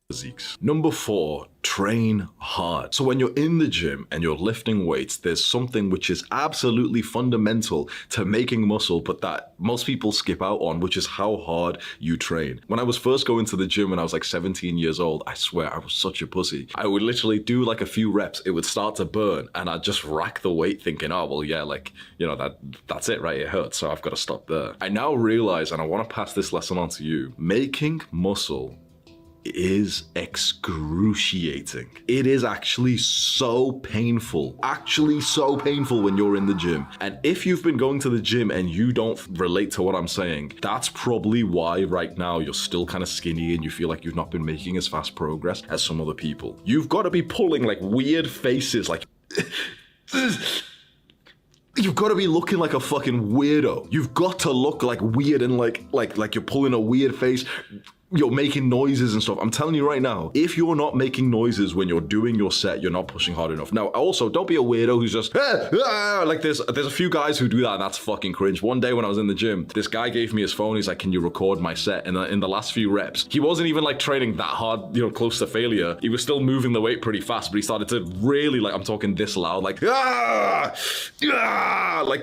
Physiques. Number 4, train hard. So when you're in the gym and you're lifting weights, there's something which is absolutely fundamental to making muscle, but that most people skip out on, which is how hard you train. When I was first going to the gym when I was like 17 years old, I swear I was such a pussy. I would literally do like a few reps, it would start to burn, and I'd just rack the weight thinking, oh, well, yeah, like, you know, that's it, right? It hurts, so I've got to stop there. I now realize, and I want to pass this lesson on to you, making muscle is excruciating. It is actually so painful when you're in the gym. And if you've been going to the gym and you don't relate to what I'm saying, that's probably why right now you're still kind of skinny and you feel like you've not been making as fast progress as some other people. You've got to be pulling like weird faces, like you've got to be looking like a fucking weirdo. You've got to look like weird and like you're pulling a weird face. You're making noises and stuff. I'm telling you right now, if you're not making noises when you're doing your set, you're not pushing hard enough. Now, also, don't be a weirdo who's just like this. There's a few guys who do that, and that's fucking cringe. One day when I was in the gym, this guy gave me his phone. He's like, can you record my set? And in the last few reps, he wasn't even like training that hard, you know, close to failure. He was still moving the weight pretty fast, but he started to really, like, I'm talking this loud, like, like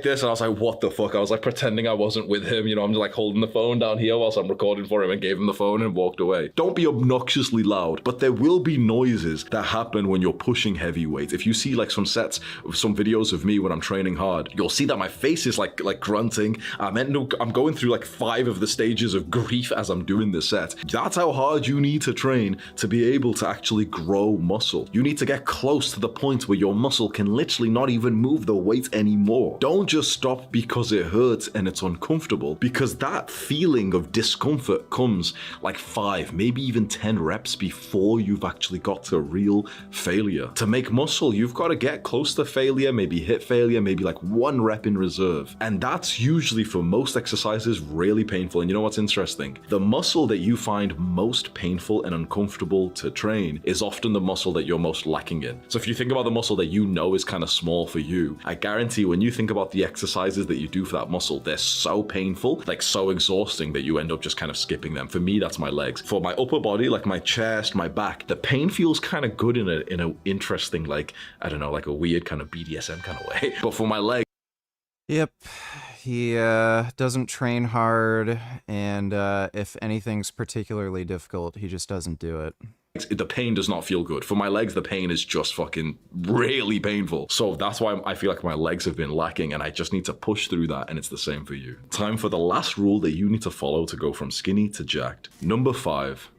this. And I was like, what the fuck? I was like pretending I wasn't with him. You know, I'm just like holding the phone down here whilst I'm recording for him, and gave him the phone and walked away. Don't be obnoxiously loud, but there will be noises that happen when you're pushing heavy weights. If you see like some videos of me when I'm training hard, you'll see that my face is like grunting. I'm going through like 5 of the stages of grief as I'm doing this set. That's how hard you need to train to be able to actually grow muscle. You need to get close to the point where your muscle can literally not even move the weight anymore. Don't just stop because it hurts and it's uncomfortable, because that feeling of discomfort comes like 5, maybe even 10 reps before you've actually got to real failure. To make muscle, you've got to get close to failure, maybe hit failure, maybe like 1 rep in reserve. And that's usually for most exercises really painful. And you know what's interesting? The muscle that you find most painful and uncomfortable to train is often the muscle that you're most lacking in. So if you think about the muscle that you know is kind of small for you, I guarantee when you think about the exercises that you do for that muscle, they're so painful, like so exhausting that you end up just kind of skipping them. For me, that's my legs. For my upper body, like my chest, my back, the pain feels kind of good in a interesting, like, I don't know, like a weird kind of BDSM kind of way. But for my legs, yep, he doesn't train hard, and if anything's particularly difficult, he just doesn't do it. The pain does not feel good. For my legs, the pain is just fucking really painful. So that's why I feel like my legs have been lacking, and I just need to push through that, and it's the same for you. Time for the last rule that you need to follow to go from skinny to jacked. Number 5,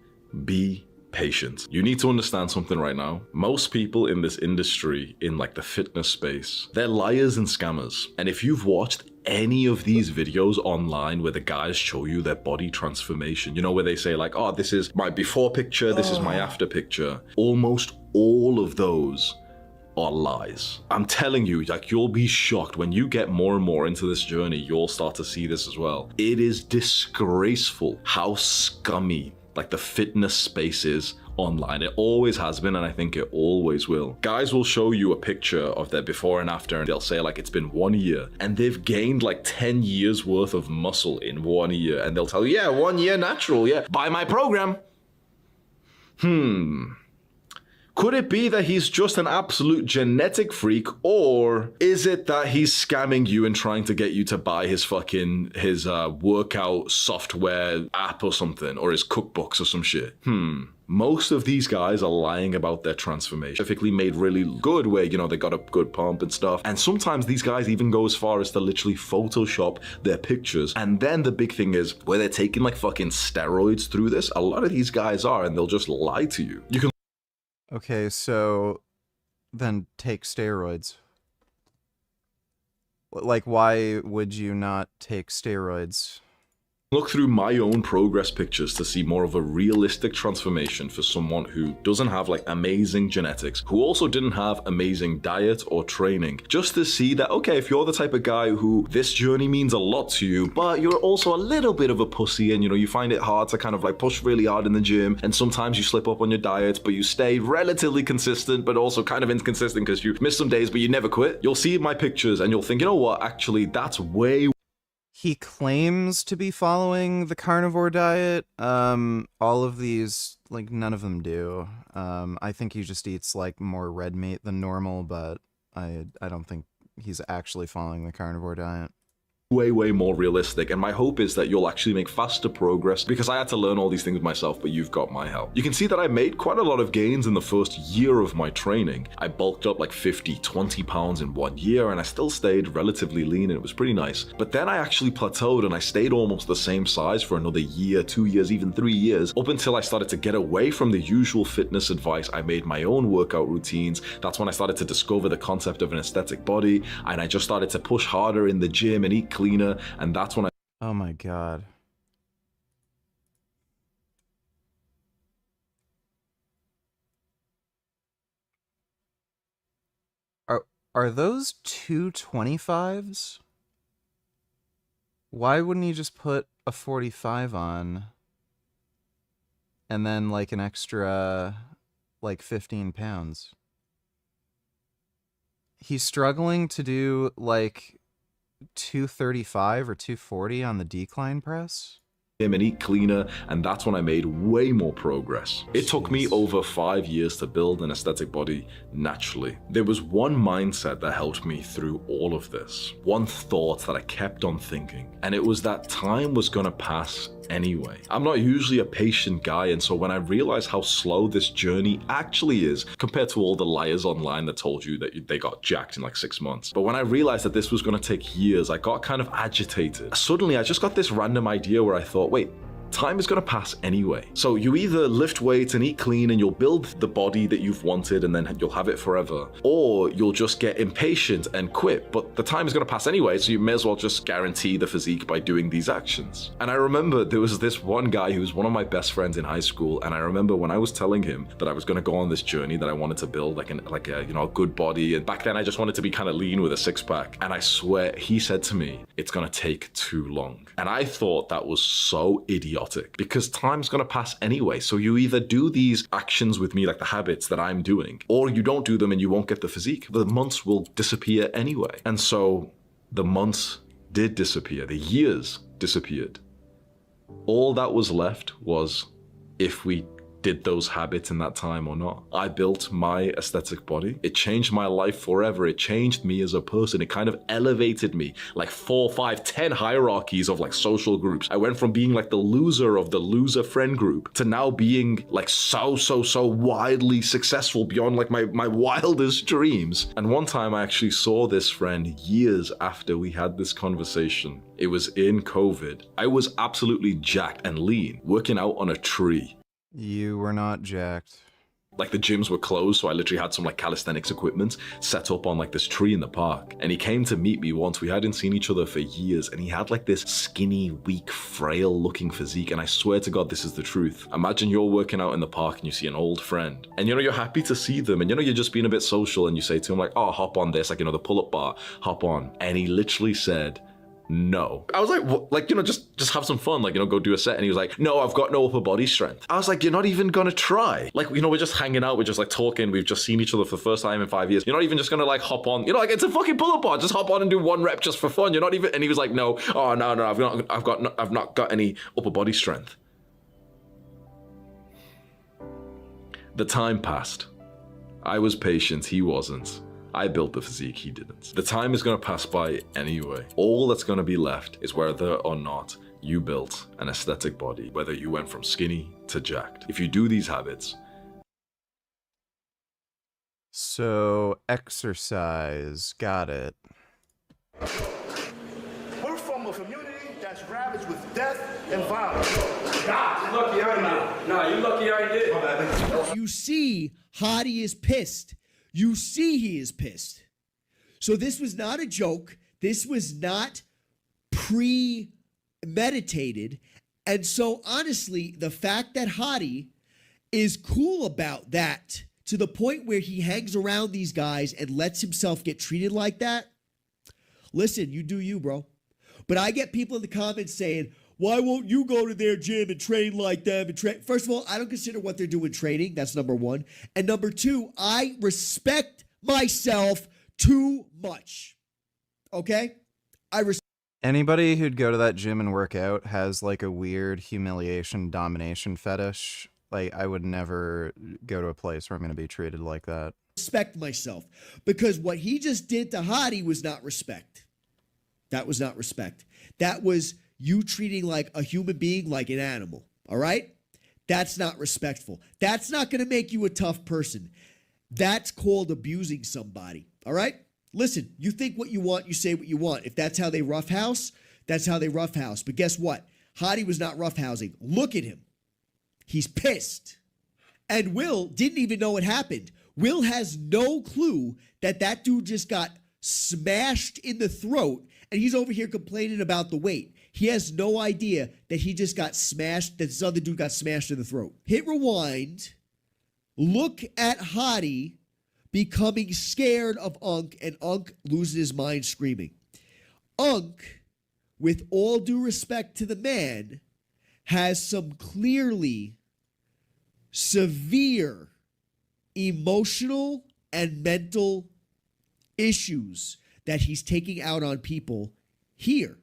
be patient. You need to understand something right now. Most people in this industry, in like the fitness space, they're liars and scammers. And if you've watched any of these videos online where the guys show you their body transformation, you know, where they say like, oh, this is my before picture, this is my after picture, almost all of those are lies. I'm telling you, like, you'll be shocked when you get more and more into this journey. You'll start to see this as well. It is disgraceful how scummy like the fitness space is online. It always has been, and I think it always will. Guys will show you a picture of their before and after, and they'll say like it's been 1 year, and they've gained like 10 years worth of muscle in 1 year, and they'll tell you, yeah, 1 year natural, yeah, buy my program. Could it be that he's just an absolute genetic freak, or is it that he's scamming you and trying to get you to buy his workout software app or something, or his cookbooks or some shit? Most of these guys are lying about their transformation. Specifically made really good where, you know, they got a good pump and stuff. And sometimes these guys even go as far as to literally Photoshop their pictures. And then the big thing is where they're taking like fucking steroids through this. A lot of these guys are, and they'll just lie to you. You can Okay, so then take steroids. Like, why would you not take steroids? look through my own progress pictures to see more of a realistic transformation for someone who doesn't have like amazing genetics, who also didn't have amazing diet or training, just to see that, okay, if you're the type of guy who this journey means a lot to you, but you're also a little bit of a pussy and, you know, you find it hard to kind of like push really hard in the gym, and sometimes you slip up on your diet, but you stay relatively consistent, but also kind of inconsistent because you miss some days, but you never quit. You'll see my pictures and you'll think, you know what, actually, that's way. He claims to be following the carnivore diet. All of these, like, none of them do. I think he just eats, like, more red meat than normal, but I don't think he's actually following the carnivore diet. Way more realistic, and my hope is that you'll actually make faster progress, because I had to learn all these things myself, but you've got my help. You can see that I made quite a lot of gains in the first year of my training. I bulked up like 20 pounds in 1 year, and I still stayed relatively lean, and it was pretty nice. But then I actually plateaued and I stayed almost the same size for another year, 2 years, even 3 years, up until I started to get away from the usual fitness advice. I made my own workout routines. That's when I started to discover the concept of an aesthetic body, and I just started to push harder in the gym and eat cleaner, and that's when I... Oh my god. Are those 225s? Why wouldn't you just put a 45 on and then like an extra like 15 pounds? He's struggling to do like 235 or 240 on the decline press and eat cleaner, and that's when I made way more progress. It took me over 5 years to build an aesthetic body naturally. There was one mindset that helped me through all of this, one thought that I kept on thinking, and it was that time was gonna pass anyway. I'm not usually a patient guy, and so when I realized how slow this journey actually is compared to all the liars online that told you that they got jacked in like 6 months, but when I realized that this was going to take years, I got kind of agitated. Suddenly I just got this random idea where I thought, wait, time is going to pass anyway. So you either lift weights and eat clean and you'll build the body that you've wanted and then you'll have it forever, or you'll just get impatient and quit, but the time is going to pass anyway, so you may as well just guarantee the physique by doing these actions. And I remember there was this one guy who was one of my best friends in high school, and I remember when I was telling him that I was going to go on this journey, that I wanted to build like a you know, a good body, and back then I just wanted to be kind of lean with a six-pack, and I swear he said to me, it's going to take too long. And I thought that was so idiotic, because time's gonna pass anyway. So you either do these actions with me, like the habits that I'm doing, or you don't do them and you won't get the physique. The months will disappear anyway. And so the months did disappear. The years disappeared. All that was left was if we did those habits in that time or not. I built my aesthetic body. It changed my life forever. It changed me as a person. It kind of elevated me like 4, 5, 10 hierarchies of like social groups. I went from being like the loser of the loser friend group to now being like so widely successful beyond like my wildest dreams. And one time I actually saw this friend years after we had this conversation. It was in COVID. I was absolutely jacked and lean, working out on a tree. You were not jacked. Like the gyms were closed, so I literally had some like calisthenics equipment set up on like this tree in the park. And he came to meet me once. We hadn't seen each other for years, and he had like this skinny, weak, frail looking physique. And I swear to God, this is the truth. Imagine you're working out in the park and you see an old friend, and you know, you're happy to see them, and you know, you're just being a bit social, and you say to him like, oh, hop on this, like, you know, the pull-up bar, hop on. And he literally said, no. I was like, what? Like, you know, just have some fun, like, you know, go do a set. And he was like, no, I've got no upper body strength. I was like, you're not even gonna try. Like, you know, we're just hanging out, we're just like talking, we've just seen each other for the first time in 5 years. You're not even just gonna like hop on, you know, like, it's a fucking pull-up bar, just hop on and do 1 rep just for fun. You're not even. And he was like, no, oh no, I've not got any upper body strength. The time passed. I was patient, he wasn't. I built the physique, he didn't. The time is going to pass by anyway. All that's going to be left is whether or not you built an aesthetic body, whether you went from skinny to jacked. If you do these habits. So, exercise. Got it. We're from a community that's ravaged with death and violence. Nah, you lucky I did. Nah, you lucky I did. You see, Hadi is pissed. You see he is pissed. So this was not a joke. This was not premeditated. And so honestly, the fact that Hadi is cool about that to the point where he hangs around these guys and lets himself get treated like that, listen, you do you, bro. But I get people in the comments saying, why won't you go to their gym and train like them? First of all, I don't consider what they're doing training. That's number one. And number two, I respect myself too much. Okay? Anybody who'd go to that gym and work out has like a weird humiliation domination fetish. Like, I would never go to a place where I'm going to be treated like that. Respect myself, because what he just did to Hadi was not respect. That was not respect. That was you treating like a human being like an animal. All right? That's not respectful. That's not going to make you a tough person. That's called abusing somebody. All right? Listen, you think what you want, you say what you want. If that's how they roughhouse, that's how they roughhouse. But guess what? Hadi was not roughhousing. Look at him. He's pissed. And Will didn't even know what happened. Will has no clue that that dude just got smashed in the throat, and he's over here complaining about the weight. He has no idea that he just got smashed, that this other dude got smashed in the throat. Hit rewind. Look at Hadi becoming scared of Unk, and Unk losing his mind screaming. Unk, with all due respect to the man, has some clearly severe emotional and mental issues that he's taking out on people here.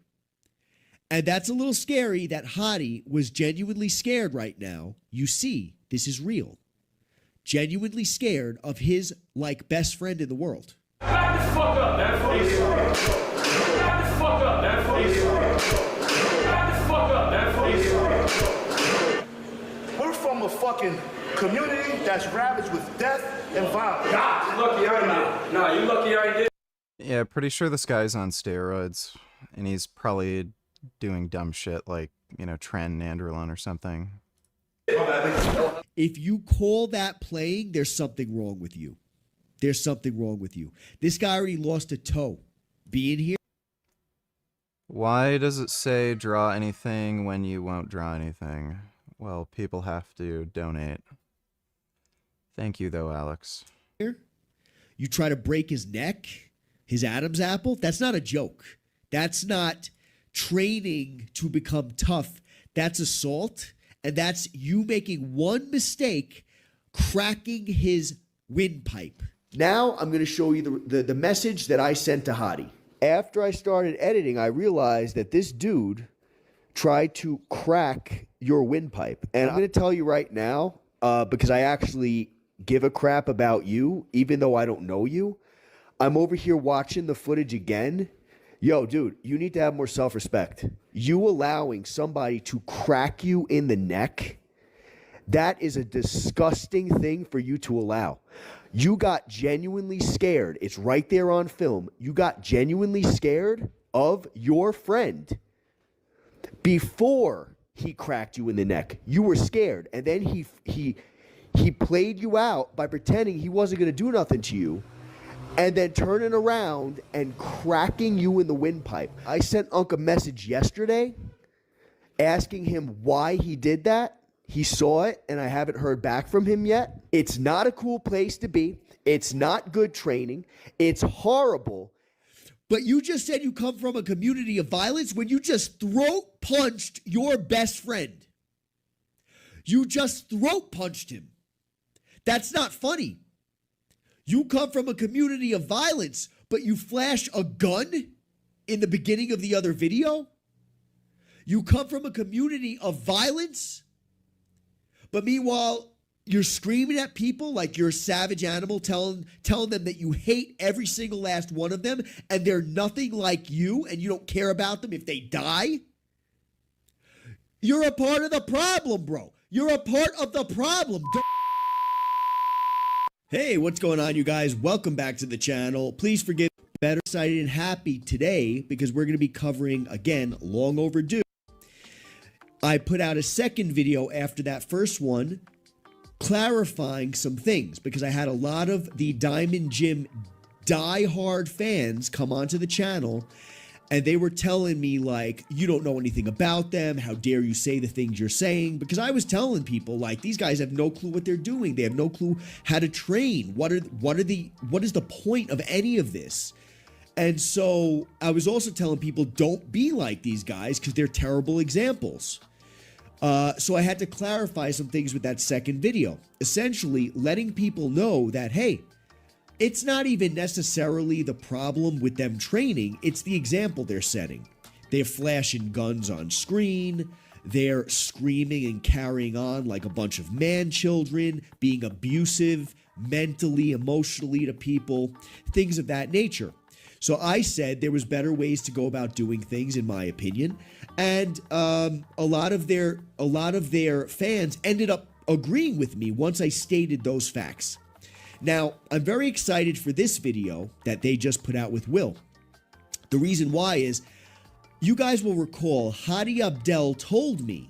And that's a little scary that Hadi was genuinely scared right now. You see, this is real. Genuinely scared of his, like, best friend in the world. Back the fuck up, man. Back the fuck up, man. Back the fuck up, man. We're from a fucking community that's ravaged with death and violence. Nah, you lucky I did. Nah, you lucky I did. Yeah, pretty sure this guy's on steroids, and he's probably doing dumb shit like, you know, Nandrolone or something. If you call that playing, there's something wrong with you. There's something wrong with you. This guy already lost a toe being here. Why does it say draw anything when you won't draw anything? Well, people have to donate. Thank you, though, Alex. You try to break his neck, his Adam's apple. That's not a joke. That's not training to become tough. That's assault. And that's you making one mistake, cracking his windpipe. Now I'm going to show you the message that I sent to Hadi. After I started editing, I realized that this dude tried to crack your windpipe. And I'm going to tell you right now, because I actually give a crap about you, even though I don't know you. I'm over here watching the footage again. Yo, dude, you need to have more self-respect. You allowing somebody to crack you in the neck, that is a disgusting thing for you to allow. You got genuinely scared. It's right there on film. You got genuinely scared of your friend before he cracked you in the neck. You were scared, and then he played you out by pretending he wasn't going to do nothing to you, and then turning around and cracking you in the windpipe. I sent Unc a message yesterday asking him why he did that. He saw it, and I haven't heard back from him yet. It's not a cool place to be. It's not good training. It's horrible. But you just said you come from a community of violence when you just throat punched your best friend. You just throat punched him. That's not funny. You come from a community of violence, but you flash a gun in the beginning of the other video? You come from a community of violence, but meanwhile, You're screaming at people like you're a savage animal, telling them that you hate every single last one of them and they're nothing like you and you don't care about them if they die. You're a part of the problem, bro. You're a part of the problem. Hey, what's going on, you guys? Welcome back to the channel. Please forgive me. Better excited and happy today because we're going to be covering, again, long overdue. I put out a second video after that first one clarifying some things because I had a lot of the Diamond Gym diehard fans come onto the channel and they were telling me like, you don't know anything about them. How dare you say the things you're saying? Because I was telling people like, these guys have no clue what they're doing. They have no clue how to train. What is the point of any of this? And so I was also telling people, don't be like these guys because they're terrible examples. So I had to clarify some things with that second video, essentially letting people know that, hey, it's not even necessarily the problem with them training. It's the example they're setting. They're flashing guns on screen. They're screaming and carrying on like a bunch of man children, being abusive mentally, emotionally to people, things of that nature. So I said there was better ways to go about doing things, in my opinion, and a lot of their fans ended up agreeing with me once I stated those facts. Now, I'm very excited for this video that they just put out with Will. The reason why is, you guys will recall Hadi Abdel told me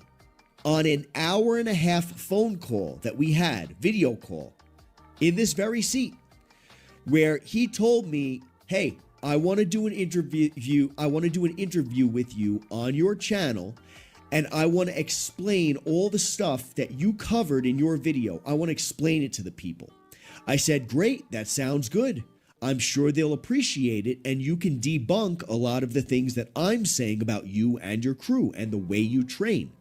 on an hour-and-a-half phone call that we had, video call, in this very seat, where he told me, hey, I want to do an interview. I want to do an interview with you on your channel, and I want to explain all the stuff that you covered in your video. I want to explain it to the people. I said, great, that sounds good. I'm sure they'll appreciate it, and you can debunk a lot of the things that I'm saying about you and your crew and the way you train.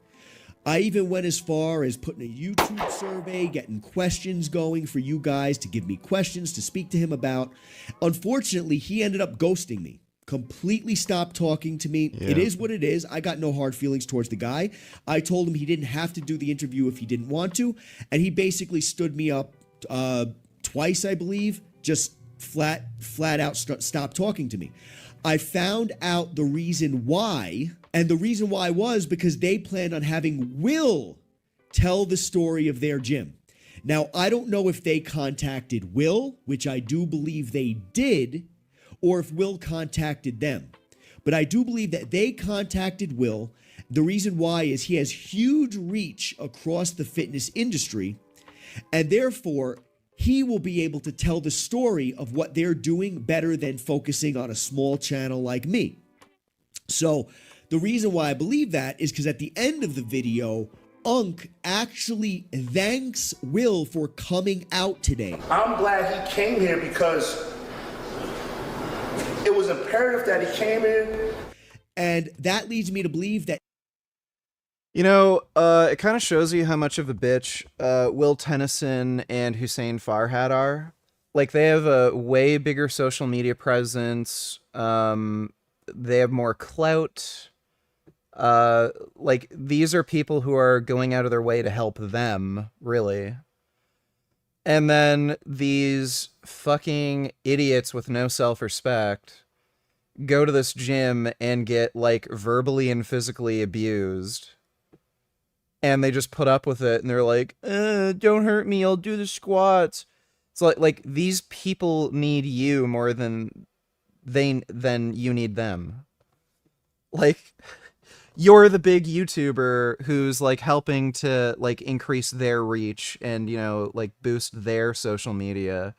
I even went as far as putting a YouTube survey, getting questions going for you guys to give me questions to speak to him about. Unfortunately, he ended up ghosting me, completely stopped talking to me. Yeah. It is what it is. I got no hard feelings towards the guy. I told him he didn't have to do the interview if he didn't want to, and he basically stood me up twice, I believe, just flat out stopped talking to me. I found out the reason why, and the reason why was because they planned on having Will tell the story of their gym. Now, I don't know if they contacted Will, which I do believe they did, or if Will contacted them. But I do believe that they contacted Will. The reason why is he has huge reach across the fitness industry, and therefore he will be able to tell the story of what they're doing better than focusing on a small channel like me. So the reason why I believe that is because at the end of the video, Unk actually thanks Will for coming out today. I'm glad he came here because it was imperative that he came here. And that leads me to believe that, you know, it kind of shows you how much of a bitch Will Tennyson and Hussein Farhad are. Like, they have a way bigger social media presence. They have more clout. Like, these are people who are going out of their way to help them, really. And then these fucking idiots with no self-respect go to this gym and get, like, verbally and physically abused. And they just put up with it, and they're like, don't hurt me, I'll do the squats. It's like these people need you more than you need them. Like, you're the big YouTuber who's, like, helping to, like, increase their reach and, you know, like, boost their social media.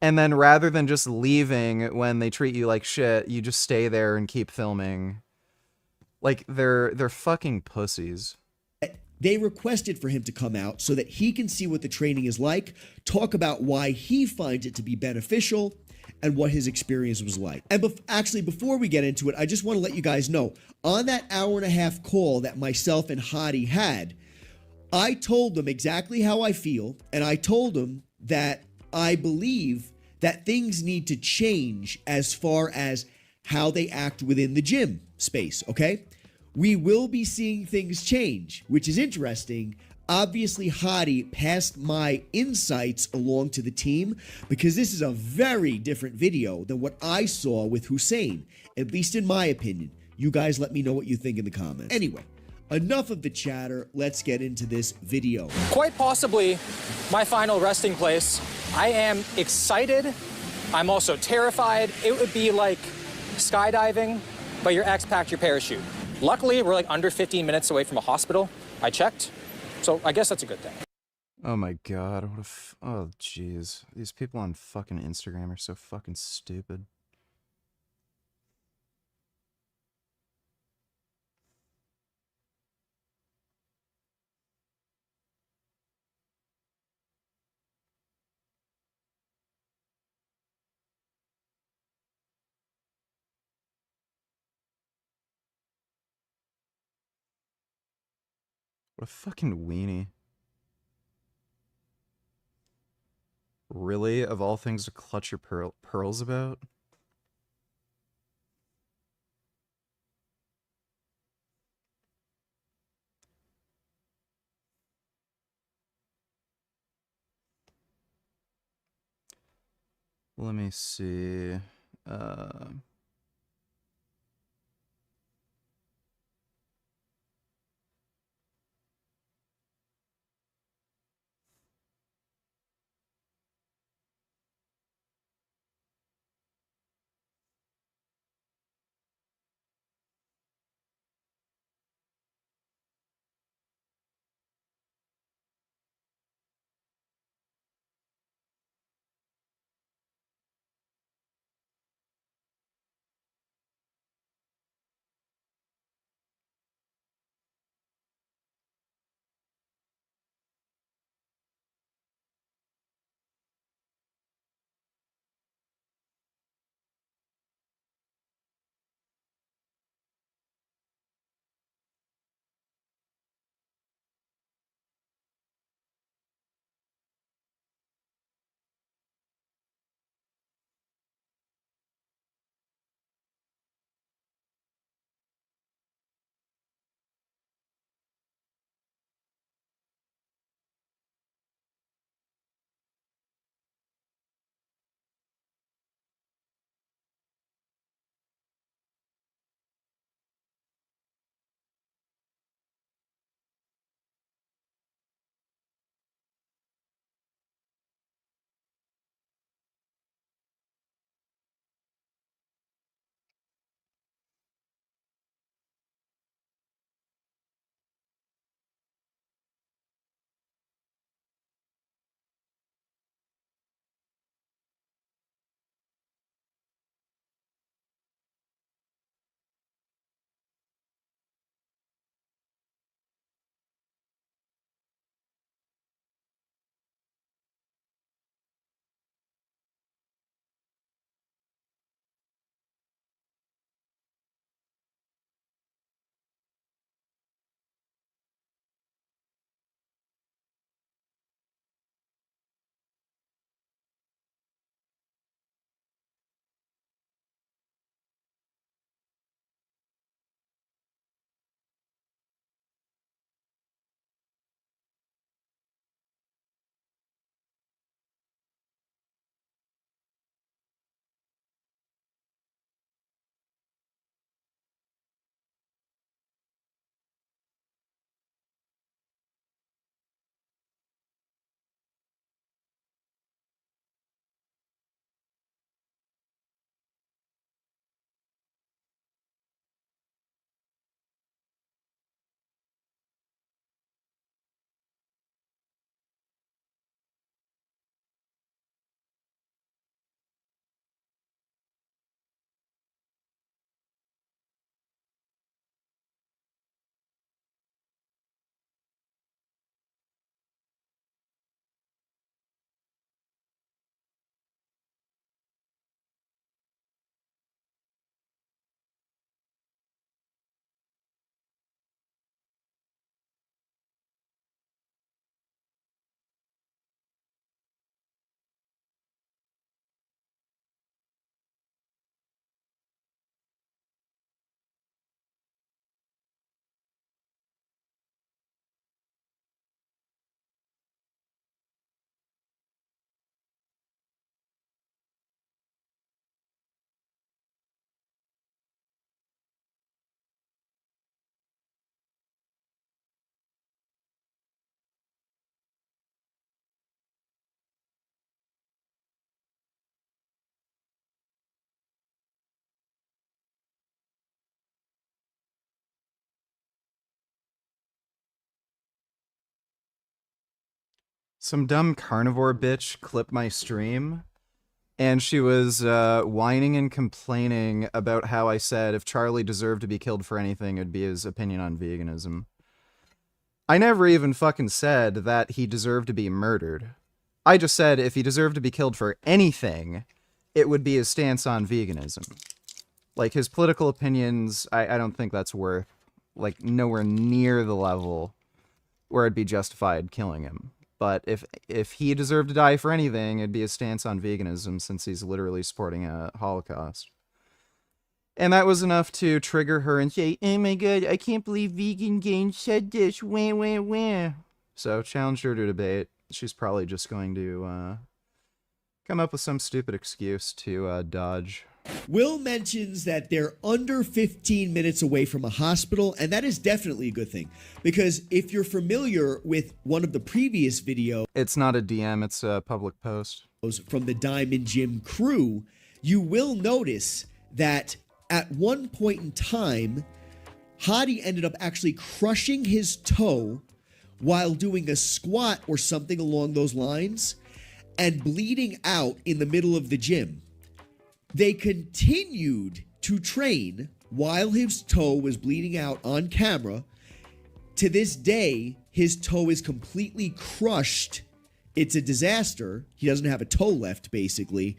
And then rather than just leaving when they treat you like shit, you just stay there and keep filming. Like, they're fucking pussies. they requested for him to come out so that he can see what the training is like, talk about why he finds it to be beneficial, and what his experience was like. And actually, before we get into it, I just want to let you guys know, on that hour-and-a-half call that myself and Hadi had, I told them exactly how I feel, and I told them that I believe that things need to change as far as how they act within the gym space, okay? We will be seeing things change, which is interesting, Obviously, Hadi passed my insights along to the team because this is a very different video than what I saw with Hussein, at least in my opinion. You guys let me know what you think in the comments. Anyway, enough of the chatter. Let's get into this video. Quite possibly my final resting place. I am excited. I'm also terrified. It would be like skydiving, but your ex packed your parachute. Luckily, we're like under 15 minutes away from a hospital. I checked. So I guess that's a good thing. Oh my god, what a oh jeez. These people on fucking Instagram are so fucking stupid. What a fucking weenie. Really? Of all things to clutch your pearls about? Let me see. Some dumb carnivore bitch clipped my stream, and she was whining and complaining about how I said if Charlie deserved to be killed for anything, it'd be his opinion on veganism. I never even fucking said that he deserved to be murdered. I just said if he deserved to be killed for anything, it would be his stance on veganism. Like, his political opinions, I don't think that's worth, like, nowhere near the level where it'd be justified killing him. But if he deserved to die for anything, it'd be his stance on veganism, since he's literally supporting a Holocaust. And that was enough to trigger her and say, oh my god, I can't believe vegangains said this, wah, wah, wah. So, challenged her to debate. She's probably just going to come up with some stupid excuse to dodge. Will mentions that they're under 15 minutes away from a hospital, and that is definitely a good thing. Because if you're familiar with one of the previous videos... It's not a DM, it's a public post. ...from the Diamond Gym crew, you will notice that at one point in time, Hadi ended up actually crushing his toe while doing a squat or something along those lines and bleeding out in the middle of the gym. They continued to train while his toe was bleeding out on camera. To this day, his toe is completely crushed. It's a disaster. He doesn't have a toe left, basically.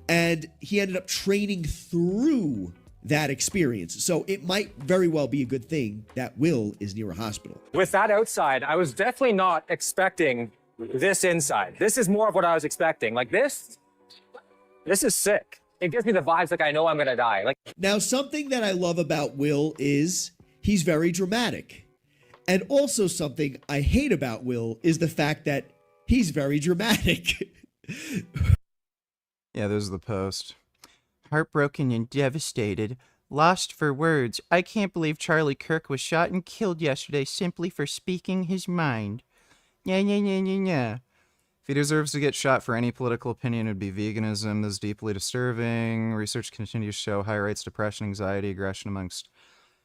And he ended up training through that experience. So it might very well be a good thing that Will is near a hospital. With that outside, I was definitely not expecting this inside. This is more of what I was expecting. Like this is sick. It gives me the vibes like I know I'm gonna die. Like now, something that I love about Will is he's very dramatic. And also something I hate about Will is the fact that he's very dramatic. Yeah, there's the post. Heartbroken and devastated. Lost for words. I can't believe Charlie Kirk was shot and killed yesterday simply for speaking his mind. Yeah, yeah, yeah, yeah, yeah. If he deserves to get shot for any political opinion, it would be veganism. This is deeply disturbing. Research continues to show high rates of depression, anxiety, aggression amongst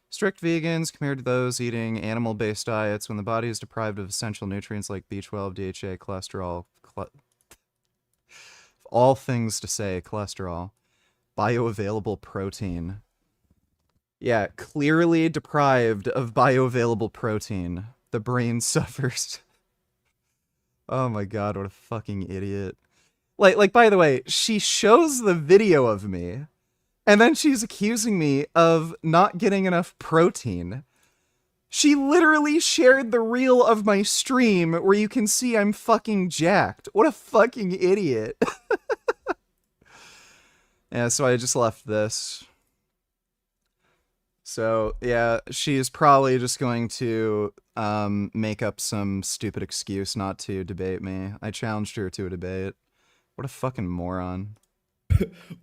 strict vegans compared to those eating animal-based diets when the body is deprived of essential nutrients like B12, DHA, cholesterol, all things to say, cholesterol, bioavailable protein. Yeah, clearly deprived of bioavailable protein. The brain suffers. Oh my god, what a fucking idiot. Like, by the way, she shows the video of me, and then she's accusing me of not getting enough protein. She literally shared the reel of my stream where you can see I'm fucking jacked. What a fucking idiot. Yeah, so I just left this. So, yeah, she's probably just going to make up some stupid excuse not to debate me. I challenged her to a debate. What a fucking moron.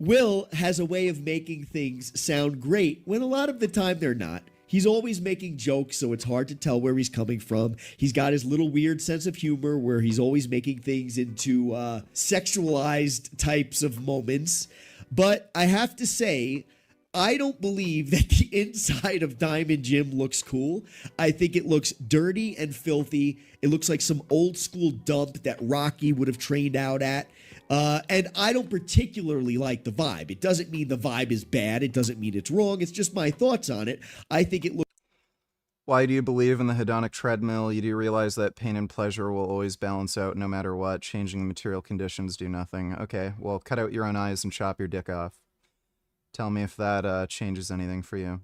Will has a way of making things sound great when a lot of the time they're not. He's always making jokes, so it's hard to tell where he's coming from. He's got his little weird sense of humor where he's always making things into sexualized types of moments. But I have to say, I don't believe that the inside of Diamond Gym looks cool. I think it looks dirty and filthy. It looks like some old school dump that Rocky would have trained out at. And I don't particularly like the vibe. It doesn't mean the vibe is bad. It doesn't mean it's wrong. It's just my thoughts on it. I think it looks... Why do you believe in the hedonic treadmill? You do realize that pain and pleasure will always balance out no matter what. Changing the material conditions do nothing. Okay, well, cut out your own eyes and chop your dick off. Tell me if that changes anything for you.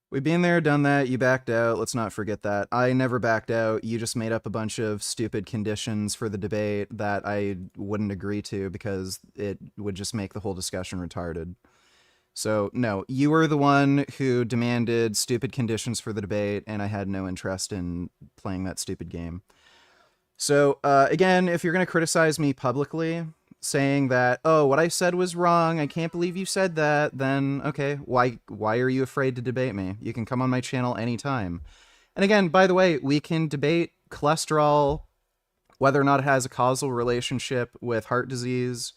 We've been there, done that. You backed out. Let's not forget that. I never backed out. You just made up a bunch of stupid conditions for the debate that I wouldn't agree to because it would just make the whole discussion retarded. So, no, you were the one who demanded stupid conditions for the debate, and I had no interest in playing that stupid game. So, again, if you're going to criticize me publicly, saying that, oh, what I said was wrong, I can't believe you said that, then, okay, why are you afraid to debate me? You can come on my channel anytime. And again, by the way, we can debate cholesterol, whether or not it has a causal relationship with heart disease.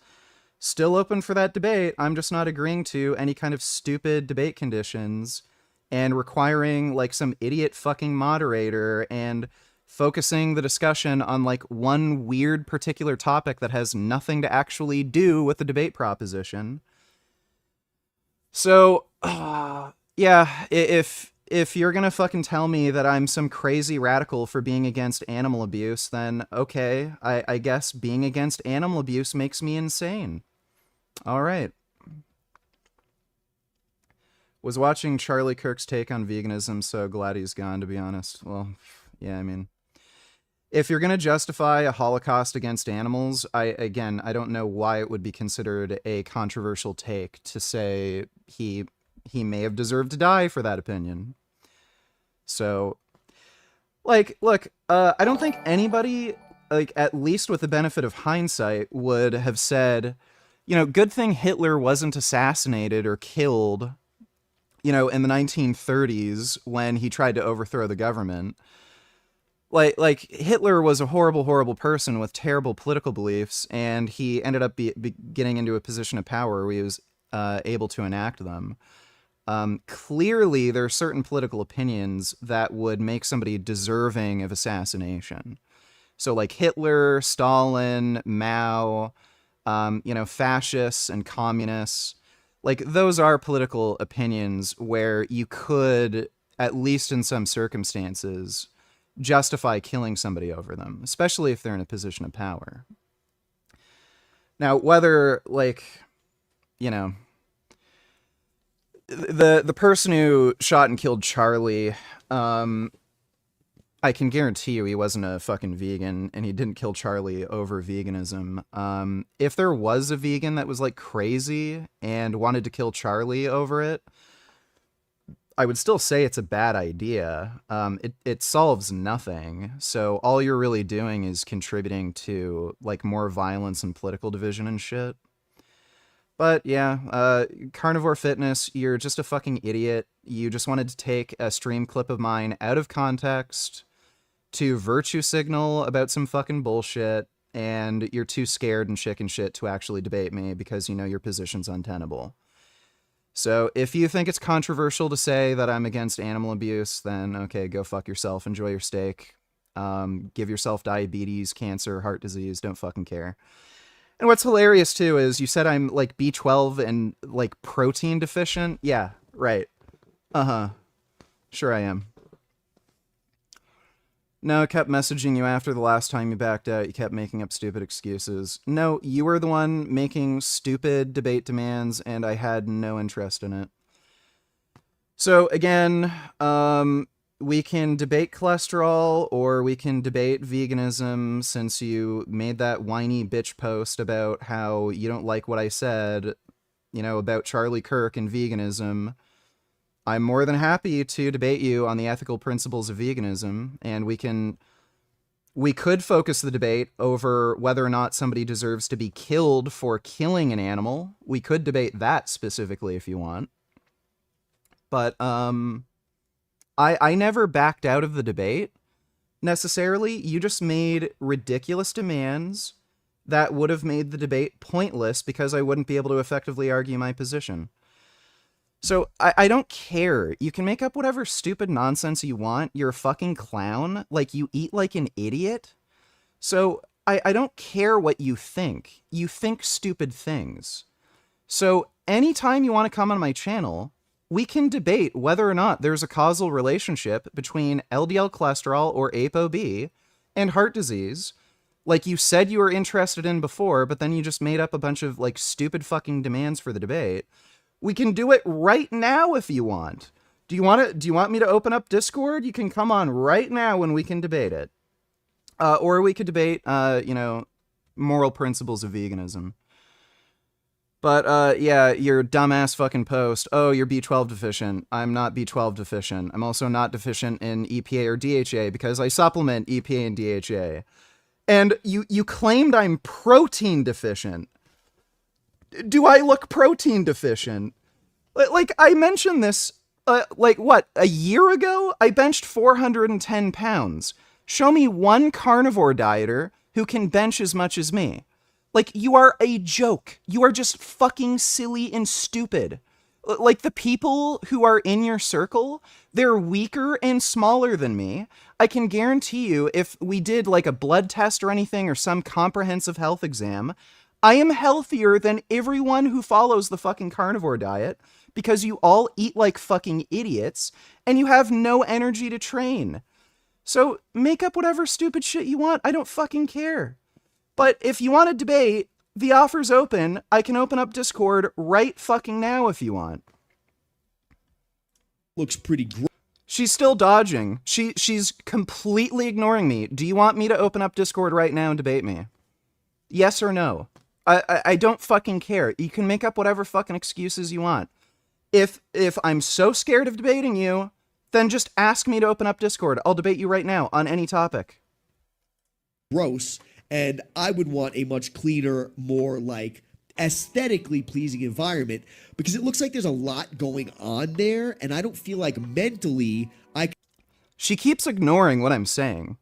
Still open for that debate. I'm just not agreeing to any kind of stupid debate conditions and requiring, like, some idiot fucking moderator and focusing the discussion on like one weird particular topic that has nothing to actually do with the debate proposition. So, yeah, if you're gonna fucking tell me that I'm some crazy radical for being against animal abuse, then okay, I guess being against animal abuse makes me insane. All right. Was watching Charlie Kirk's take on veganism, so glad he's gone, to be honest. Well, yeah, I mean, if you're going to justify a Holocaust against animals, I don't know why it would be considered a controversial take to say he may have deserved to die for that opinion. So, like, look, I don't think anybody, like, at least with the benefit of hindsight, would have said, you know, good thing Hitler wasn't assassinated or killed, you know, in the 1930s when he tried to overthrow the government. Like Hitler was a horrible, horrible person with terrible political beliefs, and he ended up getting into a position of power where he was able to enact them. Clearly, there are certain political opinions that would make somebody deserving of assassination. So, like Hitler, Stalin, Mao, you know, fascists and communists. Like, those are political opinions where you could, at least in some circumstances, justify killing somebody over them, especially if they're in a position of power. Now, whether, like, you know, the person who shot and killed Charlie, I can guarantee you he wasn't a fucking vegan, and he didn't kill Charlie over veganism. If there was a vegan that was like crazy and wanted to kill Charlie over it, I would still say it's a bad idea. It solves nothing. So all you're really doing is contributing to like more violence and political division and shit. But yeah, Carnivore Fitness, you're just a fucking idiot. You just wanted to take a stream clip of mine out of context to virtue signal about some fucking bullshit, and you're too scared and chicken shit to actually debate me because you know your position's untenable. So if you think it's controversial to say that I'm against animal abuse, then okay, go fuck yourself. Enjoy your steak. Give yourself diabetes, cancer, heart disease. Don't fucking care. And what's hilarious too is you said I'm like B12 and like protein deficient. Yeah, right. Sure I am. No, I kept messaging you after the last time you backed out. You kept making up stupid excuses. No, you were the one making stupid debate demands, and I had no interest in it. So again, we can debate cholesterol, or we can debate veganism, since you made that whiny bitch post about how you don't like what I said, you know, about Charlie Kirk and veganism. I'm more than happy to debate you on the ethical principles of veganism, and we could focus the debate over whether or not somebody deserves to be killed for killing an animal. We could debate that specifically if you want. But I never backed out of the debate, necessarily. You just made ridiculous demands that would have made the debate pointless because I wouldn't be able to effectively argue my position. So, I don't care. You can make up whatever stupid nonsense you want. You're a fucking clown. Like, you eat like an idiot. So, I don't care what you think. You think stupid things. So, anytime you want to come on my channel, we can debate whether or not there's a causal relationship between LDL cholesterol, or ApoB, and heart disease, like you said you were interested in before, but then you just made up a bunch of, like, stupid fucking demands for the debate. We can do it right now if you want. Do you want me to open up Discord? You can come on right now and we can debate it. Or we could debate, you know, moral principles of veganism. But, yeah, your dumbass fucking post. Oh, you're B12 deficient. I'm not B12 deficient. I'm also not deficient in EPA or DHA because I supplement EPA and DHA. And you claimed I'm protein deficient. Do I look protein deficient? Like, I mentioned this, like, what, a year ago? I benched 410 pounds. Show me one carnivore dieter who can bench as much as me. Like, you are a joke. You are just fucking silly and stupid. like the people who are in your circle, they're weaker and smaller than me. I can guarantee you if we did like a blood test or anything or some comprehensive health exam, I am healthier than everyone who follows the fucking carnivore diet because you all eat like fucking idiots and you have no energy to train. So make up whatever stupid shit you want. I don't fucking care. But if you want to debate, the offer's open. I can open up Discord right fucking now if you want. Looks pretty gross. She's still dodging. She's completely ignoring me. Do you want me to open up Discord right now and debate me? Yes or no? I don't fucking care. You can make up whatever fucking excuses you want. If I'm so scared of debating you, then just ask me to open up Discord. I'll debate you right now on any topic. Gross. And I would want a much cleaner, more like aesthetically pleasing environment because it looks like there's a lot going on there. And I don't feel like mentally She keeps ignoring what I'm saying.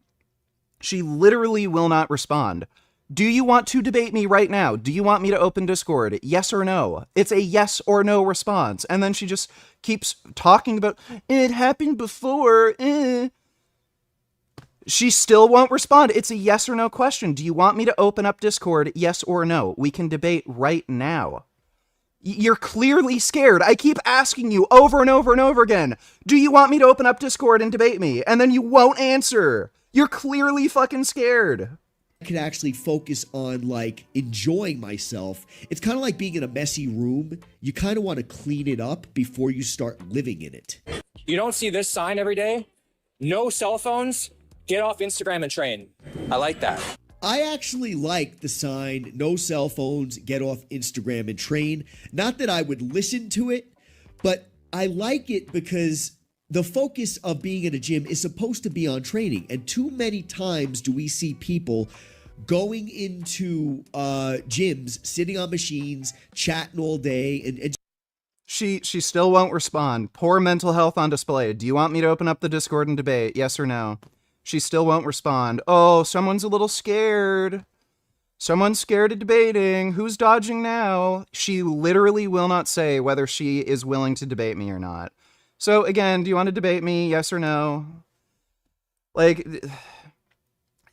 She literally will not respond. Do you want to debate me right now? Do you want me to open Discord? Yes or no? It's a yes or no response. And then she just keeps talking about, it happened before. She still won't respond. It's a yes or no question. Do you want me to open up Discord? Yes or no? We can debate right now. You're clearly scared. I keep asking you over and over and over again. Do you want me to open up Discord and debate me? And then you won't answer. You're clearly fucking scared. I could actually focus on like enjoying myself. It's kind of like being in a messy room. You kind of want to clean it up before you start living in it. You don't see this sign every day? No cell phones? Get off Instagram and train. I like that. I actually like the sign, no cell phones, get off Instagram and train. Not that I would listen to it, but I like it because the focus of being in a gym is supposed to be on training. And too many times do we see people going into gyms, sitting on machines, chatting all day. And She still won't respond. Poor mental health on display. Do you want me to open up the Discord and debate? Yes or no? She still won't respond. Oh, someone's a little scared. Someone's scared of debating. Who's dodging now? She literally will not say whether she is willing to debate me or not. So again, do you want to debate me? Yes or no? Like,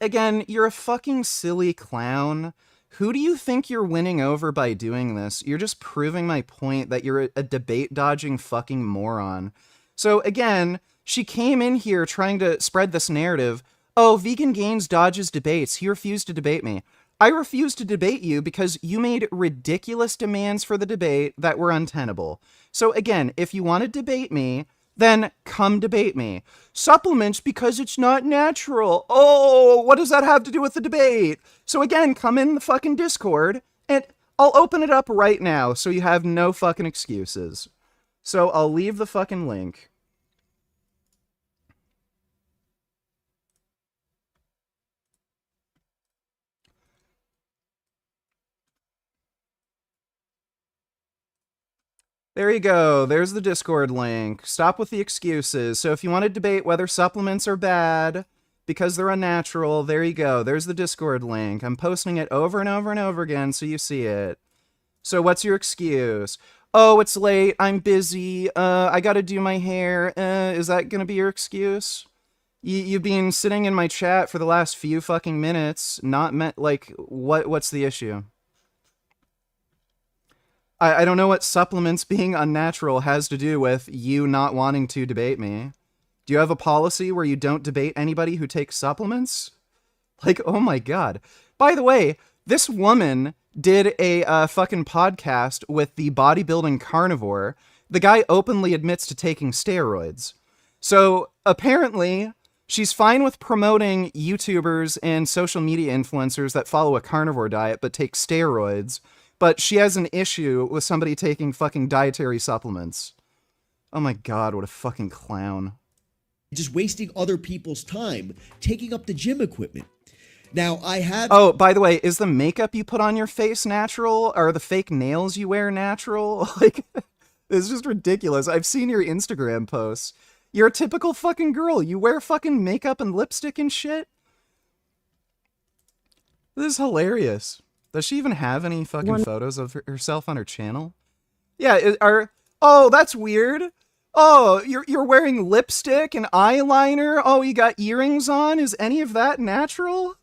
again, you're a fucking silly clown. Who do you think you're winning over by doing this? You're just proving my point that you're a debate dodging fucking moron. So again, she came in here trying to spread this narrative. Oh, Vegan Gains dodges debates. He refused to debate me. I refused to debate you because you made ridiculous demands for the debate that were untenable. So again, if you want to debate me, then come debate me. Supplements because it's not natural. Oh, what does that have to do with the debate? So again, come in the fucking Discord and I'll open it up right now so you have no fucking excuses. So I'll leave the fucking link. There you go. There's the Discord link. Stop with the excuses. So if you want to debate whether supplements are bad because they're unnatural, there you go. There's the Discord link. I'm posting it over and over and over again so you see it. So what's your excuse? Oh, it's late. I'm busy. I gotta do my hair. Is that gonna be your excuse? You've been sitting in my chat for the last few fucking minutes. Not meant like what's the issue? I don't know what supplements being unnatural has to do with you not wanting to debate me. Do you have a policy where you don't debate anybody who takes supplements? Like, oh my god. By the way, this woman did a fucking podcast with the bodybuilding carnivore. The guy openly admits to taking steroids. So apparently, she's fine with promoting YouTubers and social media influencers that follow a carnivore diet but take steroids. But she has an issue with somebody taking fucking dietary supplements. Oh my god, what a fucking clown. Just wasting other people's time, taking up the gym equipment. Now, I have... Oh, by the way, is the makeup you put on your face natural? Are the fake nails you wear natural? Like, it's just ridiculous. I've seen your Instagram posts. You're a typical fucking girl. You wear fucking makeup and lipstick and shit? This is hilarious. Does she even have any fucking photos of herself on her channel? Yeah, Oh, that's weird. Oh, you're wearing lipstick and eyeliner. Oh, you got earrings on. Is any of that natural?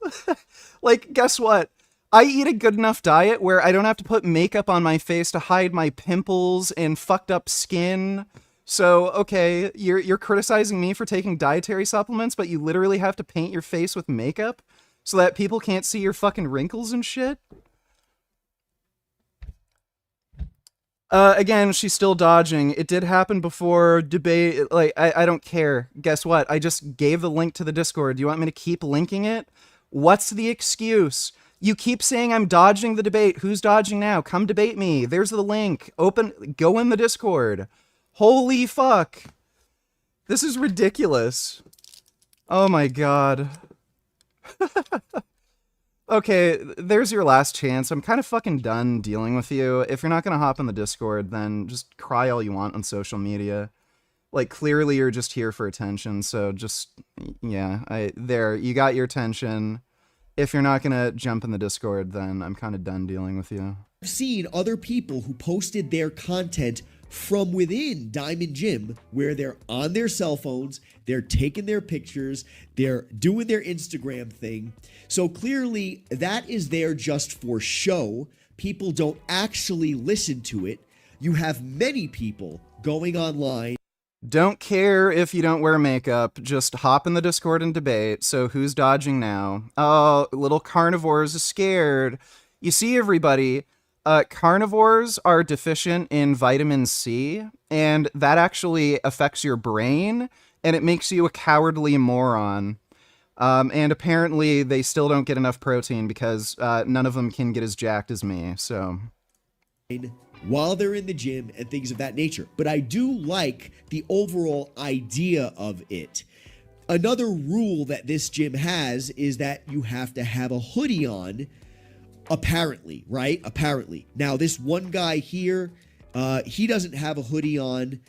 Like, guess what? I eat a good enough diet where I don't have to put makeup on my face to hide my pimples and fucked up skin. So, okay, you're criticizing me for taking dietary supplements, but you literally have to paint your face with makeup so that people can't see your fucking wrinkles and shit? Again, she's still dodging. It did happen before debate. Like, I don't care. Guess what? I just gave the link to the Discord. Do you want me to keep linking it? What's the excuse? You keep saying I'm dodging the debate. Who's dodging now? Come debate me. There's the link. Go in the Discord. Holy fuck. This is ridiculous. Oh my god. Okay, there's your last chance. I'm kind of fucking done dealing with you. If you're not gonna hop in the Discord, then just cry all you want on social media. Like, clearly you're just here for attention, so just, yeah, there, you got your attention. If you're not gonna jump in the Discord, then I'm kind of done dealing with you. I've seen other people who posted their content from within Diamond Gym where they're on their cell phones, they're taking their pictures, they're doing their Instagram thing. So clearly that is there just for show. People don't actually listen to it. You have many people going online. Don't care if you don't wear makeup, just hop in the Discord and debate. So who's dodging now? Oh, little carnivores is scared. You see, everybody, carnivores are deficient in vitamin C, and that actually affects your brain, and it makes you a cowardly moron. And apparently they still don't get enough protein because none of them can get as jacked as me, so... while they're in the gym and things of that nature. But I do like the overall idea of it. Another rule that this gym has is that you have to have a hoodie on, apparently, right? Apparently. Now, this one guy here, he doesn't have a hoodie on.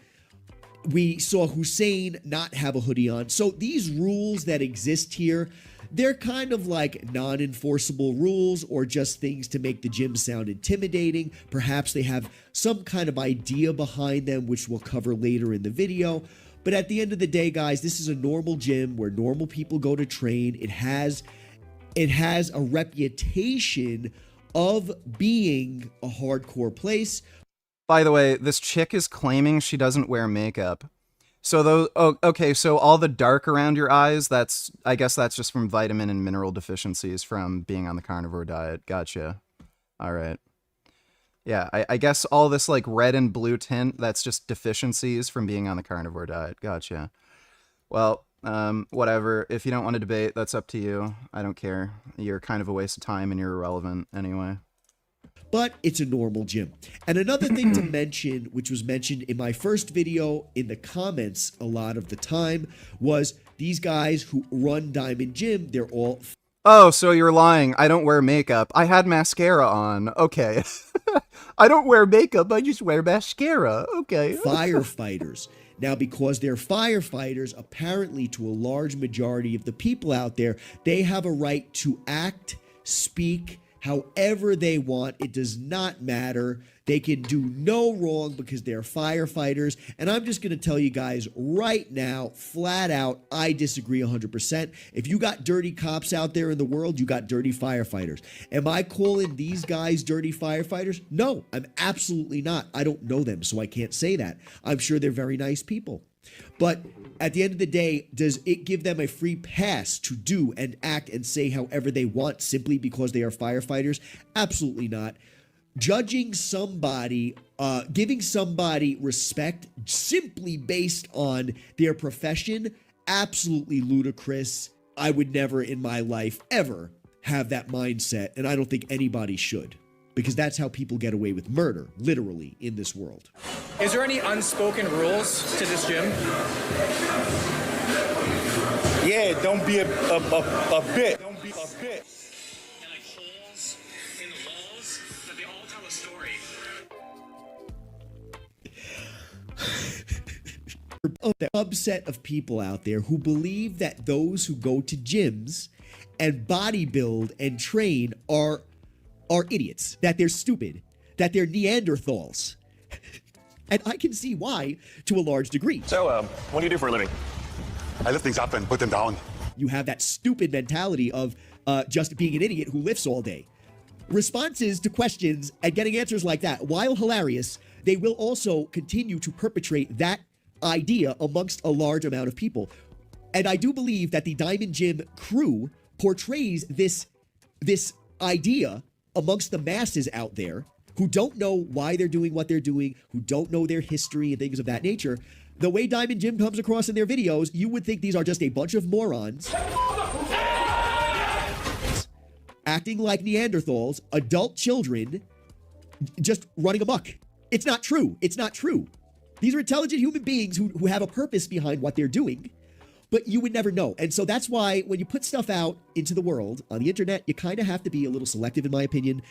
We saw Hussein not have a hoodie on. So these rules that exist here, they're kind of like non-enforceable rules or just things to make the gym sound intimidating. Perhaps they have some kind of idea behind them, which we'll cover later in the video. But at the end of the day, guys, this is a normal gym where normal people go to train. It has a reputation of being a hardcore place. By the way, this chick is claiming she doesn't wear makeup. So those, oh, okay, so all the dark around your eyes, I guess that's just from vitamin and mineral deficiencies from being on the carnivore diet. Gotcha. All right. Yeah, I guess all this like red and blue tint, that's just deficiencies from being on the carnivore diet. Gotcha. Well, whatever. If you don't want to debate, that's up to you. I don't care. You're kind of a waste of time and you're irrelevant anyway. But it's a normal gym. And another thing to mention, which was mentioned in my first video in the comments a lot of the time, was these guys who run Diamond Gym, they're all... Oh, so you're lying. I don't wear makeup. I had mascara on. Okay. I don't wear makeup. I just wear mascara. Okay. Firefighters. Now, because they're firefighters, apparently to a large majority of the people out there, they have a right to act, speak, however they want. It does not matter. They can do no wrong because they're firefighters. And I'm just going to tell you guys right now, flat out, I disagree 100%. If you got dirty cops out there in the world, you got dirty firefighters. Am I calling these guys dirty firefighters? No, I'm absolutely not. I don't know them, so I can't say that. I'm sure they're very nice people. But at the end of the day, does it give them a free pass to do and act and say however they want simply because they are firefighters? Absolutely not. Judging somebody, giving somebody respect simply based on their profession, absolutely ludicrous. I would never in my life ever have that mindset, and I don't think anybody should. Because that's how people get away with murder, literally, in this world. Is there any unspoken rules to this gym? Yeah, don't be a bit. Don't be a bit. And like holes in the walls that they all tell a story. A subset of people out there who believe that those who go to gyms and bodybuild and train are idiots, that they're stupid, that they're Neanderthals. And I can see why to a large degree. So, what do you do for a living? I lift things up and put them down. You have that stupid mentality of just being an idiot who lifts all day. Responses to questions and getting answers like that, while hilarious, they will also continue to perpetrate that idea amongst a large amount of people. And I do believe that the Diamond Gym crew portrays this idea amongst the masses out there who don't know why they're doing what they're doing, who don't know their history and things of that nature. The way Diamond Gym comes across in their videos, you would think these are just a bunch of morons acting like Neanderthals, adult children, just running amok. It's not true. It's not true. These are intelligent human beings who have a purpose behind what they're doing, but you would never know. And so that's why when you put stuff out into the world on the internet, you kind of have to be a little selective, in my opinion,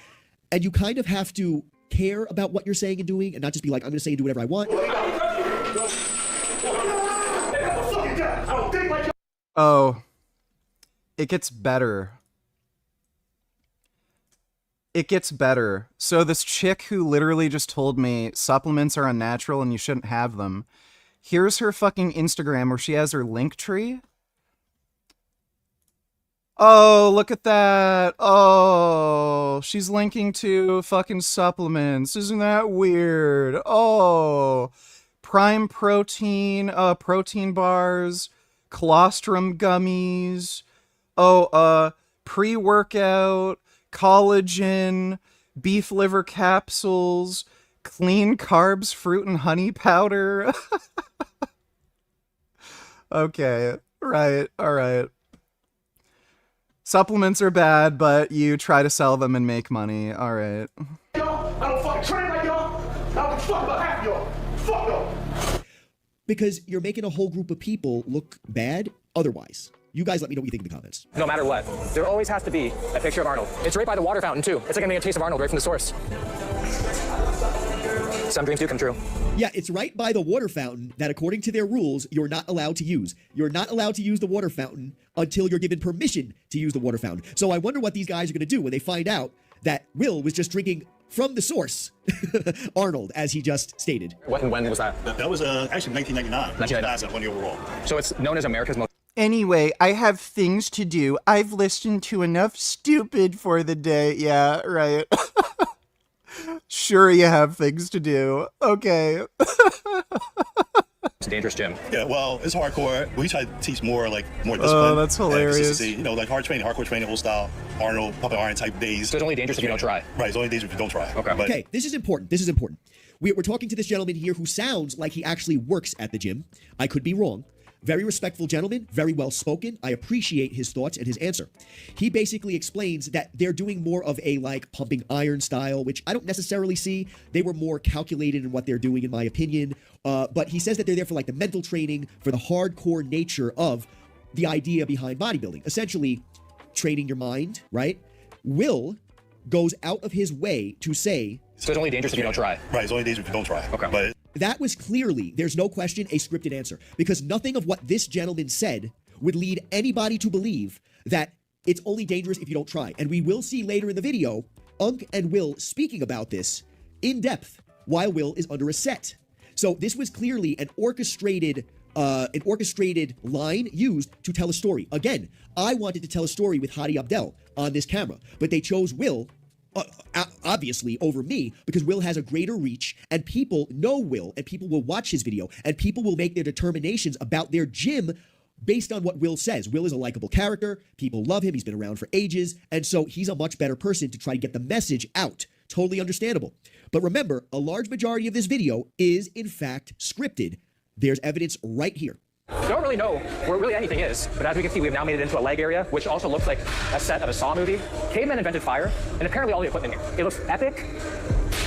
and you kind of have to care about what you're saying and doing and not just be like, I'm going to say and do whatever I want. Oh, it gets better. It gets better. So this chick who literally just told me supplements are unnatural and you shouldn't have them. Here's her fucking Instagram where she has her link tree. Oh, look at that. Oh, she's linking to fucking supplements. Isn't that weird? Oh, Prime Protein, protein bars, colostrum gummies. Oh, pre-workout, collagen, beef liver capsules, clean carbs, fruit and honey powder. Okay, right, all right. Supplements are bad, but you try to sell them and make money. All right. Y'all, I don't fucking train like y'all. I don't fuck about half y'all. Fuck y'all. Because you're making a whole group of people look bad otherwise. You guys let me know what you think in the comments. No matter what, there always has to be a picture of Arnold. It's right by the water fountain, too. It's like getting a taste of Arnold right from the source. Some dreams do come true. Yeah, it's right by the water fountain that, according to their rules, you're not allowed to use. You're not allowed to use the water fountain until you're given permission to use the water fountain. So I wonder what these guys are going to do when they find out that Will was just drinking from the source, Arnold, as he just stated. When was that? That was actually 1999. 1999. One year overall. So it's known as America's most... Anyway, I have things to do. I've listened to enough stupid for the day. Yeah, right. Sure, you have things to do. Okay. It's a dangerous gym. Yeah, well, it's hardcore. We try to teach more discipline. Oh, that's hilarious. Consistency. You know, like hardcore training, old style, Arnold, Puppet Iron type days. So it's only dangerous if you don't try. Right, it's only dangerous if you don't try. Okay. But Okay, this is important. This is important. We're talking to this gentleman here who sounds like he actually works at the gym. I could be wrong. Very respectful gentleman, very well spoken. I appreciate his thoughts and his answer. He basically explains that they're doing more of a like pumping iron style, which I don't necessarily see. They were more calculated in what they're doing, in my opinion. But he says that they're there for like the mental training, for the hardcore nature of the idea behind bodybuilding. Essentially, training your mind, right? Will goes out of his way to say... So it's only dangerous if you don't try. Right, it's only dangerous if you don't try. Okay. But that was clearly, there's no question, a scripted answer. Because nothing of what this gentleman said would lead anybody to believe that it's only dangerous if you don't try. And we will see later in the video, Unk and Will speaking about this in depth while Will is under a set. So this was clearly an orchestrated line used to tell a story. Again, I wanted to tell a story with Hadi Abdel on this camera, but they chose Will obviously over me because Will has a greater reach and people know Will and people will watch his video and people will make their determinations about their gym based on what Will says. Will is a likable character. People love him. He's been around for ages. And so he's a much better person to try to get the message out. Totally understandable. But remember, a large majority of this video is in fact scripted. There's evidence right here. We don't really know where really anything is, but as we can see, we've now made it into a leg area, which also looks like a set of a Saw movie. Cavemen invented fire, and apparently all the equipment here. It looks epic,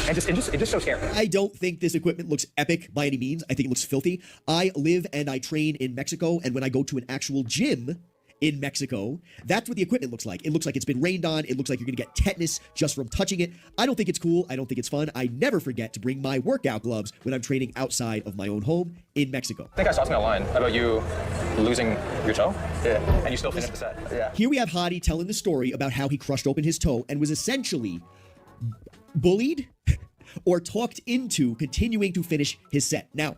and just so scary. I don't think this equipment looks epic by any means. I think it looks filthy. I live and I train in Mexico, and when I go to an actual gym in Mexico, that's what the equipment looks like. It looks like it's been rained on. It looks like you're gonna get tetanus just from touching it. I don't think it's cool. I don't think it's fun. I never forget to bring my workout gloves when I'm training outside of my own home in Mexico. I think I saw something online about you losing your toe. Yeah. And you still finished the set. Yeah. Here we have Hadi telling the story about how he crushed open his toe and was essentially bullied or talked into continuing to finish his set. Now,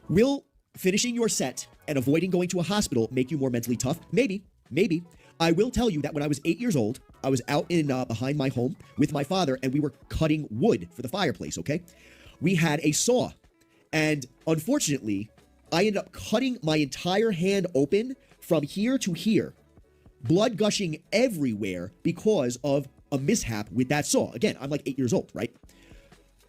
will finishing your set and avoiding going to a hospital make you more mentally tough? Maybe. I will tell you that when I was 8 years old, I was out in behind my home with my father, and we were cutting wood for the fireplace, okay? We had a saw, and unfortunately, I ended up cutting my entire hand open from here to here, blood gushing everywhere because of a mishap with that saw. Again, I'm like 8 years old, right?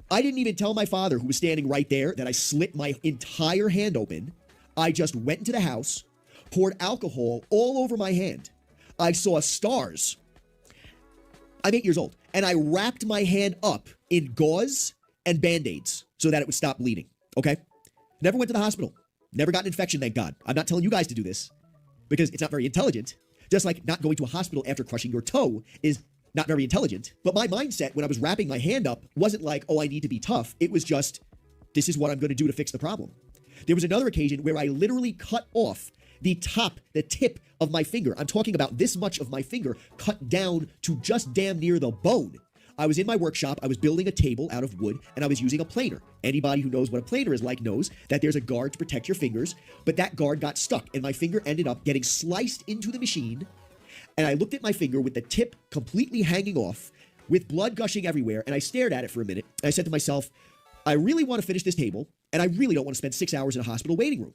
I didn't even tell my father, who was standing right there, that I slit my entire hand open. I just went into the house, poured alcohol all over my hand. I saw stars. I'm 8 years old, and I wrapped my hand up in gauze and Band-Aids so that it would stop bleeding, okay? Never went to the hospital. Never got an infection, thank God. I'm not telling you guys to do this because it's not very intelligent. Just like not going to a hospital after crushing your toe is not very intelligent. But my mindset when I was wrapping my hand up wasn't like, oh, I need to be tough. It was just, this is what I'm going to do to fix the problem. There was another occasion where I literally cut off the tip of my finger. I'm talking about this much of my finger cut down to just damn near the bone. I was in my workshop, I was building a table out of wood, and I was using a planer. Anybody who knows what a planer is like knows that there's a guard to protect your fingers, but that guard got stuck, and my finger ended up getting sliced into the machine, and I looked at my finger with the tip completely hanging off, with blood gushing everywhere, and I stared at it for a minute, and I said to myself, I really want to finish this table, and I really don't want to spend 6 hours in a hospital waiting room.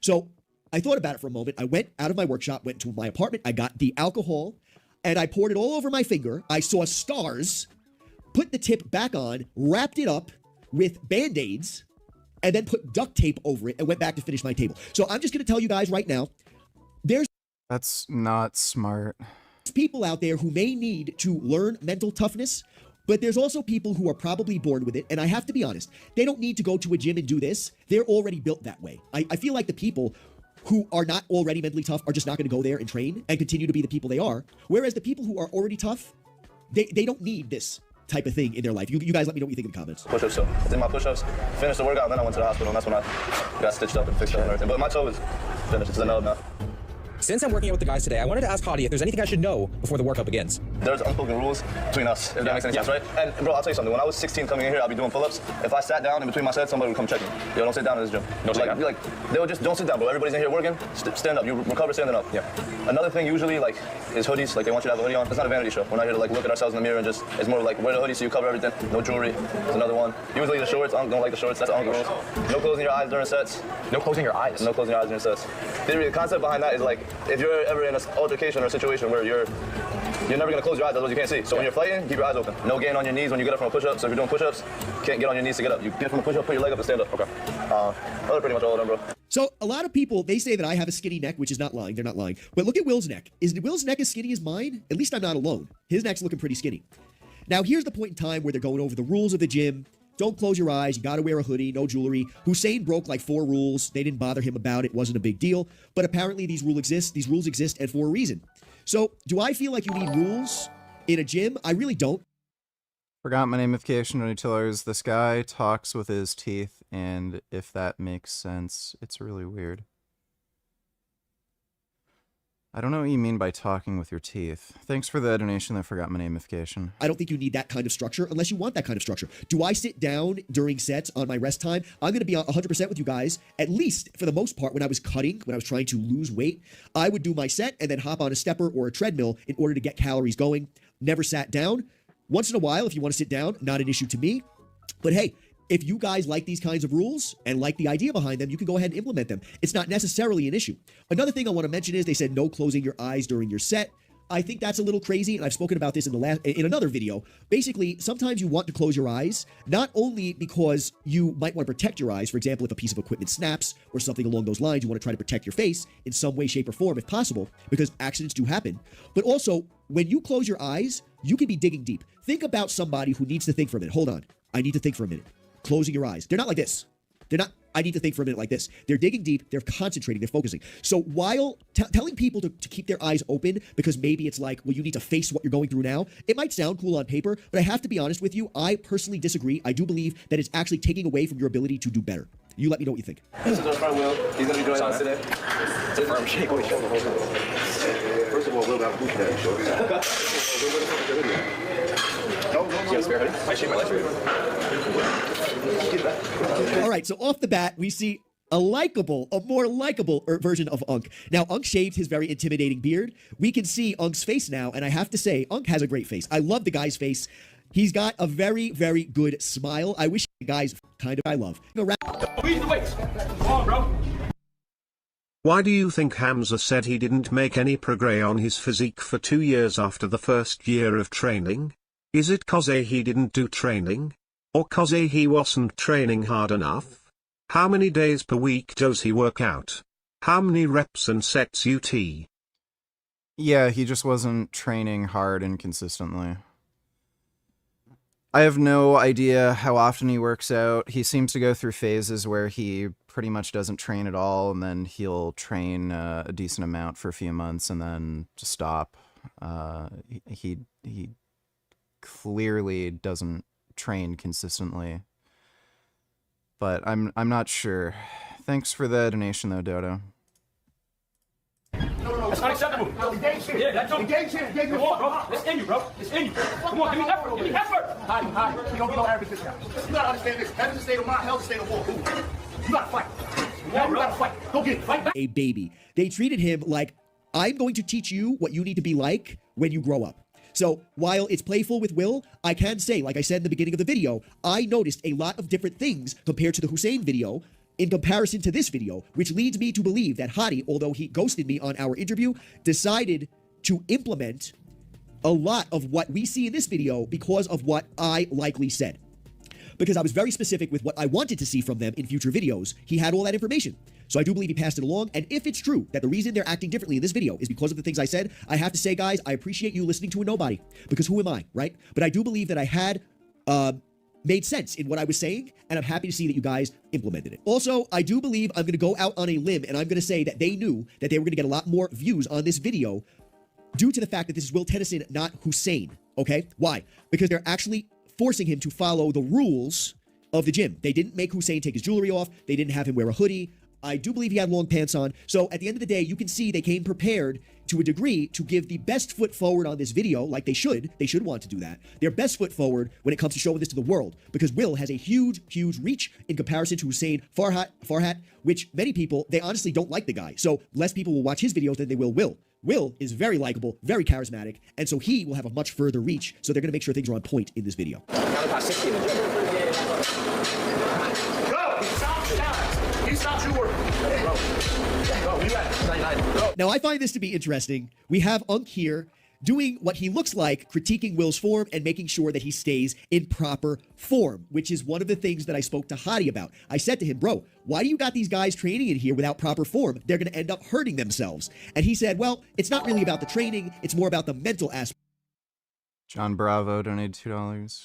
So I thought about it for a moment. I went out of my workshop, went to my apartment, I got the alcohol, and I poured it all over my finger. I saw stars, put the tip back on, wrapped it up with Band-Aids, and then put duct tape over it and went back to finish my table. So I'm just going to tell you guys right now, that's not smart. People out there who may need to learn mental toughness, but there's also people who are probably born with it. And I have to be honest, they don't need to go to a gym and do this. They're already built that way. I feel like the people who are not already mentally tough are just not going to go there and train and continue to be the people they are. Whereas the people who are already tough, they don't need this type of thing in their life. You guys let me know what you think in the comments. Push-ups, so I did my push-ups, finished the workout, and then I went to the hospital, and that's when I got stitched up and fixed up and everything. But my toe is finished. It's a no now. Since I'm working out with the guys today, I wanted to ask Hadi if there's anything I should know before the workout begins. There's unspoken rules between us, if that makes any sense, right? And bro, I'll tell you something. When I was 16 coming in here, I'll be doing pull-ups. If I sat down in between my sets, somebody would come check me. Yo, don't sit down in this gym. They would just, don't sit down, bro. Everybody's in here working. Stand up. You recover standing up. Yeah. Another thing usually, like, is hoodies. Like, they want you to have a hoodie on. It's not a vanity show. We're not here to, like, look at ourselves in the mirror and just, it's more like, wear the hoodie so you cover everything. No jewelry. There's another one. Usually the shorts, I don't like the shorts. That's uncle rules. No closing your eyes during sets. No closing your eyes? No closing your eyes during sets. The concept behind that is, like, if you're ever in an altercation or a situation where you're never going to close your eyes, otherwise you can't see. So when you're fighting, keep your eyes open. No getting on your knees when you get up from a push-up. So if you're doing push-ups, you can't get on your knees to get up. You get from a push-up, put your leg up and stand up. Okay. Those are pretty much all of them, bro. So a lot of people, they say that I have a skinny neck, which is not lying. They're not lying. But look at Will's neck. Is Will's neck as skinny as mine? At least I'm not alone. His neck's looking pretty skinny. Now, here's the point in time where they're going over the rules of the gym. Don't close your eyes. You got to wear a hoodie, no jewelry. Hussein broke like 4 rules. They didn't bother him about it. It wasn't a big deal. But apparently these rules exist. These rules exist and for a reason. So do I feel like you need rules in a gym? I really don't. Forgot my namification utilars. This guy talks with his teeth, and if that makes sense, it's really weird. I don't know what you mean by talking with your teeth. Thanks for the donation. I forgot my namification. I don't think you need that kind of structure unless you want that kind of structure. Do I sit down during sets on my rest time? I'm going to be 100% with you guys, at least for the most part. When I was cutting, when I was trying to lose weight, I would do my set and then hop on a stepper or a treadmill in order to get calories going. Never sat down. Once in a while, if you want to sit down, not an issue to me. But hey, if you guys like these kinds of rules and like the idea behind them, you can go ahead and implement them. It's not necessarily an issue. Another thing I want to mention is they said no closing your eyes during your set. I think that's a little crazy, and I've spoken about this in another video. Basically, sometimes you want to close your eyes, not only because you might want to protect your eyes. For example, if a piece of equipment snaps or something along those lines, you want to try to protect your face in some way, shape, or form if possible, because accidents do happen. But also, when you close your eyes, you can be digging deep. Think about somebody who needs to think for a minute. Hold on. I need to think for a minute. Closing your eyes. They're not like this. They're not, I need to think for a minute like this. They're digging deep. They're concentrating. They're focusing. So while telling people to keep their eyes open because maybe it's like, well, you need to face what you're going through now, it might sound cool on paper, but I have to be honest with you. I personally disagree. I do believe that it's actually taking away from your ability to do better. You let me know what you think. This is our friend Will. He's gonna be joining us today. It's a firm shake. First of all, Will got a booty daddy show. All right, so off the bat, we see a more likable version of Unk. Now, Unk shaved his very intimidating beard. We can see Unk's face now, and I have to say, Unk has a great face. I love the guy's face. He's got a very, very good smile. I wish the guy's kind of I love. Squeeze the weights. Come on, bro. Why do you think Hamza said he didn't make any progress on his physique for 2 years after the first year of training? Is it cause he didn't do training? Or cause he wasn't training hard enough? How many days per week does he work out? How many reps and sets UT? Yeah, he just wasn't training hard and consistently. I have no idea how often he works out. He seems to go through phases where he pretty much doesn't train at all, and then he'll train a decent amount for a few months and then just stop. He clearly doesn't train consistently. But I'm not sure. Thanks for the donation though, Dodo. That's not acceptable. Yeah, that's okay. Come on, bro. It's in you, bro. It's in you. Come on, give me effort. Give me effort. Hottie, you don't get no average discount. You gotta understand this. Heaven's the state of mind, hell's the state of war. You gotta fight. You gotta fight. Go get it. Fight back. A baby. They treated him like, I'm going to teach you what you need to be like when you grow up. So while it's playful with Will, I can say, like I said in the beginning of the video, I noticed a lot of different things compared to the Hussein video in comparison to this video, which leads me to believe that Hottie, although he ghosted me on our interview, decided to implement a lot of what we see in this video because of what I likely said. Because I was very specific with what I wanted to see from them in future videos. He had all that information. So I do believe he passed it along. And if it's true that the reason they're acting differently in this video is because of the things I said, I have to say, guys, I appreciate you listening to a nobody. Because who am I, right? But I do believe that I had made sense in what I was saying, and I'm happy to see that you guys implemented it. Also, I do believe I'm going to go out on a limb, and I'm going to say that they knew that they were going to get a lot more views on this video due to the fact that this is Will Tennyson, not Hussein, okay? Why? Because they're actually forcing him to follow the rules of the gym. They didn't make Hussein take his jewelry off. They didn't have him wear a hoodie. I do believe he had long pants on. So at the end of the day, you can see they came prepared to a degree to give the best foot forward on this video, like they should. They should want to do that. Their best foot forward when it comes to showing this to the world, because Will has a huge, huge reach in comparison to Hussein Farhat, which many people, they honestly don't like the guy. So less people will watch his videos than they will Will. Will is very likable, very charismatic, and so he will have a much further reach. So they're going to make sure things are on point in this video. Now, I find this to be interesting. We have Unk here doing what he looks like, critiquing Will's form and making sure that he stays in proper form, which is one of the things that I spoke to Hottie about. I said to him, bro, why do you got these guys training in here without proper form? They're going to end up hurting themselves. And he said, well, it's not really about the training. It's more about the mental aspect. John Bravo donated $2.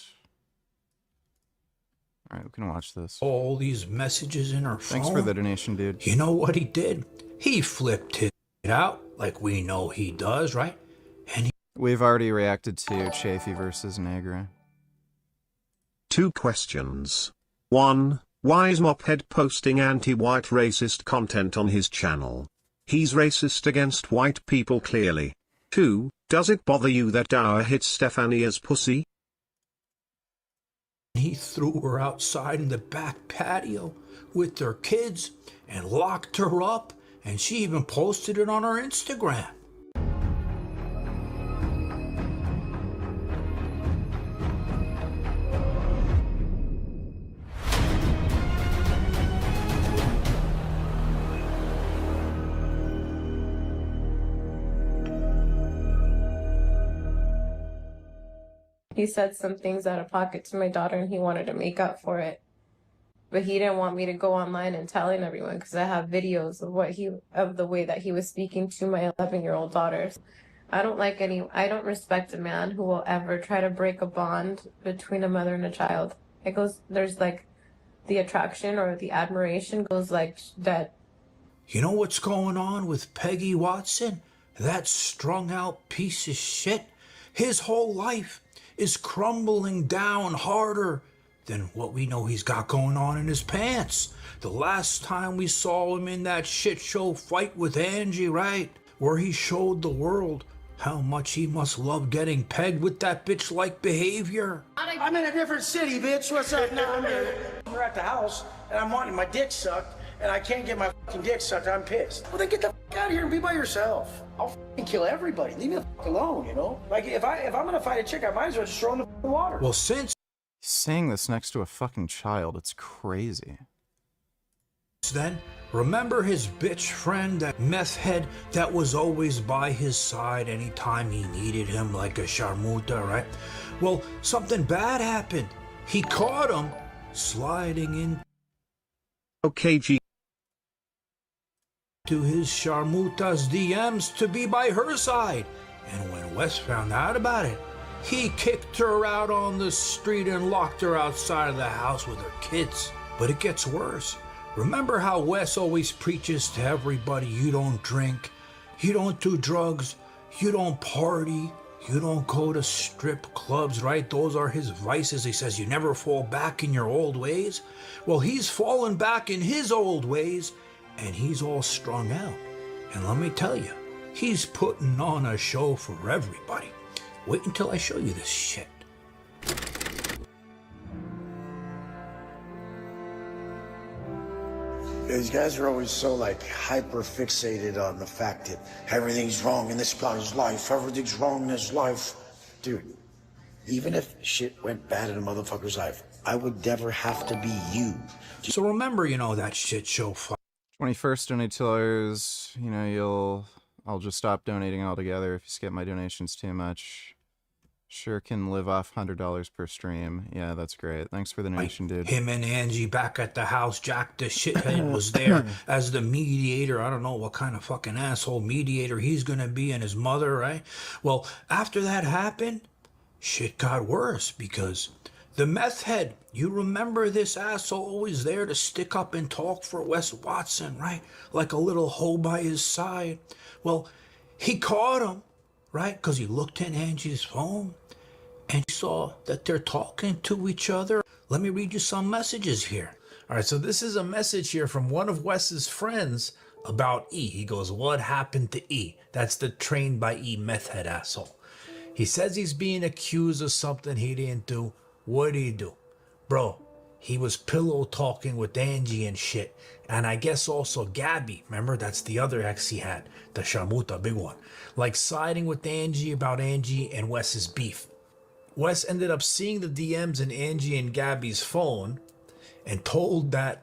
All right, we can watch this. All these messages in her phone. Thanks for the donation, dude. You know what he did? He flipped it out like we know he does, right? And we've already reacted to Chafee versus Negra. 2 questions. 1. Why is Mophead posting anti-white racist content on his channel? He's racist against white people clearly. 2. Does it bother you that Dower hit Stefania's pussy? he threw her outside in the back patio with their kids and locked her up, and she even posted it on her Instagram. He said some things out of pocket to my daughter and he wanted to make up for it. But he didn't want me to go online and telling everyone because I have videos of the way that he was speaking to my 11-year-old daughter. I don't respect a man who will ever try to break a bond between a mother and a child. There's like the attraction or the admiration goes like that. You know what's going on with Peggy Watson? That strung out piece of shit. His whole life is crumbling down harder than what we know he's got going on in his pants. The last time we saw him in that shit show fight with Angie, right? Where he showed the world how much he must love getting pegged with that bitch-like behavior. I'm in a different city, bitch. What's up now? We're at the house, and I'm wanting my dick sucked, and I can't get my fucking dick sucked. I'm pissed. Well, then get the fuck out of here and be by yourself. I'll fucking kill everybody. Leave me the fuck alone, you know? Like, if I'm gonna fight a chick, I might as well just throw her in the fucking water. Well, since He's saying this next to a fucking child. It's crazy. then, remember his bitch friend, that meth head that was always by his side anytime he needed him like a sharmuta, right? Well, something bad happened. He caught him sliding in OKG. to his sharmuta's DMs to be by her side. And when Wes found out about it, he kicked her out on the street and locked her outside of the house with her kids. But it gets worse. Remember how Wes always preaches to everybody, you don't drink, you don't do drugs, you don't party, you don't go to strip clubs, right? Those are his vices. He says you never fall back in your old ways. Well, he's fallen back in his old ways, and he's all strung out. And let me tell you, he's putting on a show for everybody. Wait until I show you this shit. These guys are always so, like, hyper fixated on the fact that everything's wrong in this guy's life, everything's wrong in his life. Dude, even if shit went bad in a motherfucker's life, I would never have to be you. So remember, you know, that shit show 21st, donate $2. You know, I'll just stop donating altogether if you skip my donations too much. Sure can live off $100 per stream. Yeah, that's great. Thanks for the donation, dude. Him and Angie back at the house. Jack the shithead was there as the mediator. I don't know what kind of fucking asshole mediator he's gonna be, and his mother, right? Well, after that happened, shit got worse because the meth head, you remember this asshole always there to stick up and talk for Wes Watson, right? Like a little hoe by his side. Well, he caught him, right? Because he looked in Angie's phone and he saw that they're talking to each other. Let me read you some messages here. All right, so this is a message here from one of Wes's friends about E. He goes, what happened to E? That's the trained by E meth head asshole. He says he's being accused of something he didn't do. What did he do? Bro, he was pillow talking with Angie and shit. And I guess also Gabby. Remember, that's the other ex he had. The Sharmuta, big one. Like siding with Angie about Angie and Wes's beef. Wes ended up seeing the DMs in Angie and Gabby's phone and told that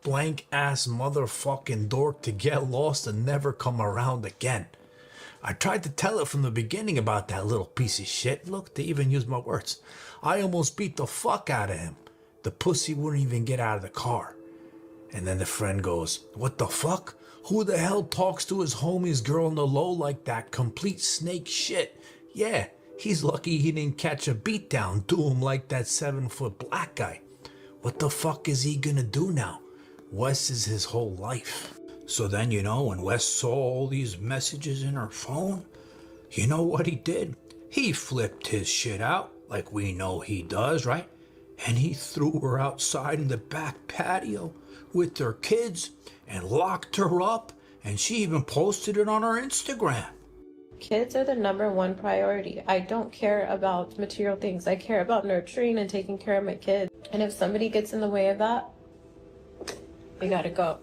blank ass motherfucking dork to get lost and never come around again. I tried to tell it from the beginning about that little piece of shit. Look, they even used my words. I almost beat the fuck out of him. The pussy wouldn't even get out of the car. And then the friend goes, what the fuck? Who the hell talks to his homie's girl in the low like that? Complete snake shit. Yeah, he's lucky he didn't catch a beatdown to him like that 7-foot black guy. What the fuck is he gonna do now? Wes is his whole life. So then, you know, when Wes saw all these messages in her phone, you know what he did? He flipped his shit out, like we know he does, right? And he threw her outside in the back patio with her kids and locked her up, and she even posted it on her Instagram. Kids are the #1 priority. I don't care about material things. I care about nurturing and taking care of my kids. And if somebody gets in the way of that, you gotta go.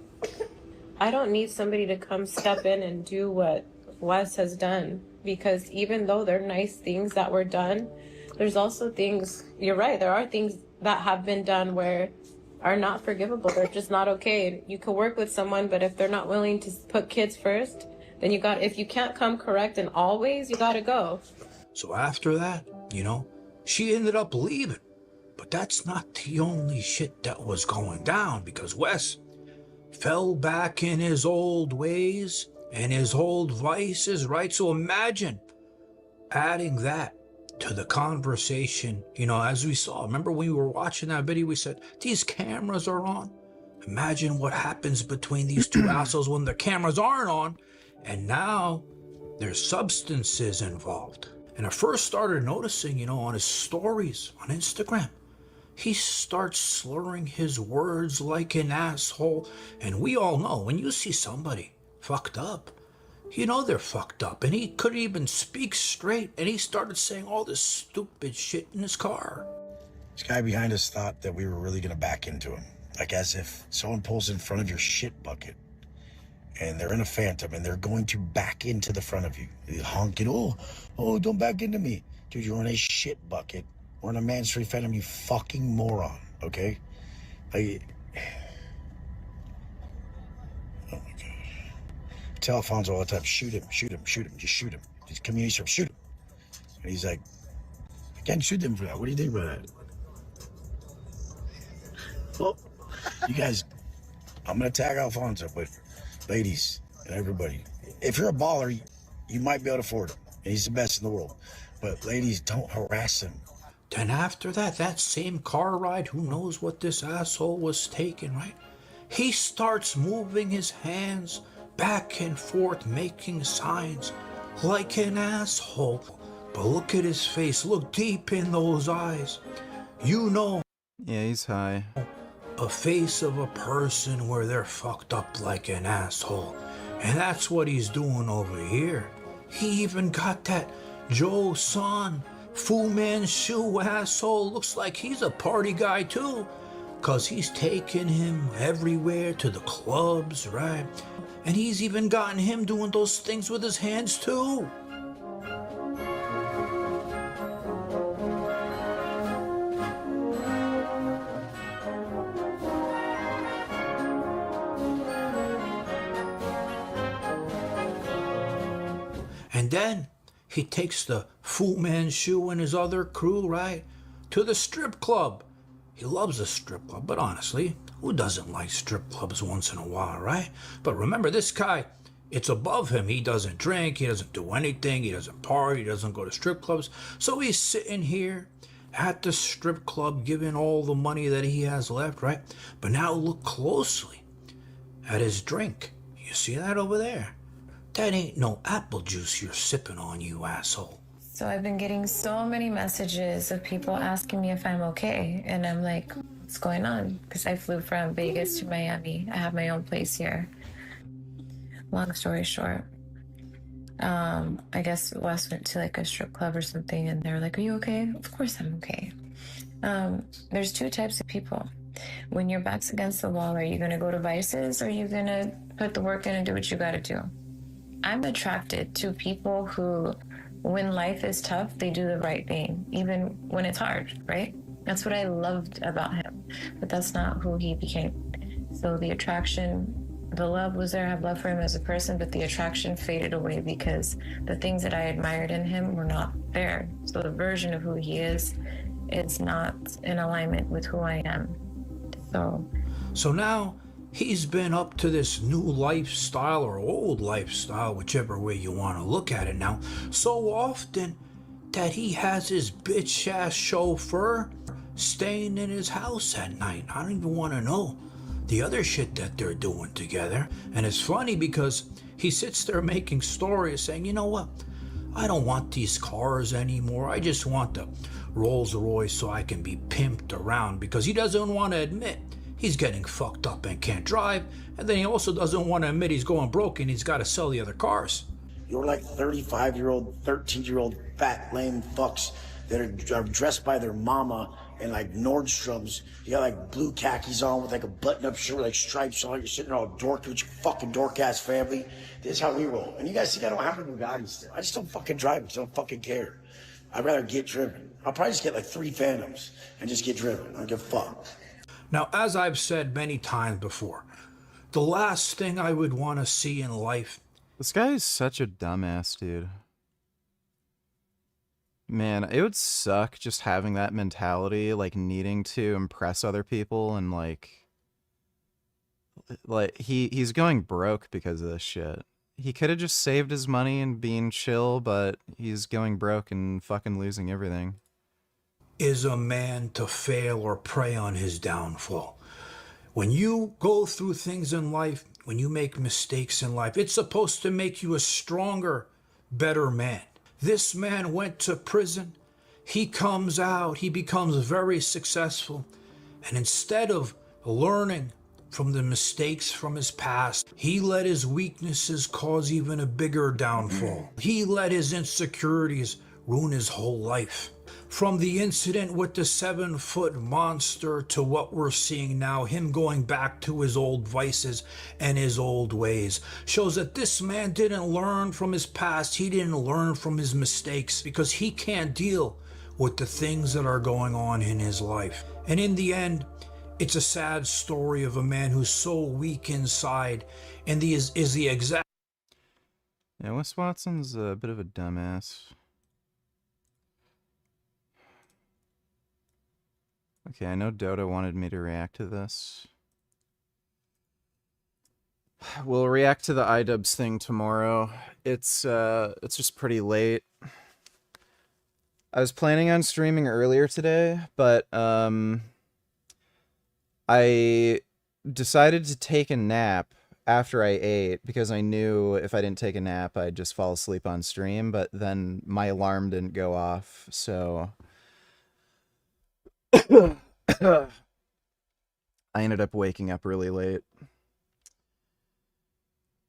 I don't need somebody to come step in and do what Wes has done, because even though they're nice things that were done, there's also things, you're right, there are things that have been done where are not forgivable. They're just not okay. You can work with someone, but if they're not willing to put kids first, then if you can't come correct in all ways, you gotta go. So after that, you know, she ended up leaving. But that's not the only shit that was going down, because Wes fell back in his old ways and his old vices, right? So imagine adding that to the conversation, you know, as we saw. Remember when we were watching that video, we said, these cameras are on. Imagine what happens between these two assholes when the cameras aren't on, and now there's substances involved. And I first started noticing, you know, on his stories on Instagram, he starts slurring his words like an asshole. And we all know when you see somebody fucked up, you know they're fucked up. And he couldn't even speak straight, and he started saying all this stupid shit in his car. This guy behind us thought that we were really gonna back into him. Like as if someone pulls in front of your shit bucket and they're in a Phantom and they're going to back into the front of you. You're honking, oh, don't back into me. Dude, you're in a shit bucket. We're in a man-free Phantom, you fucking moron, okay? Like, oh my God. I tell Alfonso all the time, shoot him, just shoot him. Just community service, shoot him. And he's like, I can't shoot them for that. What do you think about that? Well, you guys, I'm gonna tag Alfonso, but ladies and everybody, if you're a baller, you might be able to afford him. And he's the best in the world. But ladies, don't harass him. Then after that same car ride, who knows what this asshole was taking, right? He starts moving his hands back and forth, making signs like an asshole. But look at his face, look deep in those eyes. You know. Yeah, he's high. A face of a person where they're fucked up like an asshole. And that's what he's doing over here. He even got that Joe Son, Fu Manchu asshole. Looks like he's a party guy too. Cause he's taking him everywhere to the clubs, right? And he's even gotten him doing those things with his hands too. And then he takes the Fu Manchu and his other crew, right, to the strip club. He loves a strip club, but honestly, who doesn't like strip clubs once in a while, right? But remember, this guy, it's above him. He doesn't drink, he doesn't do anything, he doesn't party, he doesn't go to strip clubs. So he's sitting here at the strip club giving all the money that he has left, right? But now look closely at his drink. You see that over there? That ain't no apple juice you're sipping on, you asshole. So I've been getting so many messages of people asking me if I'm okay. And I'm like, what's going on? Because I flew from Vegas to Miami. I have my own place here. Long story short, I guess Wes went to like a strip club or something and they were like, are you okay? Of course I'm okay. There's two types of people. When your back's against the wall, are you going to go to Vices or are you going to put the work in and do what you got to do? I'm attracted to people who, when life is tough, they do the right thing, even when it's hard, right? That's what I loved about him, but that's not who he became. So the attraction, the love was there. I have love for him as a person, but the attraction faded away because the things that I admired in him were not there. So the version of who he is not in alignment with who I am. So now he's been up to this new lifestyle or old lifestyle, whichever way you want to look at it now, so often that he has his bitch-ass chauffeur staying in his house at night. I don't even want to know the other shit that they're doing together. And it's funny because he sits there making stories saying, you know what? I don't want these cars anymore. I just want the Rolls Royce so I can be pimped around, because he doesn't want to admit he's getting fucked up and can't drive, and then he also doesn't want to admit he's going broke and he's got to sell the other cars. You're like 35-year-old, 13-year-old fat lame fucks that are dressed by their mama in like Nordstrom's. You got like blue khakis on with like a button-up shirt with like stripes on. You're sitting there all dorky with your fucking dork-ass family. This is how we roll. And you guys think I don't have a Bugatti still. I just don't fucking drive. I just don't fucking care. I'd rather get driven. I'll probably just get like 3 Phantoms and just get driven. I don't give a fuck. Now, as I've said many times before, the last thing I would want to see in life... This guy is such a dumbass, dude. Man, it would suck just having that mentality, like needing to impress other people, and like he's going broke because of this shit. He could have just saved his money and been chill, but he's going broke and fucking losing everything. Is a man to fail or prey on his downfall. When you go through things in life, when you make mistakes in life, it's supposed to make you a stronger, better man. This man went to prison. He comes out, he becomes very successful, and instead of learning from the mistakes from his past, he let his weaknesses cause even a bigger downfall. He let his insecurities ruin his whole life. From the incident with the 7-foot monster to what we're seeing now, him going back to his old vices and his old ways, shows that this man didn't learn from his past. He didn't learn from his mistakes because he can't deal with the things that are going on in his life. And in the end, it's a sad story of a man who's so weak inside and is the exact... Yeah, Wes Watson's a bit of a dumbass. Okay, I know Dota wanted me to react to this. We'll react to the iDubbbz thing tomorrow. It's just pretty late. I was planning on streaming earlier today, but I decided to take a nap after I ate because I knew if I didn't take a nap, I'd just fall asleep on stream, but then my alarm didn't go off, so I ended up waking up really late.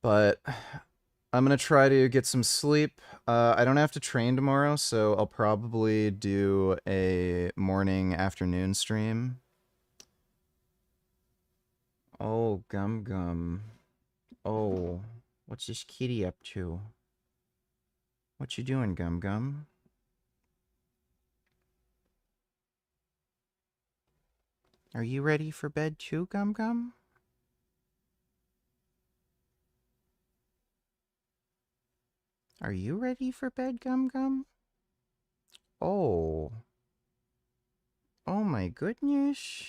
But I'm going to try to get some sleep. I don't have to train tomorrow, so I'll probably do a morning, afternoon stream. Oh, Gum Gum. Oh, what's this kitty up to? What you doing, Gum Gum? Are you ready for bed too, Gum Gum? Are you ready for bed, Gum Gum? Oh. Oh my goodness.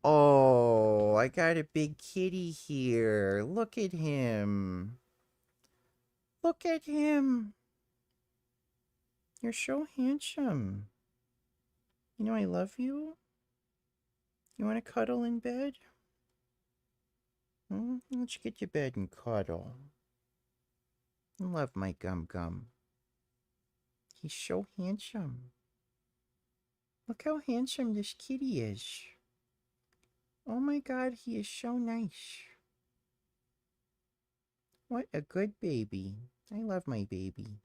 Oh, I got a big kitty here. Look at him. Look at him. You're so handsome. You know I love you. You want to cuddle in bed? Let's get to bed and cuddle. I love my Gum Gum. He's so handsome. Look how handsome this kitty is. Oh my god, he is so nice. What a good baby. I love my baby.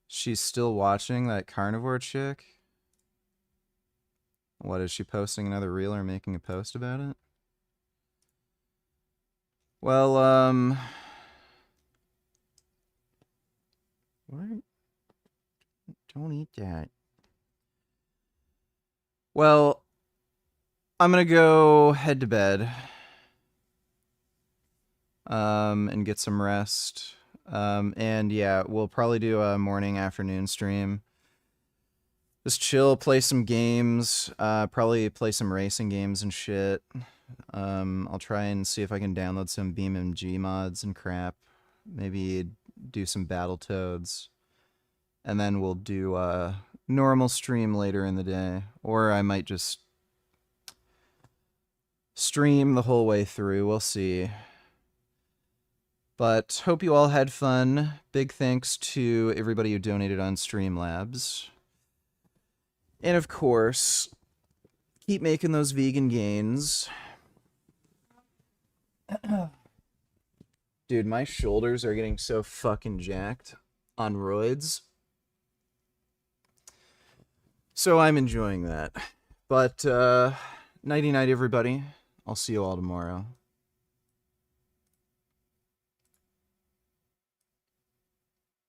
She's still watching that carnivore chick? What, is she posting another reel or making a post about it? Well, what? Don't eat that. Well, I'm gonna go head to bed. And get some rest. And yeah, we'll probably do a morning, afternoon stream. Just chill, play some games, probably play some racing games and shit. I'll try and see if I can download some BeamNG mods and crap. Maybe do some Battletoads. And then we'll do a normal stream later in the day. Or I might just stream the whole way through, we'll see. But hope you all had fun. Big thanks to everybody who donated on Streamlabs. And of course, keep making those vegan gains. Dude, my shoulders are getting so fucking jacked on roids. So I'm enjoying that. But, nighty-night, everybody. I'll see you all tomorrow.